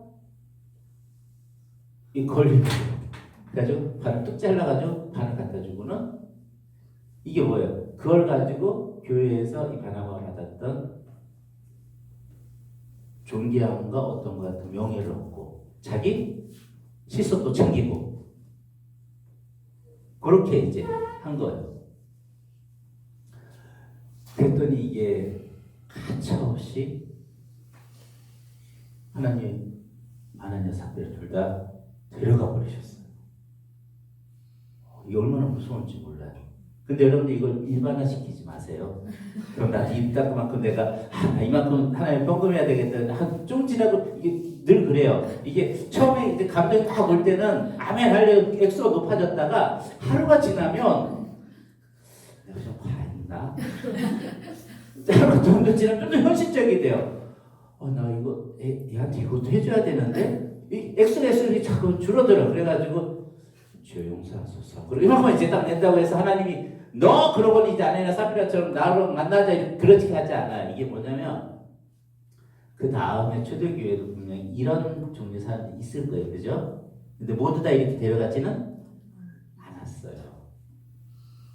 이 걸리는 거예요. 그래가지고 반을 뚝 잘라가지고 반을 갖다 주고는 이게 뭐예요? 그걸 가지고 교회에서 이 바나바가 받았던 존귀함과 어떤 것 같은 명예를 얻고 자기 시선도 챙기고 그렇게 이제 한 거예요. 그랬더니 이게 가차없이 하나님 아나니아 삽비를 둘 다 데려가 버리셨어요. 이게 얼마나 무서운지 몰라요. 근데 여러분들 이걸 일반화시키지 마세요. 그럼 나 이만큼 내가 이만큼 하나님 평금해야 되겠다. 좀 지나고 이게 늘 그래요. 이게 처음에 이제 감정이 딱 올 때는 아멘 하려고 액수가 높아졌다가 하루가 지나면 내가 좀 과했나? 점점 지나면 좀 더 현실적이 돼요. 나 이거 얘한테 이것도 해줘야 되는데 이 액수가 자꾸 줄어들어. 그래가지고 주여 용서하소서. 그리고 이만큼 이제 딱 낸다고 해서 하나님이 너 그러고 이제 아내나 사피라처럼 나로 만나자 그렇게 하지 않아요. 이게 뭐냐면 그 다음에 초대교회도 분명히 이런 종류의 사람들이 있을 거예요. 그죠? 근데 모두 다 이렇게 데려가지는 않았어요.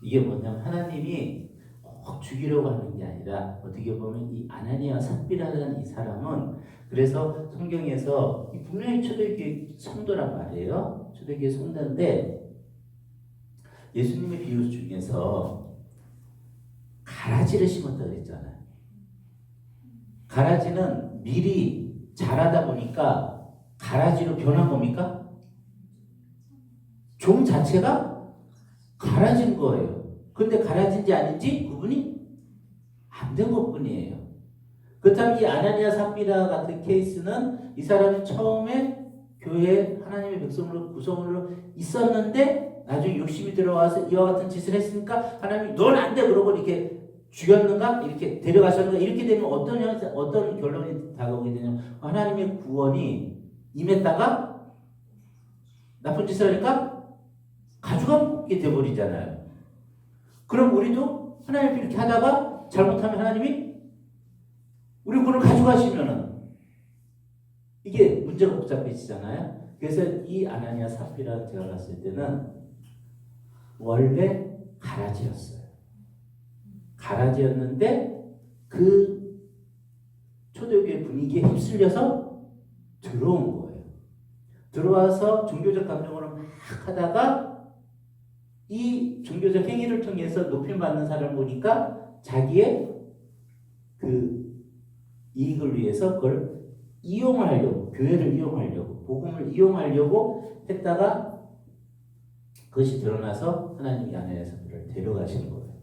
이게 뭐냐면 하나님이 꼭 죽이려고 하는 게 아니라 어떻게 보면 이 아나니아 삽비라는 이 사람은 그래서 성경에서 분명히 초대교회 성도란 말이에요. 초대교회 성도인데 예수님의 비유 중에서 가라지를 심었다 그랬잖아요. 가라지는 밀이 자라다 보니까 가라지로 변한 겁니까? 종 자체가 가라진 거예요. 근데 가라진지 아닌지 구분이 안 된 것뿐이에요. 그렇다면 이 아나니아 삽비라 같은 케이스는 이 사람이 처음에 교회 하나님의 백성으로 구성으로 있었는데 나중에 욕심이 들어와서 이와 같은 짓을 했으니까 하나님이 넌 안 돼 그러고 이렇게 죽였는가? 이렇게 데려가셨는가? 이렇게 되면 어떤 결론이 다가오게 되냐면 하나님의 구원이 임했다가 나쁜 짓을 하니까 가져가게 돼버리잖아요. 그럼 우리도 하나님 이렇게 하다가 잘못하면 하나님이 우리 구원을 가져가시면은 이게 문제가 복잡해지잖아요. 그래서 이 아나니아 삽비라 제가 봤을 때는 원래 가라지였어요. 가라지였는데 그 초대교회 분위기에 휩쓸려서 들어온 거예요. 들어와서 종교적 감정으로 막 하다가 이 종교적 행위를 통해서 높임받는 사람을 보니까 자기의 그 이익을 위해서 그걸 이용하려고, 교회를 이용하려고, 복음을 이용하려고 했다가 그것이 드러나서 하나님이 아나니아 삽비라를 데려가시는 거예요.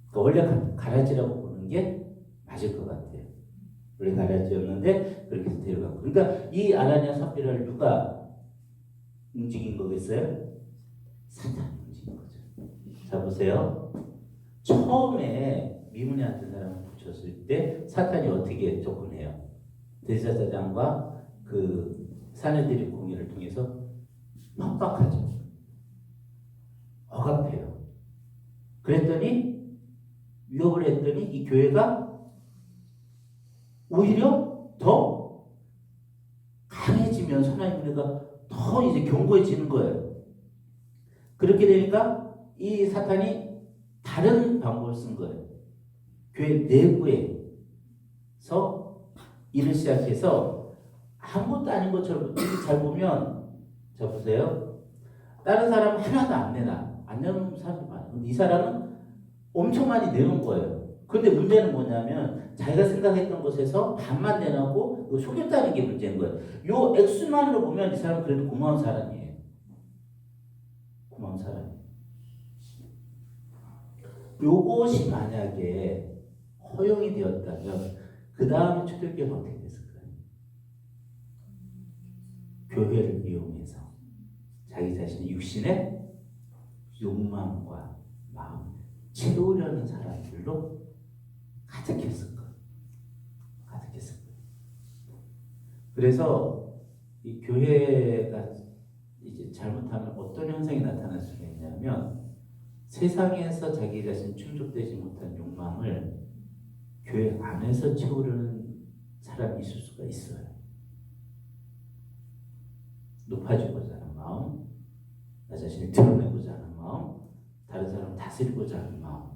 그러니까 원래 가라지라고 보는 게 맞을 것 같아요. 원래 가라지였는데 그렇게 해서 데려가고. 그러니까 이 아나니아 삽비라를 누가 움직인 거겠어요? 사탄이 움직인 거죠. 자 보세요. 처음에 미문에 앉은 사람을 붙였을 때 사탄이 어떻게 접근해요? 대제사장과 그 사내들의 공의를 통해서 협박하죠. 억압해요. 그랬더니 위협을 했더니 이 교회가 오히려 더 강해지면서 하나님의 은혜가 더 이제 견고해지는 거예요. 그렇게 되니까 이 사탄이 다른 방법을 쓴 거예요. 교회 내부에서 일을 시작해서 아무것도 아닌 것처럼 잘 보면 자 보세요. 다른 사람 하나도 안 내나 안 내는 사람도 많아요. 근데 이 사람은 엄청 많이 내는 거예요. 근데 문제는 뭐냐면 자기가 생각했던 것에서 반만 내놓고 속였다는 게 문제인 거예요. 요 액수만으로 보면 이 사람은 그래도 고마운 사람이에요. 고마운 사람이에요. 요것이 만약에 허용이 되었다면 그 다음에 초대교회가 어떻게 됐을까요? 교회를 이용해서 자기 자신의 육신의 욕망과 마음 채우려는 사람들로 가득했을 거예요. 가득했을 거예요. 그래서 이 교회가 이제 잘못하면 어떤 현상이 나타날 수가 있냐면 세상에서 자기 자신 충족되지 못한 욕망을 교회 안에서 채우려는 사람이 있을 수가 있어요. 높아지고자 하는 마음, 나 자신을 드러내고자 하는 마음, 다른 사람을 다스리고자 하는 마음,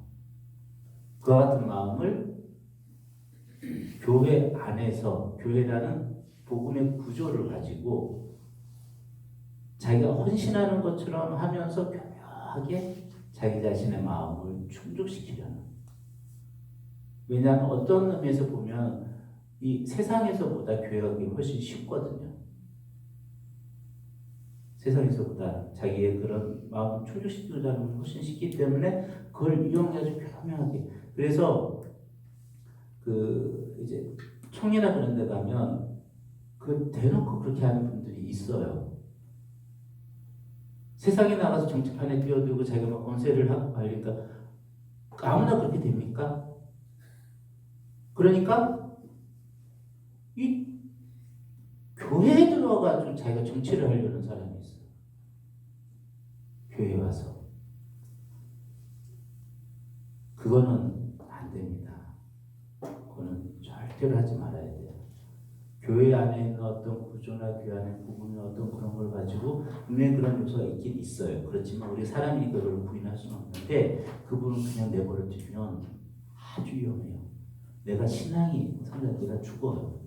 그와 같은 마음을 교회 안에서 교회라는 복음의 구조를 가지고 자기가 헌신하는 것처럼 하면서 교묘하게 자기 자신의 마음을 충족시키려는. 왜냐하면 어떤 의미에서 보면 이 세상에서보다 교회가 훨씬 쉽거든요. 세상에서보다 자기의 그런 마음을 충족시키고자 하는 건 훨씬 쉽기 때문에 그걸 이용해서 교묘하게. 그래서 그 이제 총회나 그런 데 가면 그 대놓고 그렇게 하는 분들이 있어요. 세상에 나가서 정치판에 뛰어들고 자기가 막 권세를 하고 하니까 아무나 그렇게 됩니까? 그러니까 이 교회에 들어가서 자기가 정치를 하려는 사람이 있어요. 교회에 와서. 그거는 안 됩니다. 그거는 절대로 하지 말아야 돼요. 교회 안에 있는 어떤 구조나 교회 안에 부분의 어떤 그런 걸 가지고 분명히 그런 요소가 있긴 있어요. 그렇지만 우리 사람이 그걸 부인할 수는 없는데 그분은 그냥 내버려 두면 아주 위험해요. 내가 신앙이 성장 내가 죽어요.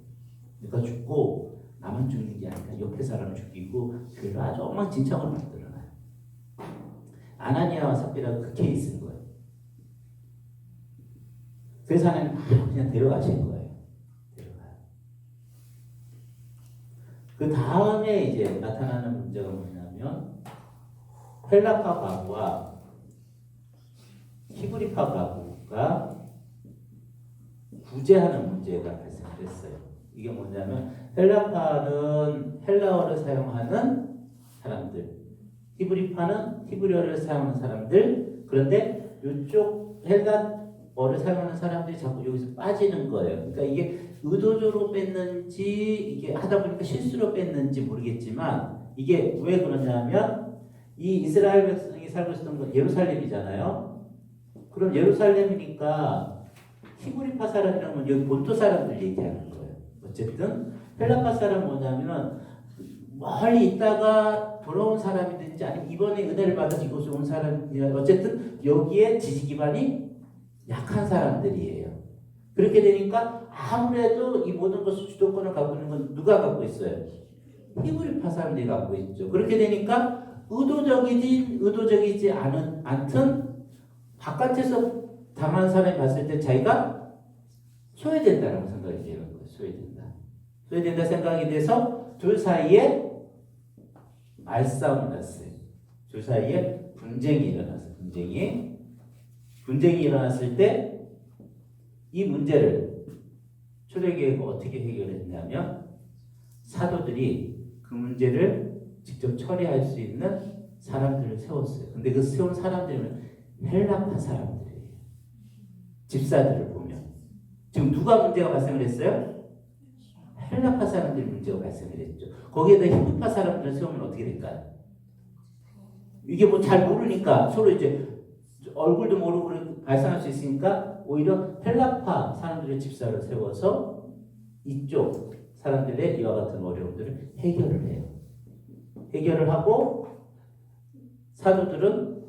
내가 죽고 나만 죽는 게 아니라 옆에 사람을 죽이고 교회를 아주 엉망진창으로 만들어놔요. 아나니아와 삽비라가 그 케이스인 거예요. 그래서 하나님 바로 그냥 데려가신 거예요. 데려가요. 그 다음에 이제 나타나는 문제가 뭐냐면 헬라파 가구와 히브리파 가구가 구제하는 문제가 발생을 했어요. 이게 뭐냐면 헬라파는 헬라어를 사용하는 사람들, 히브리파는 히브리어를 사용하는 사람들. 그런데 이쪽 헬라어를 사용하는 사람들이 자꾸 여기서 빠지는 거예요. 그러니까 이게 의도적으로 뺐는지 이게 하다 보니까 실수로 뺐는지 모르겠지만 이게 왜 그러냐면 이 이스라엘 백성이 살고 있었던 건 예루살렘이잖아요. 그럼 예루살렘이니까 히브리파 사람이라면 여기 본토 사람들 얘기하는 거예요. 어쨌든 헬라파 사람 뭐냐면은 멀리 있다가 돌아온 사람이든지 아니면 이번에 은혜를 받아서 이곳에 온 사람이 어쨌든 여기에 지지 기반이 약한 사람들이에요. 그렇게 되니까 아무래도 이 모든 것을 주도권을 갖고 있는 건 누가 갖고 있어요? 히브리파 사람들이 갖고 있죠. 그렇게 되니까 의도적이지 않든 바깥에서 당한 사람이 봤을 때 자기가 소외된다라고 생각이 되는 거예요. 소외된다 생각이 돼서 둘 사이에 말싸움이 났어요. 둘 사이에 분쟁이 일어났어요. 분쟁이 일어났을 때 이 문제를 초대교회가 어떻게 해결했냐면 사도들이 그 문제를 직접 처리할 수 있는 사람들을 세웠어요. 근데 그 세운 사람들은 헬라파 사람들이에요. 집사들을 보면 지금 누가 문제가 발생을 했어요? 헬라파 사람들이 문제가 발생을 했죠. 거기에다 히브리파 사람들을 세우면 어떻게 될까요? 이게 뭐 잘 모르니까 서로 이제 얼굴도 모르고 발생할 수 있으니까 오히려 헬라파 사람들의 집사를 세워서 이쪽 사람들의 이와 같은 어려움들을 해결을 해요. 해결을 하고 사도들은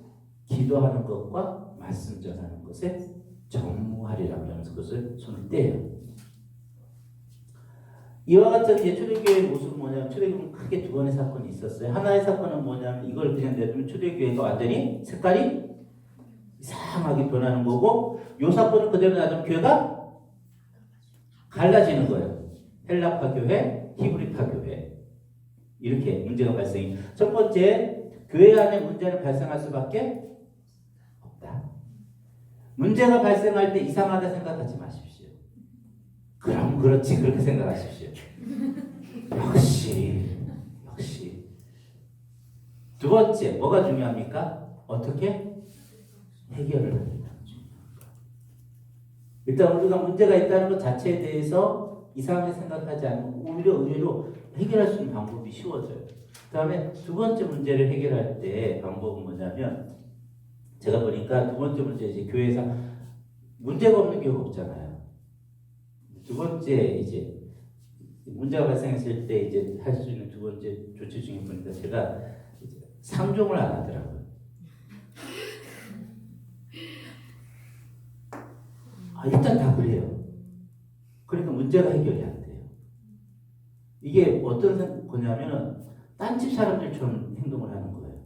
기도하는 것과 말씀 전하는 것에 전무하리라고 하면서 그것을 손을 떼요. 이와 같은 이제 초대교회의 모습은 뭐냐면 초대교회는 크게 두 번의 사건이 있었어요. 하나의 사건은 뭐냐면 이걸 그냥 내두면 초대교회가 완전히 색깔이 이상하게 변하는 거고 이 사건은 그대로 놔두면 교회가 갈라지는 거예요. 헬라파 교회, 히브리파 교회 이렇게 문제가 발생이. 첫 번째 교회 안에 문제는 발생할 수밖에 없다. 문제가 발생할 때 이상하다 생각하지 마십시오. 그럼 그렇지 그렇게 생각하십시오. 역시. 두 번째 뭐가 중요합니까? 어떻게 해결을 합니다. 일단 우리가 문제가 있다는 것 자체에 대해서 이상하게 생각하지 않고 오히려 의외로 해결할 수 있는 방법이 쉬워져요. 그 다음에 두 번째 문제를 해결할 때 방법은 뭐냐면 제가 보니까 두 번째 문제 이제 교회에서 문제가 없는 교회가 없잖아요. 두 번째 이제 문제가 발생했을 때 이제 할 수 있는 두 번째 조치 중에 보니까 제가 이제 상종을 안 하더라고요. 일단 다 그래요. 그러니까 문제가 해결이 안 돼요. 이게 어떤 거냐면은 딴집 사람들처럼 행동을 하는 거예요.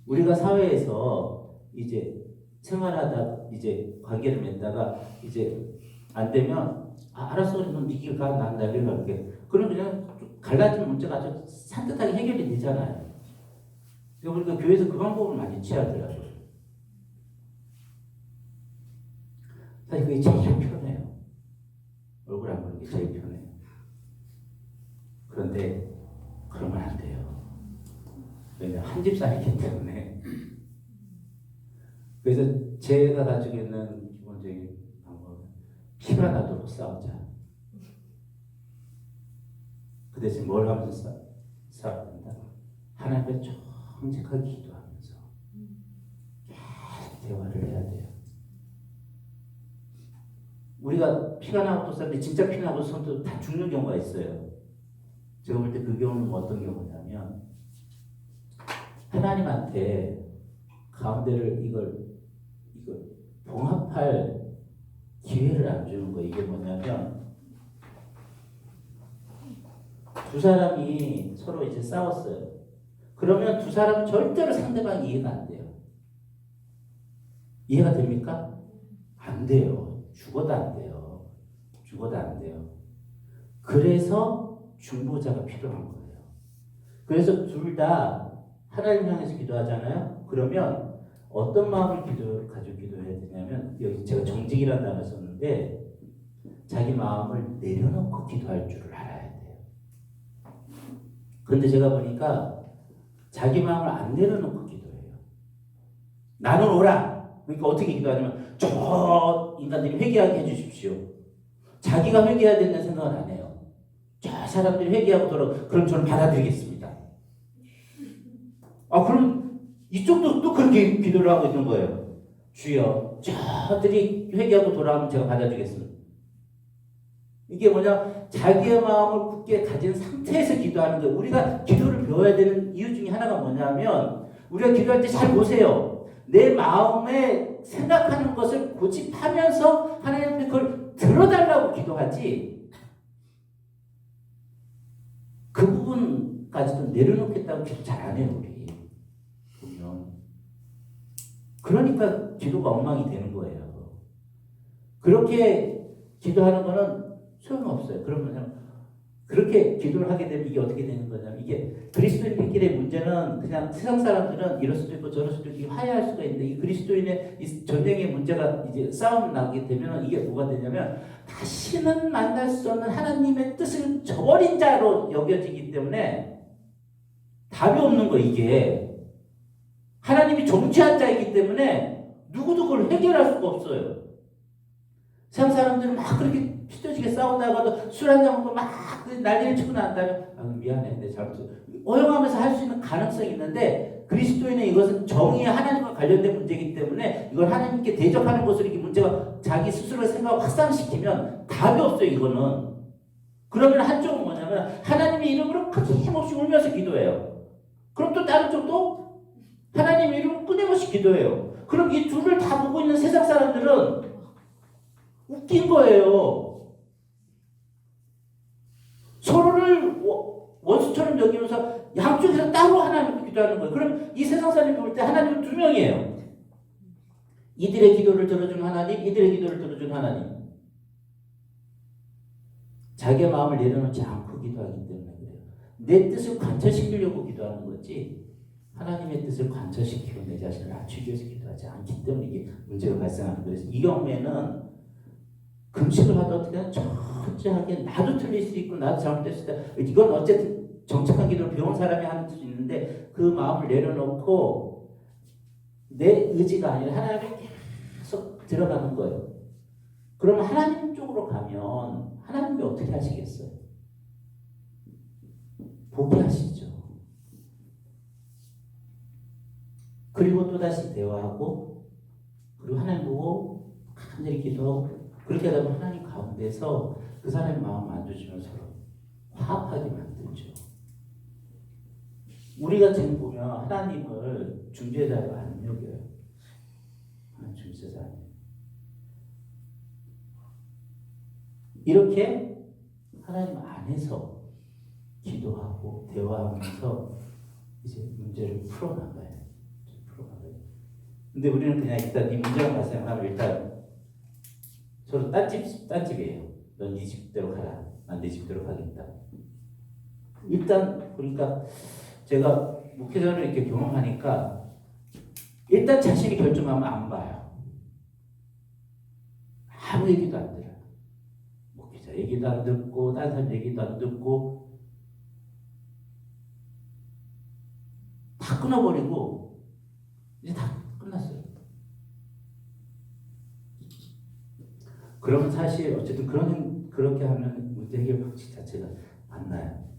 우리가 사회에서 이제 생활하다 이제 관계를 맺다가 이제 안 되면 알았어 그러면 네 길 가 난 나 길 갈게. 그럼 그냥 갈라진 문제가 아주 산뜻하게 해결이 되잖아요. 그러니까 교회에서 그 방법을 많이 취하더라고요. 사실 그게 제일 편해요. 얼굴 안 보는 게 제일 편해요. 그런데 그러면 안 돼요. 왜냐면 한 집사이기 때문에. 그래서 제가 가지고 있는 기본적인 방법은 피가 나도록 싸우자. 그 대신 뭘 하면서 싸워야 된다? 하나님께 정직하게 기도하면서 계속 대화를 해야 돼요. 우리가 피가 나고 또 싸는데 진짜 피 나고 손도 다 죽는 경우가 있어요. 제가 볼 때 그 경우는 어떤 경우냐면 하나님한테 가운데를 이걸 봉합할 기회를 안 주는 거. 이게 뭐냐면 두 사람이 서로 이제 싸웠어요. 그러면 두 사람은 절대로 상대방이 이해가 안 돼요. 이해가 됩니까? 안 돼요. 죽어도 안 돼요. 죽어도 안 돼요. 그래서 중보자가 필요한 거예요. 그래서 둘 다 하나님 향해서 기도하잖아요. 그러면 어떤 마음을 가지고 기도해야 되냐면, 여기 제가 정직이라는 단어 썼는데, 자기 마음을 내려놓고 기도할 줄을 알아야 돼요. 그런데 제가 보니까 자기 마음을 안 내려놓고 기도해요. 나는 오라. 그러니까 어떻게 기도하냐면, 저 인간들이 회개하게 해주십시오. 자기가 회개해야 된다는 생각은 안 해요. 저 사람들이 회개하고 돌아, 그럼 저는 받아들이겠습니다. 그럼 이쪽도 또 그렇게 기도를 하고 있는 거예요. 주여, 저들이 회개하고 돌아오면 제가 받아주겠습니다. 이게 뭐냐? 자기의 마음을 굳게 가진 상태에서 기도하는 거예요. 우리가 기도를 배워야 되는 이유 중에 하나가 뭐냐면, 우리가 기도할 때 잘 보세요. 내 마음에 생각하는 것을 고집하면서 하나님께 그걸 들어달라고 기도하지, 그 부분까지도 내려놓겠다고 기도 잘 안 해요, 우리. 보면. 그러니까 기도가 엉망이 되는 거예요. 그렇게 기도하는 거는 소용없어요. 그러면 그렇게 기도를 하게 되면 이게 어떻게 되는 거냐면, 이게 그리스도인들끼리의 문제는 그냥 세상 사람들은 이럴 수도 있고 저럴 수도 있고 화해할 수가 있는데, 이 그리스도인의 이 전쟁의 문제가 이제 싸움 나게 되면 이게 뭐가 되냐면, 다시는 만날 수 없는 하나님의 뜻을 저버린 자로 여겨지기 때문에 답이 없는 거. 이게 하나님이 정죄한 자이기 때문에 누구도 그걸 해결할 수가 없어요. 세상 사람들은 막 그렇게 휘저지게 싸우다가도 술 한잔 먹고 막 난리를 치고 난 다음에 미안해, 내 잘못했어, 어영하면서 할 수 있는 가능성이 있는데, 그리스도인은 이것은 정의의 하나님과 관련된 문제이기 때문에 이걸 하나님께 대적하는 것으로 이렇게 문제가 자기 스스로의 생각을 확산시키면 답이 없어요. 이거는. 그러면 한쪽은 뭐냐면 하나님의 이름으로 끊임없이 울면서 기도해요. 그럼 또 다른 쪽도 하나님의 이름으로 끊임없이 기도해요. 그럼 이 둘을 다 보고 있는 세상 사람들은 웃긴 거예요. 서로를 원수처럼 여기면서 양쪽에서 따로 하나님께 기도하는 거예요. 그럼 이 세상 사람이 볼 때 하나님은 두 명이에요. 이들의 기도를 들어주는 하나님, 이들의 기도를 들어주는 하나님. 자기의 마음을 내려놓지 않고 기도하기 때문에 그래요. 내 뜻을 관철시키려고 기도하는 거지, 하나님의 뜻을 관철시키고 내 자신을 낮추기 위해서 기도하지 않기 때문에 이게 문제가 발생하는 거예요. 이 경우에는 금식을 하다 어떻게 하면 철저하게, 나도 틀릴 수 있고 나도 잘못됐을 때, 이건 어쨌든 정직한 기도를 배운 사람이 하는 수 있는데, 그 마음을 내려놓고 내 의지가 아니라 하나님께 계속 들어가는 거예요. 그러면 하나님 쪽으로 가면 하나님이 어떻게 하시겠어요? 포기하시죠. 그리고 또다시 대화하고, 그리고 하나님 보고 간절히 기도하고, 그렇게 하다 보면 하나님 가운데서 그 사람의 마음 만져주면 서로 화합하게 만들죠. 우리가 지금 보면 하나님을 중재자로 안 여겨요. 중재자. 이렇게 하나님 안에서 기도하고 대화하면서 이제 문제를 풀어나가요. 근데 우리는 그냥 일단 이 문제가 발생하면 일단 서로 딴집이에요. 넌 네 집대로 가라. 난 내 집대로 가겠다. 일단 그러니까 제가 목회자를 이렇게 경험하니까, 일단 자신이 결정하면 안 봐요. 아무 얘기도 안 들어요. 목회자 얘기도 안 듣고 다른 사람 얘기도 안 듣고 다 끊어버리고 이제 다 끝났어요. 그러면 사실 어쨌든 그렇게 하면 문제 해결 방식 자체가 안 나요.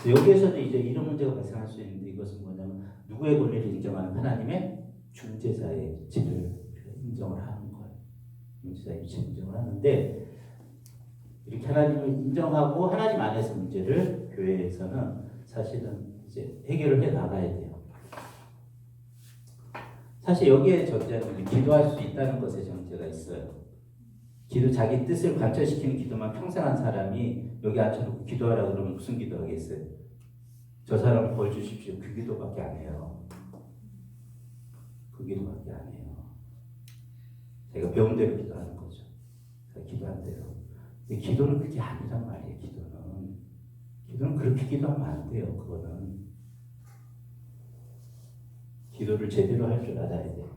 여기에서도 이제 이런 문제가 발생할 수 있는데, 이것은 뭐냐면 누구의 권리를 인정하는, 하나님의 중재자의 위치를 인정을 하는 거예요. 중재자의 위치를 인정을 하는데, 이렇게 하나님을 인정하고 하나님 안에서 문제를 교회에서는 사실은 이제 해결을 해 나가야 돼요. 사실 여기에 전제는 기도할 수 있다는 것에 전제가 있어요. 자기 뜻을 관철시키는 기도만 평생 한 사람이 여기 앉혀놓고 기도하라 그러면 무슨 기도하겠어요? 저 사람 벌 주십시오. 그 기도밖에 안 해요. 그 기도밖에 안 해요. 제가 배운 대로 기도하는 거죠. 제가 기도한 대로. 근데 기도는 그게 아니란 말이에요. 기도는 그렇게 기도하면 안 돼요. 그거는 기도를 제대로 할 줄 알아야 돼요.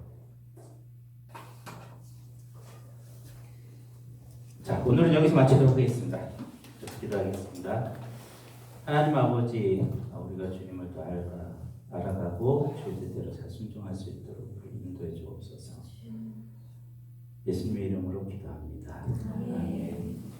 자, 오늘은 여기서 마치도록 하겠습니다. 기도하겠습니다. 하나님 아버지, 우리가 주님을 더 알아가고 주의 뜻대로 잘 순종할 수 있도록 인도해 주옵소서. 예수님의 이름으로 기도합니다. 아멘.